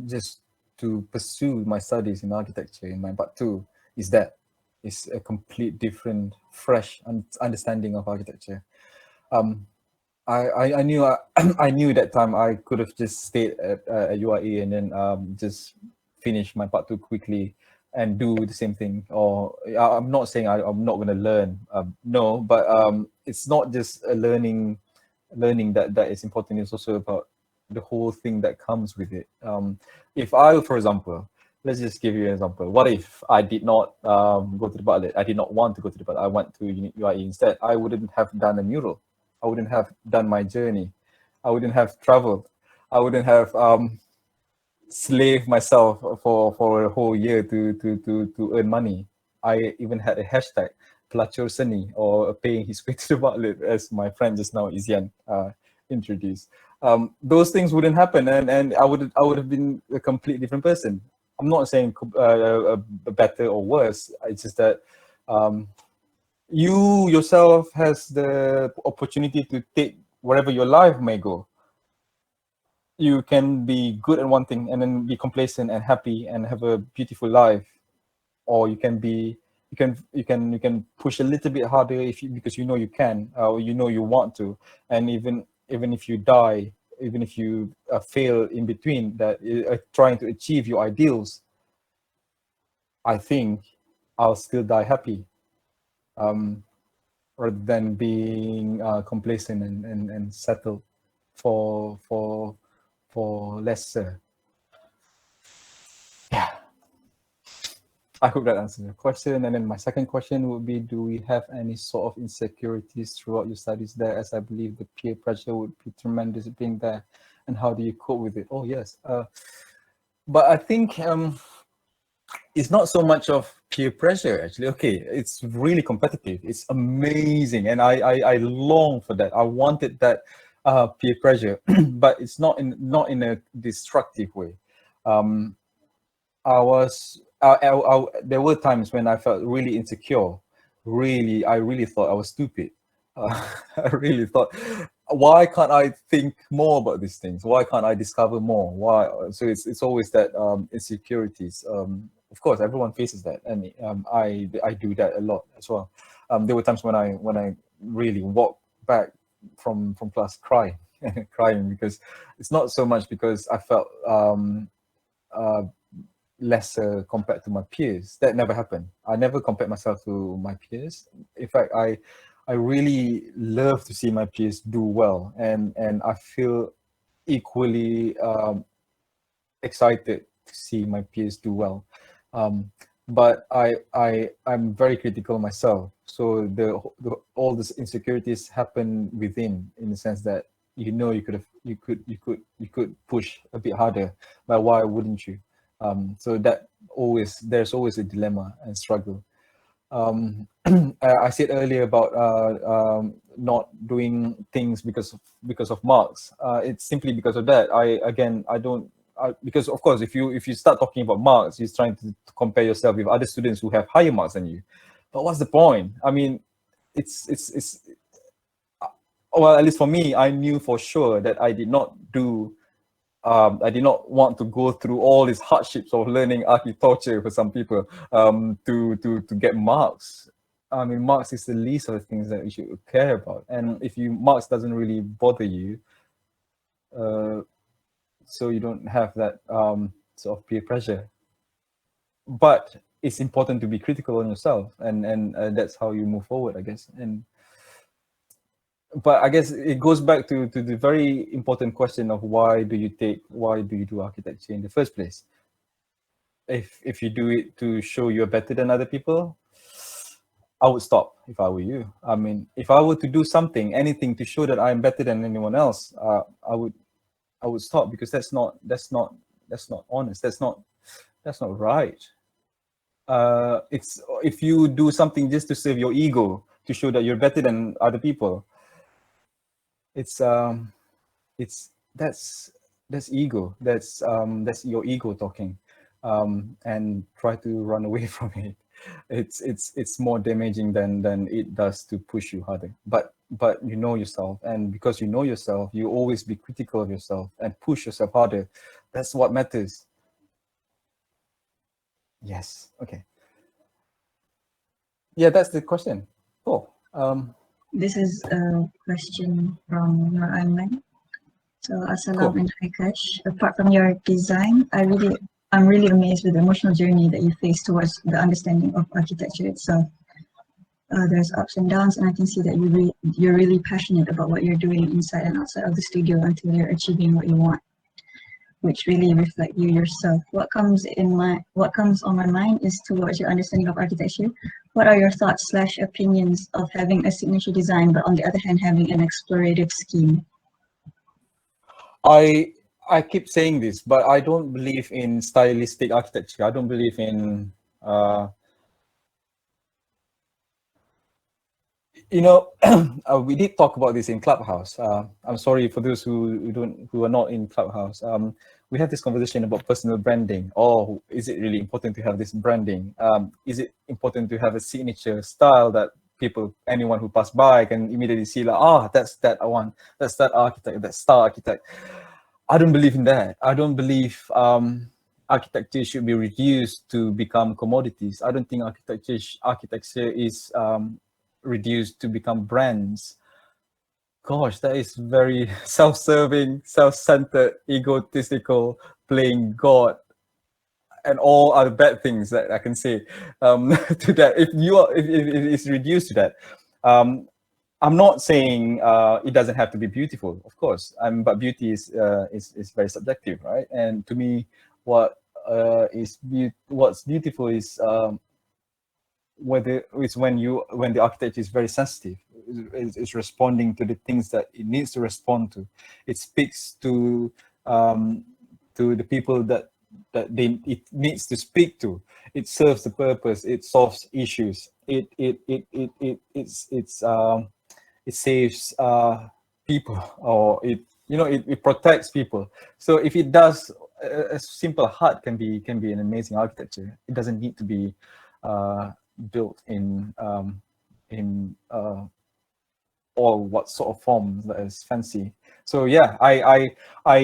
just to pursue my studies in architecture in my Part 2, is that it's a complete different, fresh understanding of architecture. I knew I knew that time I could have just stayed at UIA and then just finish my Part 2 quickly and do the same thing. Or I'm not saying I'm not going to learn, no, but it's not just a learning that is important. It's also about the whole thing that comes with it. If I, for example, let's just give you an example. What if I did not go to the Bartlett? I did not want to go to the Bartlett. I went to UIA instead. I wouldn't have done a mural. I wouldn't have done my journey. I wouldn't have traveled. I wouldn't have slaved myself for a whole year to earn money. I even had a hashtag pelacur seni or paying his way to the butler, as my friend just now, Izian, introduced. Those things wouldn't happen, and I would have been a completely different person. I'm not saying better or worse. It's just that you yourself has the opportunity to take wherever your life may go. You can be good at one thing and then be complacent and happy and have a beautiful life, or you can push a little bit harder because you know you can, or you know you want to, and even if you die, even if you fail in between that, trying to achieve your ideals, I think I'll still die happy, rather than being complacent and settled for lesser. Yeah. I hope that answers your question. And then my second question would be, do we have any sort of insecurities throughout your studies there? As I believe the peer pressure would be tremendous being there. And how do you cope with it? Oh, yes. But I think it's not so much of peer pressure, actually. Okay, it's really competitive. It's amazing. And I long for that. I wanted that peer pressure, but it's not in a destructive way. There were times when I felt really insecure. I really thought I was stupid. I really thought, why can't I think more about these things? Why can't I discover more? Why? So it's always that insecurities. Of course, everyone faces that, and I do that a lot as well. There were times when I really walked back from class crying, crying, because it's not so much because I felt lesser compared to my peers. That never happened. I never compared myself to my peers. In fact, I really love to see my peers do well, and I feel equally excited to see my peers do well. But I'm very critical myself. So all these insecurities happen within, in the sense that you could push a bit harder, but why wouldn't you? So there's always a dilemma and struggle. I said earlier about not doing things because of marks. It's simply because of that. Because of course, if you start talking about marks, you're trying to compare yourself with other students who have higher marks than you. But what's the point? I mean, it's well, at least for me, I knew for sure that I did not want to go through all these hardships of learning architecture for some people to get marks. I mean, marks is the least of the things that you should care about. And if marks doesn't really bother you, so you don't have that sort of peer pressure. But it's important to be critical on yourself, and that's how you move forward, I guess. But I guess it goes back to the very important question of why do you do architecture in the first place? If you do it to show you're better than other people, I would stop if I were you. I mean, if I were to do anything to show that I'm better than anyone else, I would stop, because that's not honest. That's not right. It's if you do something just to save your ego, to show that you're better than other people, that's ego. That's your ego talking, and try to run away from it. It's more damaging than it does to push you harder. But you know yourself, and because you know yourself, you always be critical of yourself and push yourself harder. That's what matters. Yes. Okay. Yeah, that's the question. Oh. This is a question from Nur Aiman. So, Assalam and hi Kash. Apart from your design, I'm really amazed with the emotional journey that you face towards the understanding of architecture itself. There's ups and downs, and I can see that you're really passionate about what you're doing inside and outside of the studio until you're achieving what you want, which really reflect you yourself. What comes on my mind is towards your understanding of architecture. What are your thoughts / opinions of having a signature design, but on the other hand, having an explorative scheme? I keep saying this, but I don't believe in stylistic architecture. I don't believe in You know, we did talk about this in Clubhouse. I'm sorry for those who are not in Clubhouse. We had this conversation about personal branding. Oh, is it really important to have this branding? Is it important to have a signature style that anyone who pass by can immediately see like, that's that one, that's that architect, that star architect. I don't believe in that. I don't believe architecture should be reduced to become commodities. I don't think architecture is reduced to become brands. Gosh, that is very self-serving, self-centered, egotistical, playing God, and all other bad things that I can say to that. If it's reduced to that, I'm not saying it doesn't have to be beautiful, of course. But beauty is very subjective, right? And to me, what's beautiful is when the architecture is very sensitive, is responding to the things that it needs to respond to. It speaks to the people that it needs to speak to. It serves the purpose. It solves issues. It saves people, or it protects people. So if it does, a simple hut can be an amazing architecture. It doesn't need to be built in all what sort of forms that is fancy. So yeah, I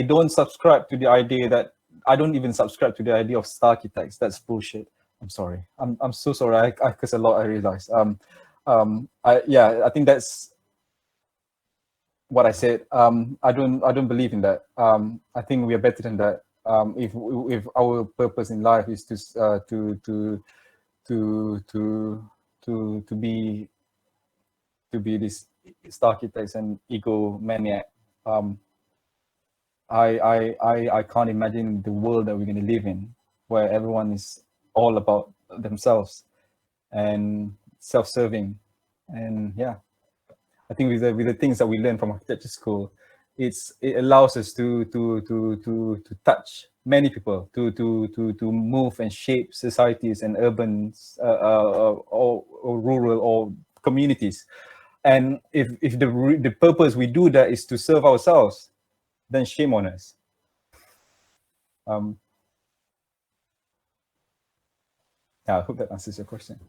don't subscribe to the idea that I don't even subscribe to the idea of star architects. That's bullshit. I'm sorry. I'm so sorry. I curse a lot. I realize. I think that's what I said. I don't believe in that. I think we are better than that. If our purpose in life is to be this star architects and egomaniac, I can't imagine the world that we're going to live in, where everyone is all about themselves and self-serving. And yeah, I think with the things that we learn from architecture school, it allows us to touch many people, to move and shape societies and urban or rural or communities. And if the purpose we do that is to serve ourselves, then shame on us. Yeah, I hope that answers your question.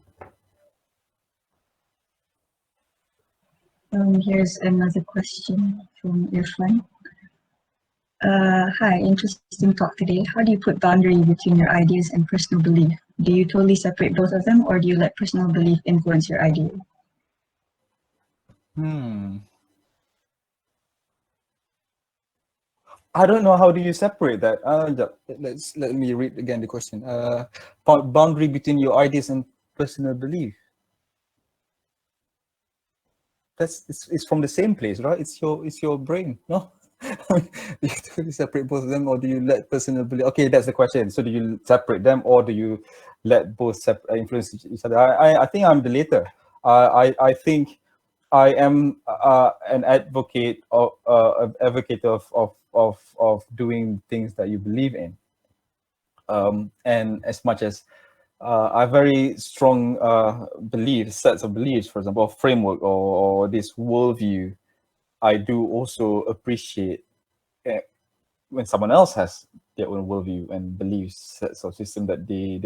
Here's another question from Irfan. Hi, interesting talk today. How do you put boundary between your ideas and personal belief? Do you totally separate both of them, or do you let personal belief influence your idea? I don't know, how do you separate that? Let me read again the question. Boundary between your ideas and personal belief. It's from the same place, right? It's your brain, no? Do you totally separate both of them, or do you let personal belief? Okay, that's the question. So do you separate them, or do you let both influence each other? I think I'm the later. I think I am an advocate of doing things that you believe in, and as much as I have very strong sets of beliefs, for example, framework or this worldview, I do also appreciate when someone else has their own worldview and beliefs, sets of system that they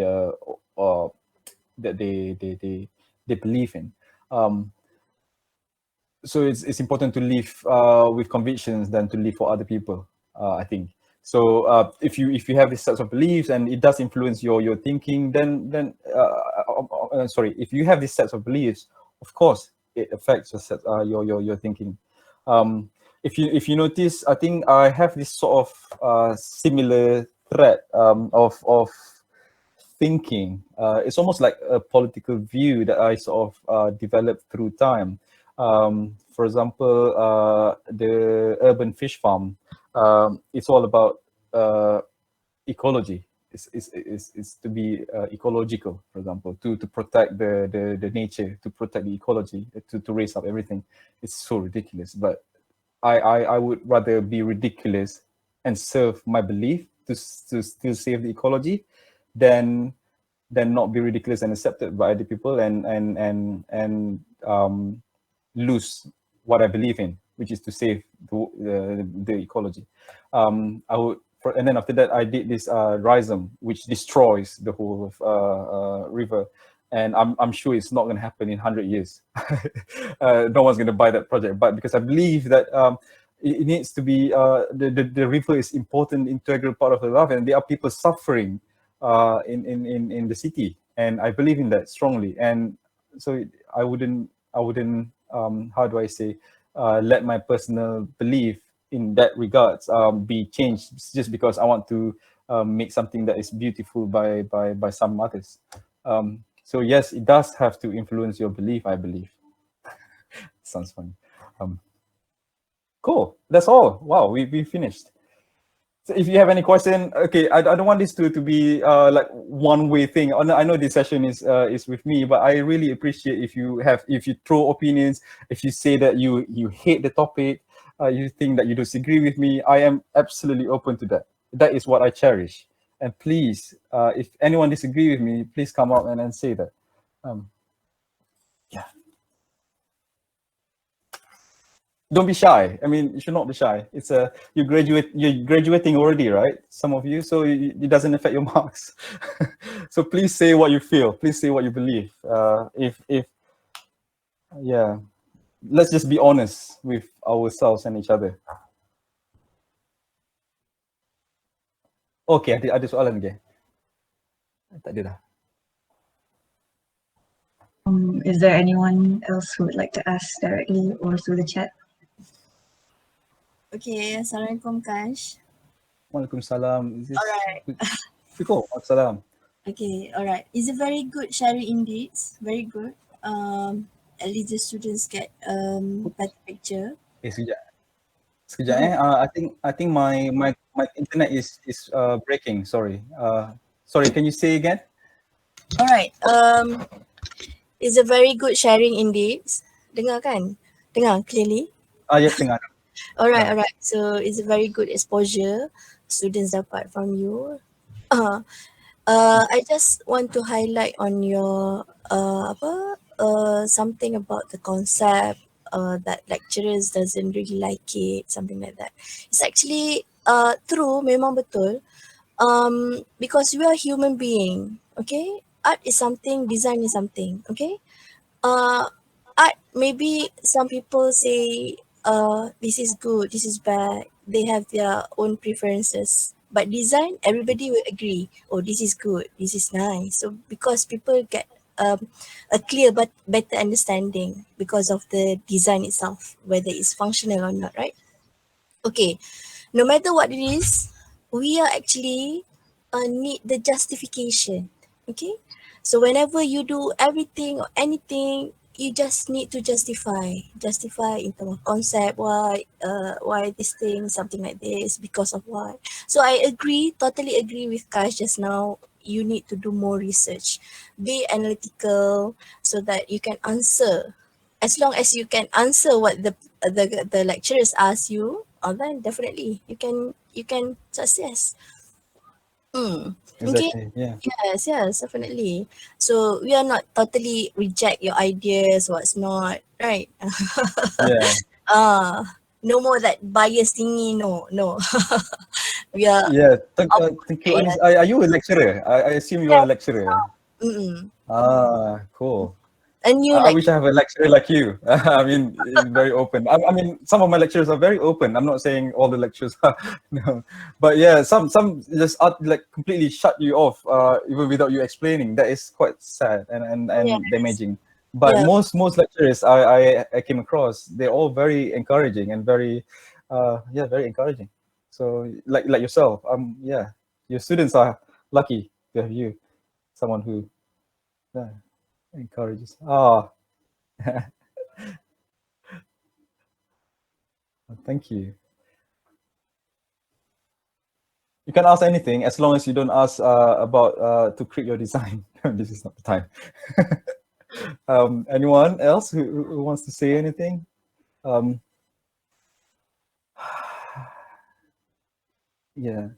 believe in. So it's important to live with convictions than to live for other people, I think. So if you have these sets of beliefs and it does influence your thinking, then sorry, if you have these sets of beliefs, of course it affects your thinking. If you notice, I think I have this sort of similar thread of thinking. It's almost like a political view that I sort of developed through time. For example, the urban fish farm. It's all about ecology. It's to be ecological, for example, to protect the nature, to protect the ecology, to raise up everything. It's so ridiculous, but I would rather be ridiculous and serve my belief to still save the ecology than not be ridiculous and accepted by other people and lose what I believe in, which is to save the ecology. I would, and then after that, I did this Rhizome, which destroys the whole of river. And I'm sure it's not going to happen in 100 years. No one's going to buy that project. But because I believe that it needs to be, the river is important, integral part of the life, and there are people suffering in the city, and I believe in that strongly. And so I wouldn't how do I say, let my personal belief in that regards be changed just because I want to make something that is beautiful by some others. So yes, it does have to influence your belief, I believe. Sounds funny. Cool. That's all. Wow, we finished. So if you have any question, okay, I don't want this to be like one-way thing. I know this session is with me, but I really appreciate if you throw opinions, if you say that you hate the topic, you think that you disagree with me. I am absolutely open to that. That is what I cherish. And please, if anyone disagree with me, please come out and say that. Yeah. Don't be shy. I mean, you should not be shy. It's you're graduating already, right? Some of you, so it doesn't affect your marks. So please say what you feel. Please say what you believe. Yeah, let's just be honest with ourselves and each other. Okay, ada soalan lagi? Tak ada dah. Is there anyone else who would like to ask directly or through the chat? Okay, Assalamualaikum Kash. Waalaikumsalam. Is this Alright. Fiko, Waalaikumsalam. Okay, alright. It's a very good sharing indeed. Very good. At least the students get better picture. Sekejap I think my internet is breaking. Sorry. Sorry, can you say again? Alright. It's a very good sharing indeed. Dengar kan? Dengar clearly? Yes, dengar. Alright, alright. So it's a very good exposure students dapat from you. I just want to highlight on your something about the concept that lecturers doesn't really like it, something like that. It's actually true, memang betul. Because we are human being, okay? Art is something, design is something, okay? Art, maybe some people say this is good, this is bad. They have their own preferences. But design, everybody will agree, oh, this is good, this is nice. So because people get a clear but better understanding because of the design itself, whether it's functional or not, right? Okay, no matter what it is, we are actually need the justification, okay? So whenever you do everything or anything, you just need to justify in terms of concept, why this thing, something like this, because of what. So I agree, totally agree with Kash just now. You need to do more research, be analytical so that you can answer. As long as you can answer what the lecturers ask you, then definitely you can success. Okay. Exactly. Yeah. Yes, definitely. So we are not totally reject your ideas, what's not, right? Yeah. No more that bias thingy, no. We are Yeah. Thank you. yes. Are you a lecturer? I assume you are a lecturer. Cool. And you I like wish I have a lecturer like you. I mean, very open. I mean, some of my lecturers are very open. I'm not saying all the lecturers are, no. But yeah, some just like completely shut you off, even without you explaining. That is quite sad and Yes. damaging. But Yeah. most lecturers I came across, they're all very encouraging and very, very encouraging. So like yourself, yeah, your students are lucky to have you, someone who encourages. Thank you. You can ask anything as long as you don't ask about to create your design. This is not the time. Anyone else who wants to say anything? Yeah.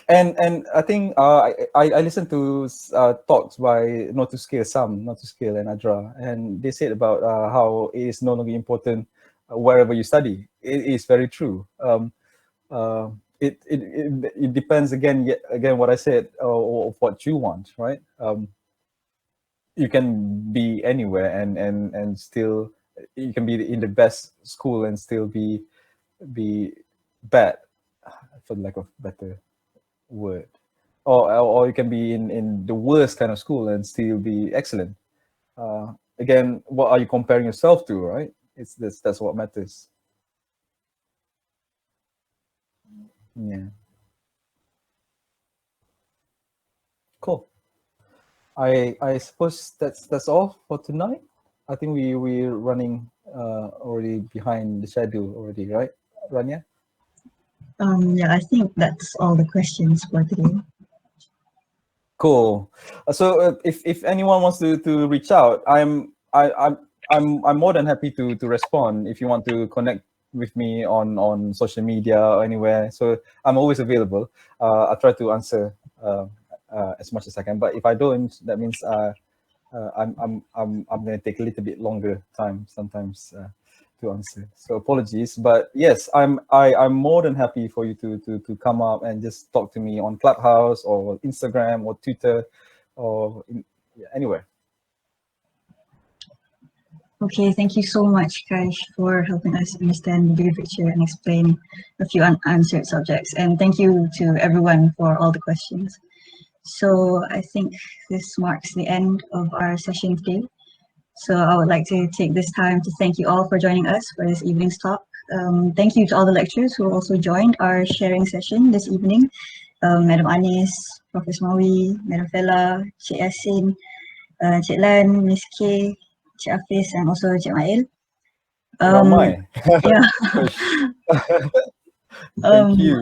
And I think I listened to talks by Not to Scale and Adra, and they said about how it is no longer important wherever you study. It is very true. It depends again what I said, of what you want, right? You can be anywhere and still, you can be in the best school and still be bad, for the lack of better word, or you can be in the worst kind of school and still be excellent. Again, what are you comparing yourself to, right? That's what matters. Yeah. Cool. I suppose that's all for tonight. I think we're running already behind the schedule already, right, Rania? Yeah, I think that's all the questions for today. Cool. So if anyone wants to reach out, I'm more than happy to respond if you want to connect with me on social media or anywhere. So I'm always available. I try to answer as much as I can. But if I don't, that means I'm going to take a little bit longer time sometimes to answer. So apologies, but yes, I'm more than happy for you to come up and just talk to me on Clubhouse or Instagram or Twitter or anywhere. Okay, thank you so much, Kaish, for helping us understand the bigger picture and explain a few unanswered subjects. And thank you to everyone for all the questions. So I think this marks the end of our session today. So I would like to take this time to thank you all for joining us for this evening's talk. Thank you to all the lecturers who also joined our sharing session this evening. Madam Anis, Professor Mawi, Madam Fela, Cik Yasin, Cik Lan, Miss K, Cik Hafiz, and also Cik Mail. Ramai. Yeah.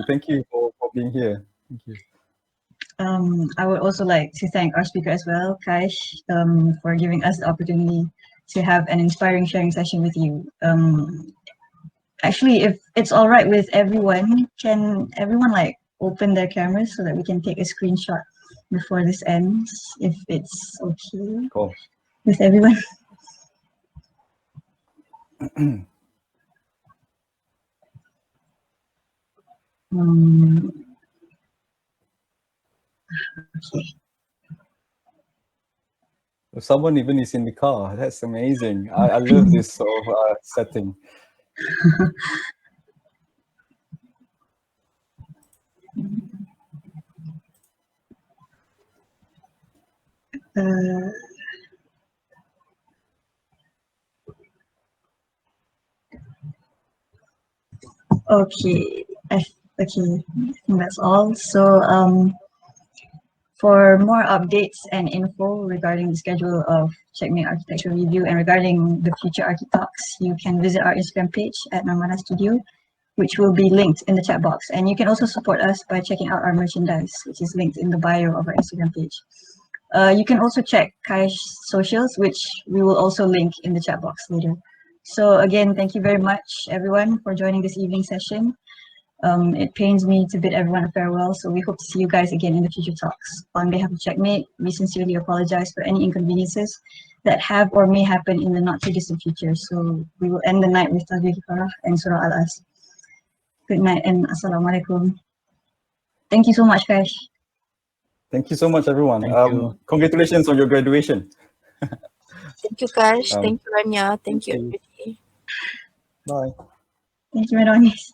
Thank you for being here. Thank you. I would also like to thank our speaker as well, Kaish, for giving us the opportunity to have an inspiring sharing session with you. Actually, if it's all right with everyone, can everyone like open their cameras so that we can take a screenshot before this ends, if it's okay Cool. with everyone? Okay. If someone even is in the car, that's amazing. I love this sort of setting. Okay, I think that's all. So for more updates and info regarding the schedule of Checkmate Architectural Review and regarding the future Archi-talks, you can visit our Instagram page at Namana Studio, which will be linked in the chat box. And you can also support us by checking out our merchandise, which is linked in the bio of our Instagram page. You can also check Kaish's socials, which we will also link in the chat box later. So again, thank you very much, everyone, for joining this evening session. It pains me to bid everyone a farewell, so we hope to see you guys again in the future talks. On behalf of Checkmate, we sincerely apologize for any inconveniences that have or may happen in the not too distant future. So we will end the night with Tahlil Kifarah and Surah Al-As. Good night and Assalamualaikum. Thank you so much, guys. Thank you so much, everyone. Thank you. Congratulations on your graduation. Thank you, Kash. Thank you, Rania. Thank you, everybody. Bye. Thank you, Madam Anis.